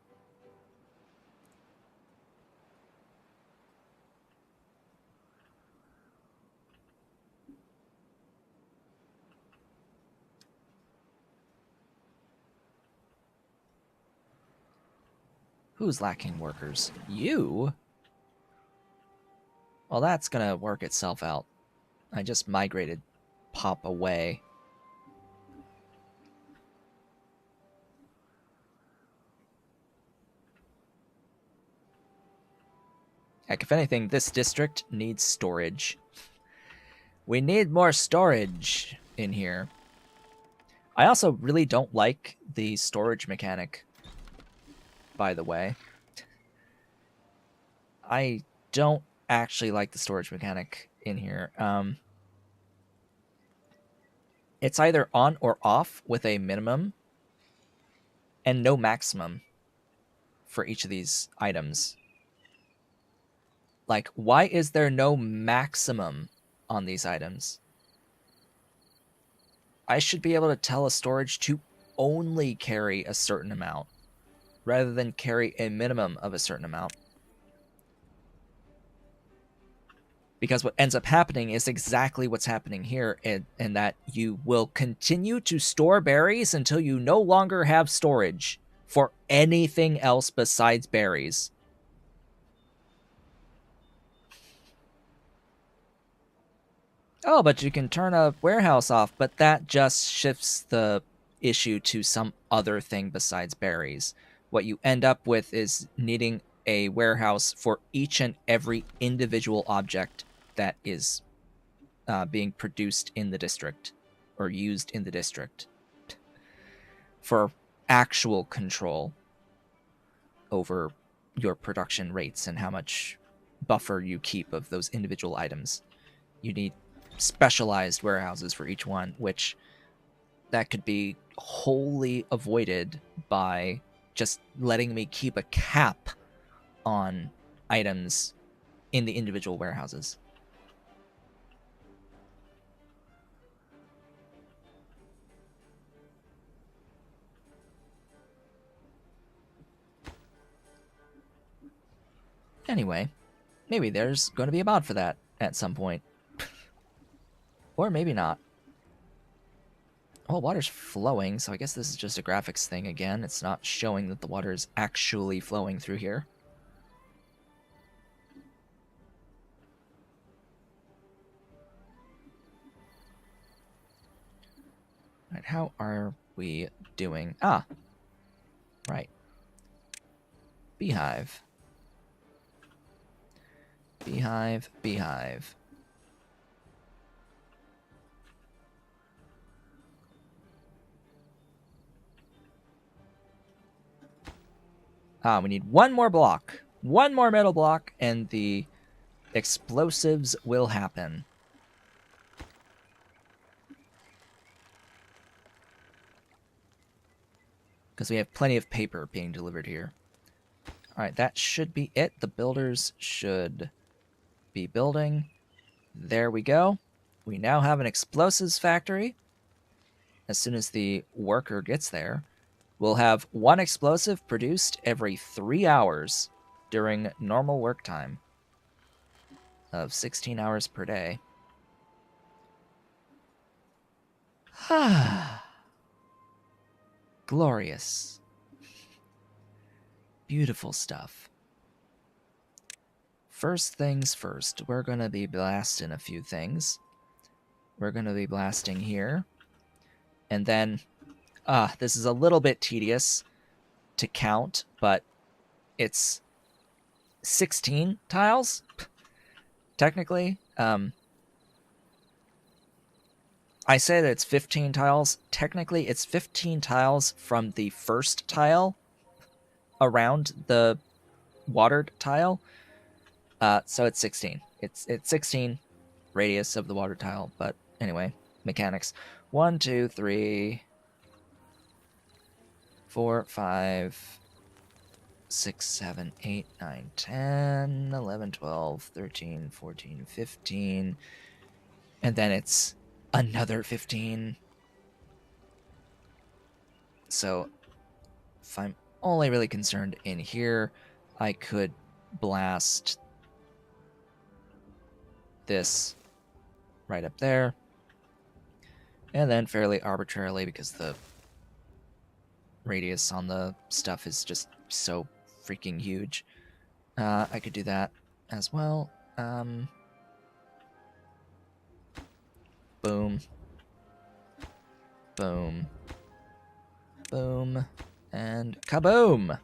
Who's lacking workers? You? Well, that's gonna work itself out. I just migrated Pop away. Heck, if anything, this district needs storage. We need more storage in here. I also really don't like the storage mechanic, by the way. I don't actually like the storage mechanic in here. It's either on or off with a minimum and no maximum for each of these items. Like, why is there no maximum on these items? I should be able to tell a storage to only carry a certain amount rather than carry a minimum of a certain amount. Because what ends up happening is exactly what's happening here, in that you will continue to store berries until you no longer have storage for anything else besides berries. Oh, but you can turn a warehouse off, but that just shifts the issue to some other thing besides berries. What you end up with is needing a warehouse for each and every individual object that is being produced in the district or used in the district for actual control over your production rates and how much buffer you keep of those individual items. You need specialized warehouses for each one, which that could be wholly avoided by just letting me keep a cap on items in the individual warehouses. Anyway, maybe there's going to be a mod for that at some point. Or maybe not. Well, water's flowing, so I guess this is just a graphics thing again. It's not showing that the water is actually flowing through here. Right, how are we doing? Ah, right. Beehive. Beehive, beehive. Ah, we need one more block. One more metal block, and the explosives will happen. Because we have plenty of paper being delivered here. Alright, that should be it. The builders should be building. There we go. We now have an explosives factory. As soon as the worker gets there, we'll have one explosive produced every 3 hours during normal work time of 16 hours per day. Glorious. Beautiful stuff. First things first, we're going to be blasting a few things. We're going to be blasting here. And then, this is a little bit tedious to count, but it's 16 tiles, technically. I say that it's 15 tiles. Technically, it's 15 tiles from the first tile around the watered tile. So it's 16. It's 16 radius of the water tile, but anyway, mechanics. 1, 2, 3, 4, 5, 6, 7, 8, 9, 10, 11, 12, 13, 14, 15. And then it's another 15. So if I'm only really concerned in here, I could blast this right up there. And then fairly arbitrarily, because the radius on the stuff is just so freaking huge, I could do that as well. Boom. Boom. Boom. And kaboom!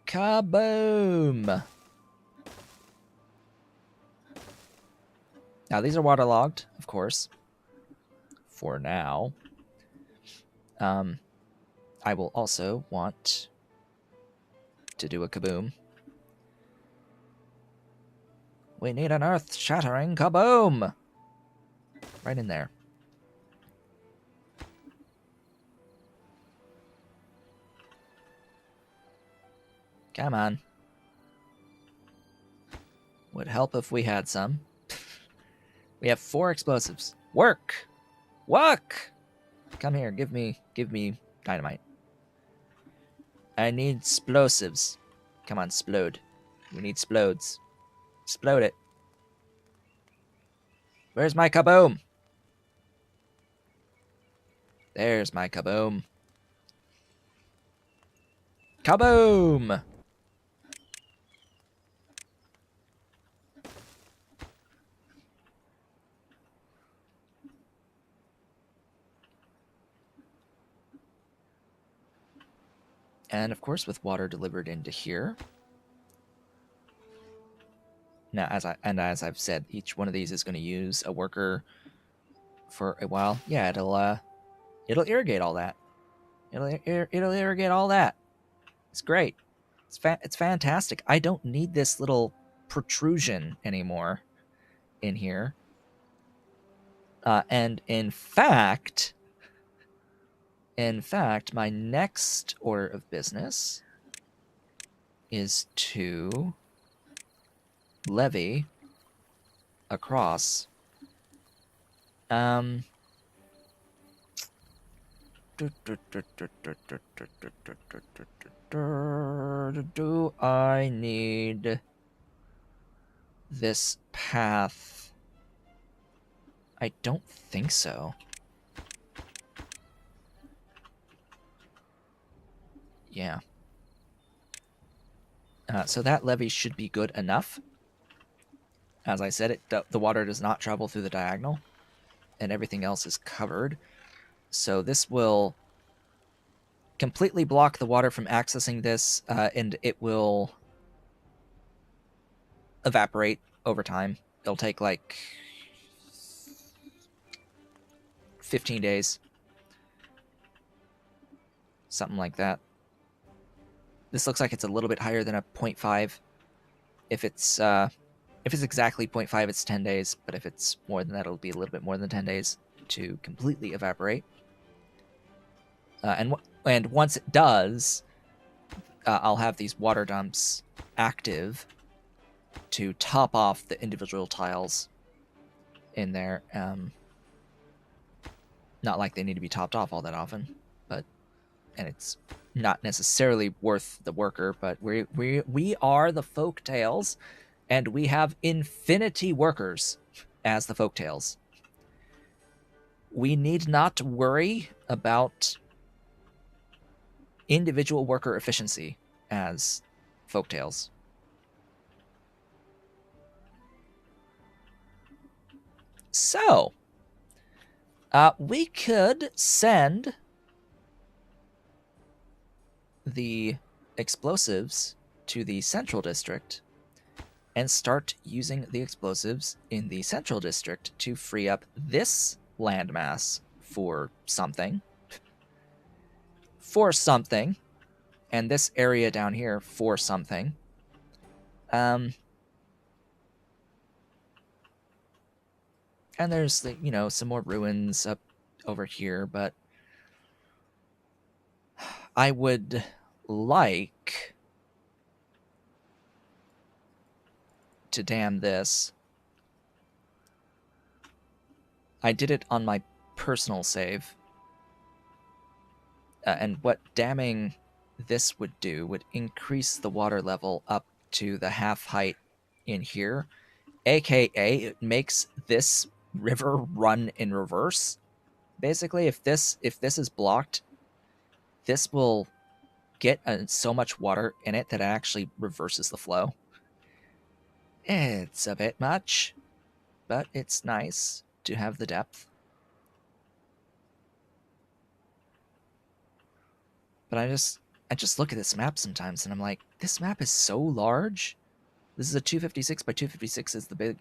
Kaboom! Now, these are waterlogged, of course, for now. I will also want to do a kaboom. We need an earth-shattering kaboom! Right in there. Come on. Would help if we had some. We have 4 explosives. Work! Work! Come here, give me dynamite. I need explosives. Come on, explode. We need explodes. Explode it. Where's my kaboom? There's my kaboom. Kaboom! And of course, with water delivered into here. Now, as I've said, each one of these is going to use a worker for a while. Yeah, it'll irrigate all that. It'll irrigate all that. It's great. It's fantastic. I don't need this little protrusion anymore in here. And in fact, my next order of business is to levy across. Do I need this path? I don't think so. Yeah. So that levee should be good enough. As I said, the water does not travel through the diagonal, and everything else is covered. So this will completely block the water from accessing this, and it will evaporate over time. It'll take like 15 days. Something like that. This looks like it's a little bit higher than a 0.5. If it's exactly 0.5, it's 10 days. But if it's more than that, it'll be a little bit more than 10 days to completely evaporate. And once it does, I'll have these water dumps active to top off the individual tiles in there. Not like they need to be topped off all that often, and it's not necessarily worth the worker, but we are the Folktails, and we have infinity workers as the Folktails. We need not worry about individual worker efficiency as Folktails. So, we could send the explosives to the central district and start using the explosives in the central district to free up this landmass for something. And this area down here for something. And there's, some more ruins up over here, but I would like to dam this. I did it on my personal save. And what damming this would do would increase the water level up to the half height in here, aka it makes this river run in reverse. Basically, if this is blocked, this will get so much water in it that it actually reverses the flow. It's a bit much, but it's nice to have the depth. But I just look at this map sometimes and I'm like, this map is so large. This is a 256 by 256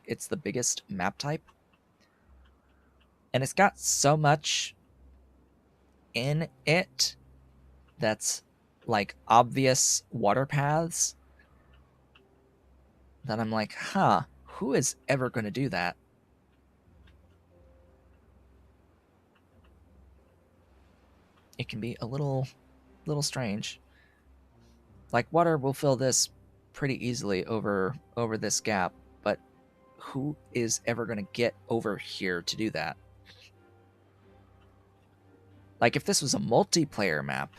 it's the biggest map type. And it's got so much in it that's like obvious water paths that I'm like, huh, who is ever going to do that? It can be a little strange. Like water will fill this pretty easily over this gap, but who is ever going to get over here to do that? Like if this was a multiplayer map,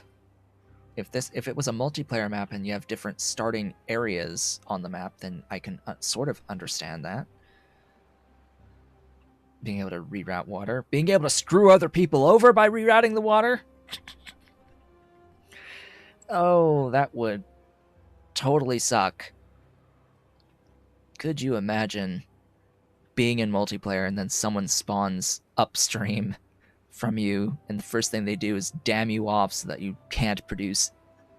if it was a multiplayer map and you have different starting areas on the map, then I can sort of understand that. Being able to reroute water, being able to screw other people over by rerouting the water. Oh, that would totally suck. Could you imagine being in multiplayer and then someone spawns upstream from you and the first thing they do is dam you off so that you can't produce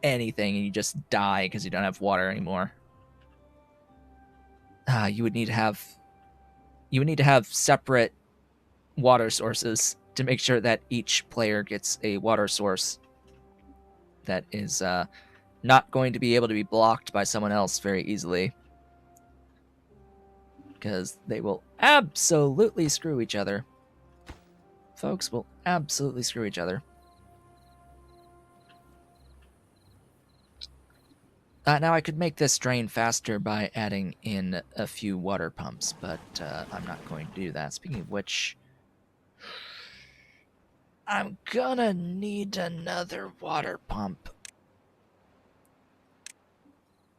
anything and you just die because you don't have water anymore? You would need to have separate water sources to make sure that each player gets a water source that is not going to be able to be blocked by someone else very easily, because they will absolutely screw each other. Folks will absolutely screw each other. Now I could make this drain faster by adding in a few water pumps, but I'm not going to do that. Speaking of which, I'm gonna need another water pump.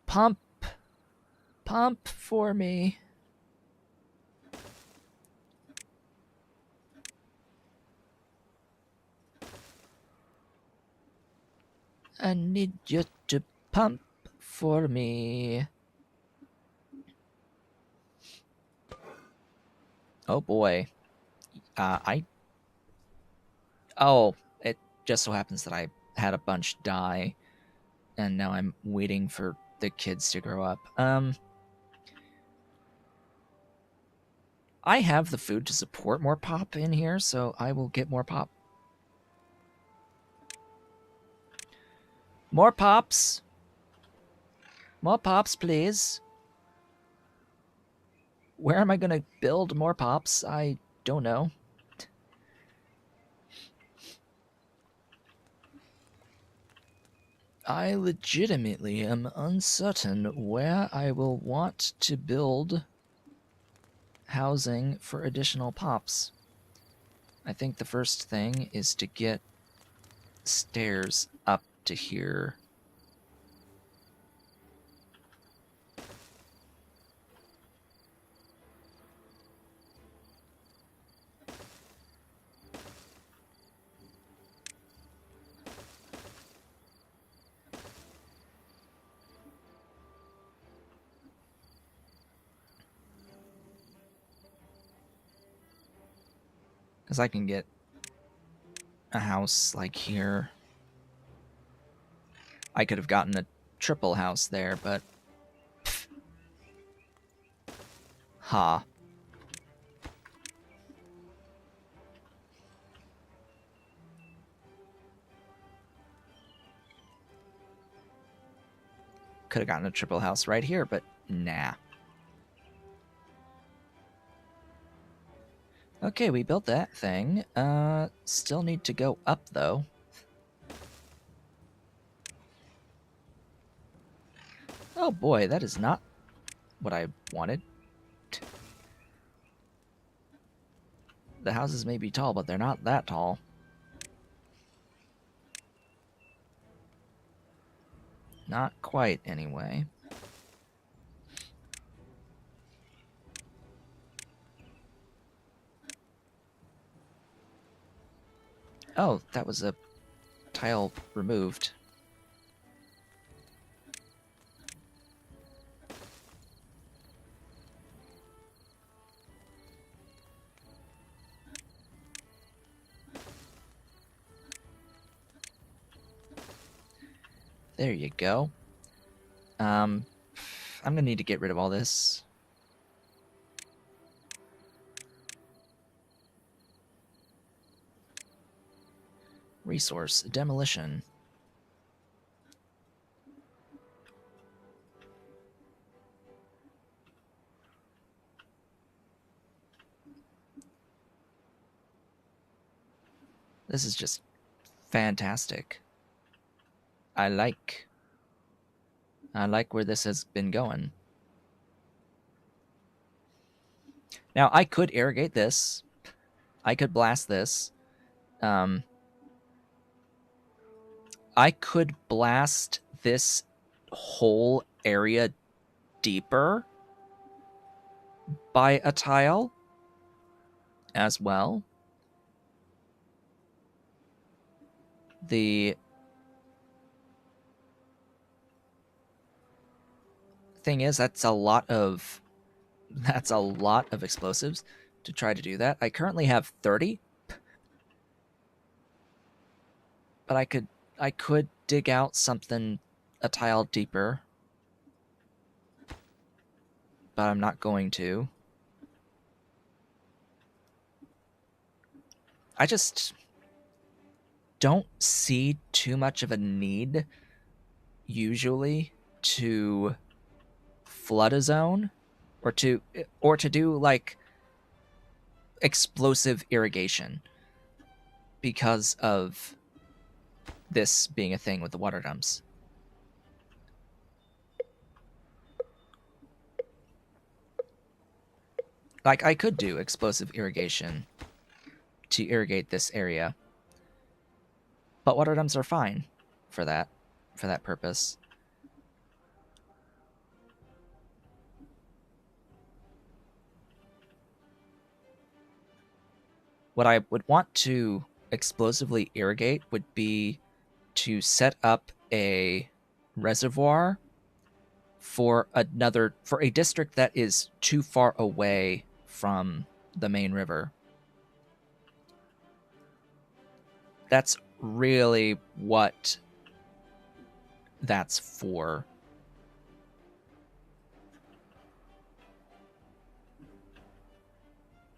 Pump for me. I need you to pump for me. Oh boy. Oh, it just so happens that I had a bunch die, and now I'm waiting for the kids to grow up. I have the food to support more pop in here, so I will get more pop. More pops. More pops, please. Where am I going to build more pops? I don't know. I legitimately am uncertain where I will want to build housing for additional pops. I think the first thing is to get stairs up to here. Because I can get a house like here. I could have gotten a triple house there, but... Pff. Ha. Could have gotten a triple house right here, but nah. Okay, we built that thing. Still need to go up, though. Oh boy, that is not what I wanted. The houses may be tall, but they're not that tall. Not quite, anyway. Oh, that was a tile removed. There you go. I'm gonna need to get rid of all this. Resource demolition. This is just fantastic. I like where this has been going. Now, I could irrigate this. I could blast this. I could blast this whole area deeper by a tile as well. The thing is, that's a lot of explosives to try to do that. I currently have 30, but I could dig out something a tile deeper, but I'm not going to. I just don't see too much of a need usually to flood a zone or to do like explosive irrigation because of this being a thing with the water dumps. Like, I could do explosive irrigation to irrigate this area, but water dumps are fine for that purpose. What I would want to explosively irrigate would be to set up a reservoir for a district that is too far away from the main river. That's really what that's for.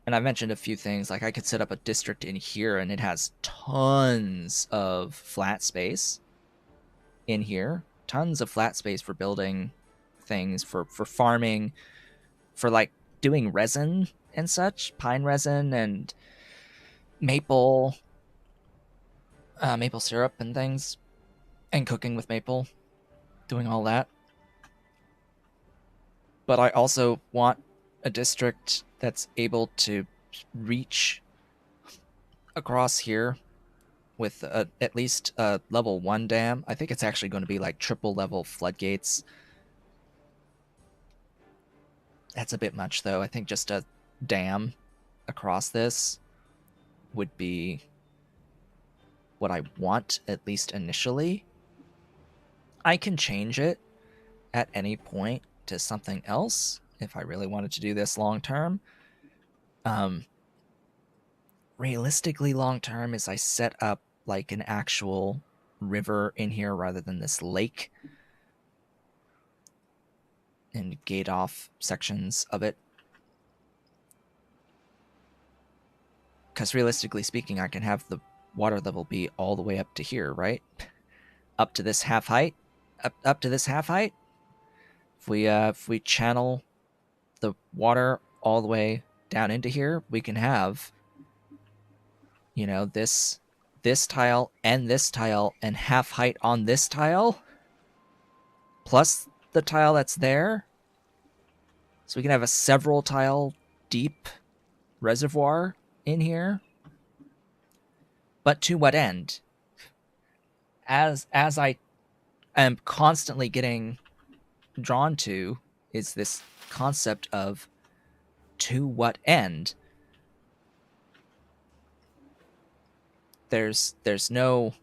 And I mentioned a few things, like I could set up a district in here and it has tons of flat space in here. Tons of flat space for building things, for farming, for like doing resin and such, pine resin and maple syrup and things, and cooking with maple, doing all that. But I also want a district that's able to reach across here with at least a level 1 dam. I think it's actually going to be like triple level floodgates. That's a bit much, though. I think just a dam across this would be what I want, at least initially. I can change it at any point to something else if I really wanted to do this long term. Realistically, long term is I set up like an actual river in here rather than this lake, and gate off sections of it. Because realistically speaking, I can have the water level be all the way up to here, right? Up to this half height. Up to this half height. If we channel the water all the way down into here, we can have, you know, this tile and half height on this tile, plus the tile that's there. So we can have a several tile deep reservoir in here. But to what end? As I am constantly getting drawn to is this concept of to what end? There's no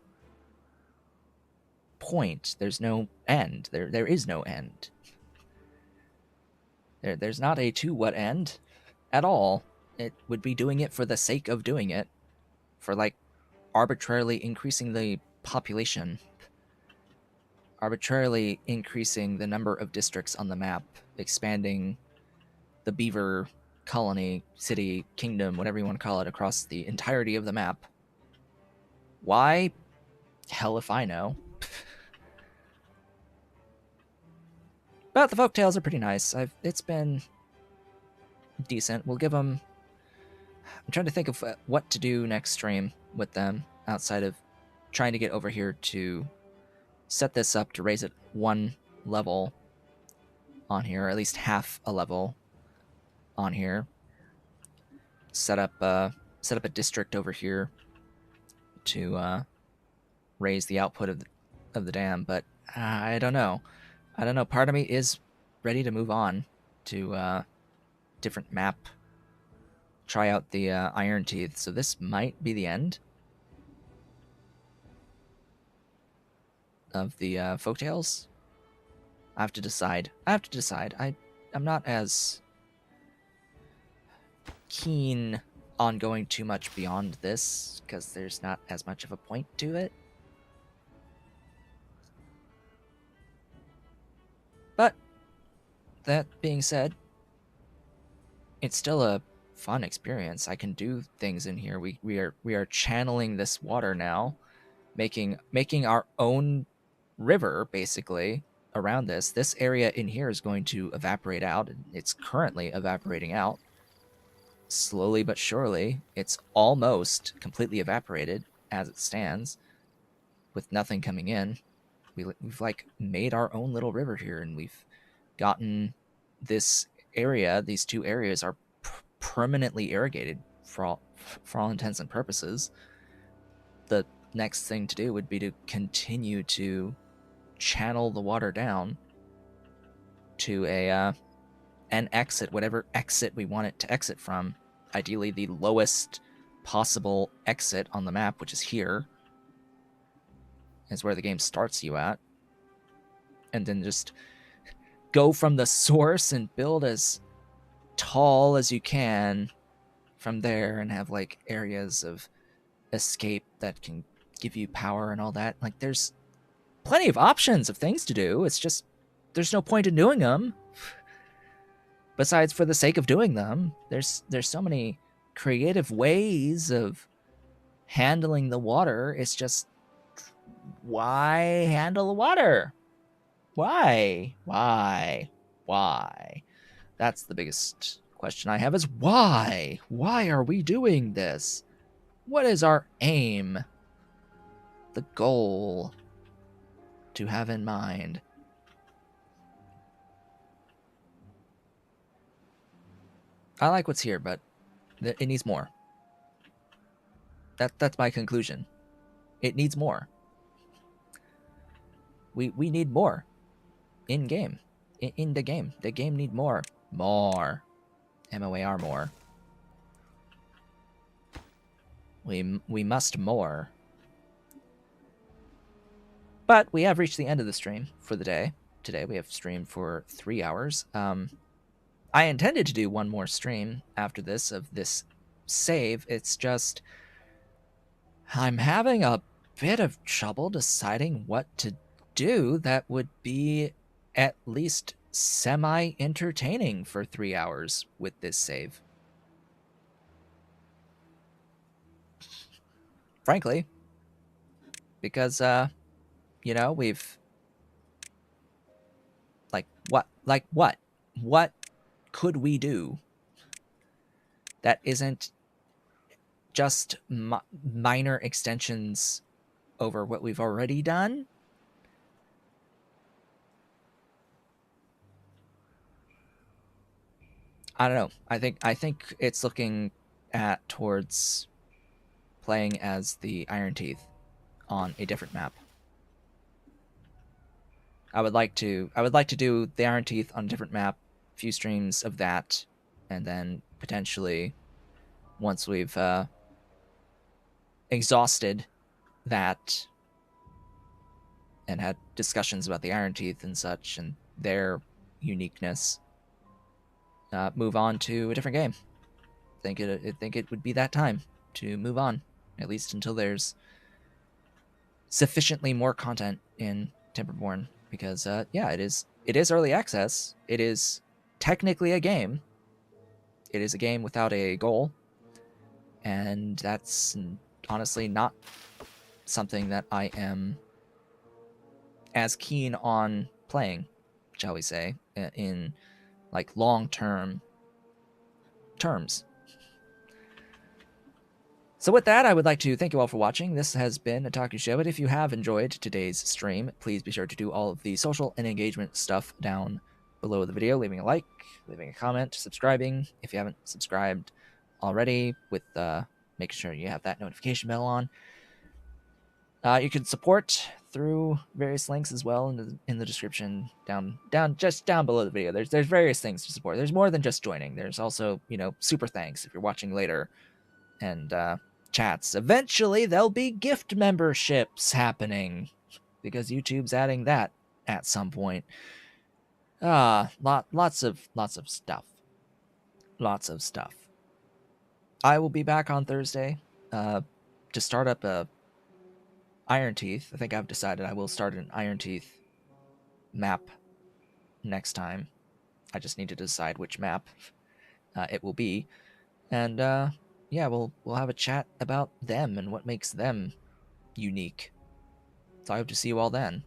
point. There's no end. There is no end. There's not a to what end at all. It would be doing it for the sake of doing it, for like arbitrarily increasing the population, arbitrarily increasing the number of districts on the map, expanding the beaver colony, city, kingdom, whatever you want to call it, across the entirety of the map. Why? Hell if I know. But the folktales are pretty nice. It's been decent. We'll give them. I'm trying to think of what to do next stream with them outside of trying to get over here to set this up to raise it one level on here, or at least half a level on here. Set up a district over here to raise the output of the dam, but I don't know. Part of me is ready to move on to different map. Try out the Iron Teeth. So this might be the end of the Folktales. I have to decide. I'm not as keen on going too much beyond this because there's not as much of a point to it. But that being said, it's still a fun experience. I can do things in here. We are channeling this water now, making our own river basically around this. This area in here is going to evaporate out. It's currently evaporating out. Slowly but surely, it's almost completely evaporated as it stands, with nothing coming in. We've like made our own little river here, and we've gotten this area. These two areas are permanently irrigated for all intents and purposes. The next thing to do would be to continue to channel the water down to an exit, whatever exit we want it to exit from. Ideally, the lowest possible exit on the map, which is here, is where the game starts you at. And then just go from the source and build as tall as you can from there and have like areas of escape that can give you power and all that. Like there's plenty of options of things to do. It's just there's no point in doing them. Besides for the sake of doing them, there's so many creative ways of handling the water. It's just why handle the water? Why? That's the biggest question I have is why? Why are we doing this? What is our aim? The goal to have in mind? I like what's here, but it needs more. That's my conclusion. It needs more. We need more in game. In the game. The game need more. More. MOAR more. We must more. But we have reached the end of the stream for the day. Today we have streamed for 3 hours. I intended to do one more stream after this of this save. It's just I'm having a bit of trouble deciding what to do that would be at least semi-entertaining for 3 hours with this save. Frankly, because you know, we've what could we do that isn't just minor extensions over what we've already done? I don't know. I think it's looking at towards playing as the Iron Teeth on a different map. I would like to do the Iron Teeth on a different map, a few streams of that, and then potentially once we've exhausted that and had discussions about the Iron Teeth and such and their uniqueness, move on to a different game. I think it would be that time to move on, at least until there's sufficiently more content in Timberborn. Because yeah, it is early access. It is technically a game. It is a game without a goal, and that's honestly not something that I am as keen on playing, shall we say, in like long terms. So with that, I would like to thank you all for watching. This has been Otaku Show, but if you have enjoyed today's stream, please be sure to do all of the social and engagement stuff down below the video, leaving a like, leaving a comment, subscribing if you haven't subscribed already, with making sure you have that notification bell on. You can support through various links as well in the description just down below the video. There's various things to support. There's more than just joining. There's also, super thanks if you're watching later, and chats. Eventually there'll be gift memberships happening because YouTube's adding that at some point. Lots of stuff. Lots of stuff. I will be back on Thursday to start up a Iron Teeth. I think I've decided I will start an Iron Teeth map next time. I just need to decide which map it will be, and yeah, we'll have a chat about them and what makes them unique. So I hope to see you all then.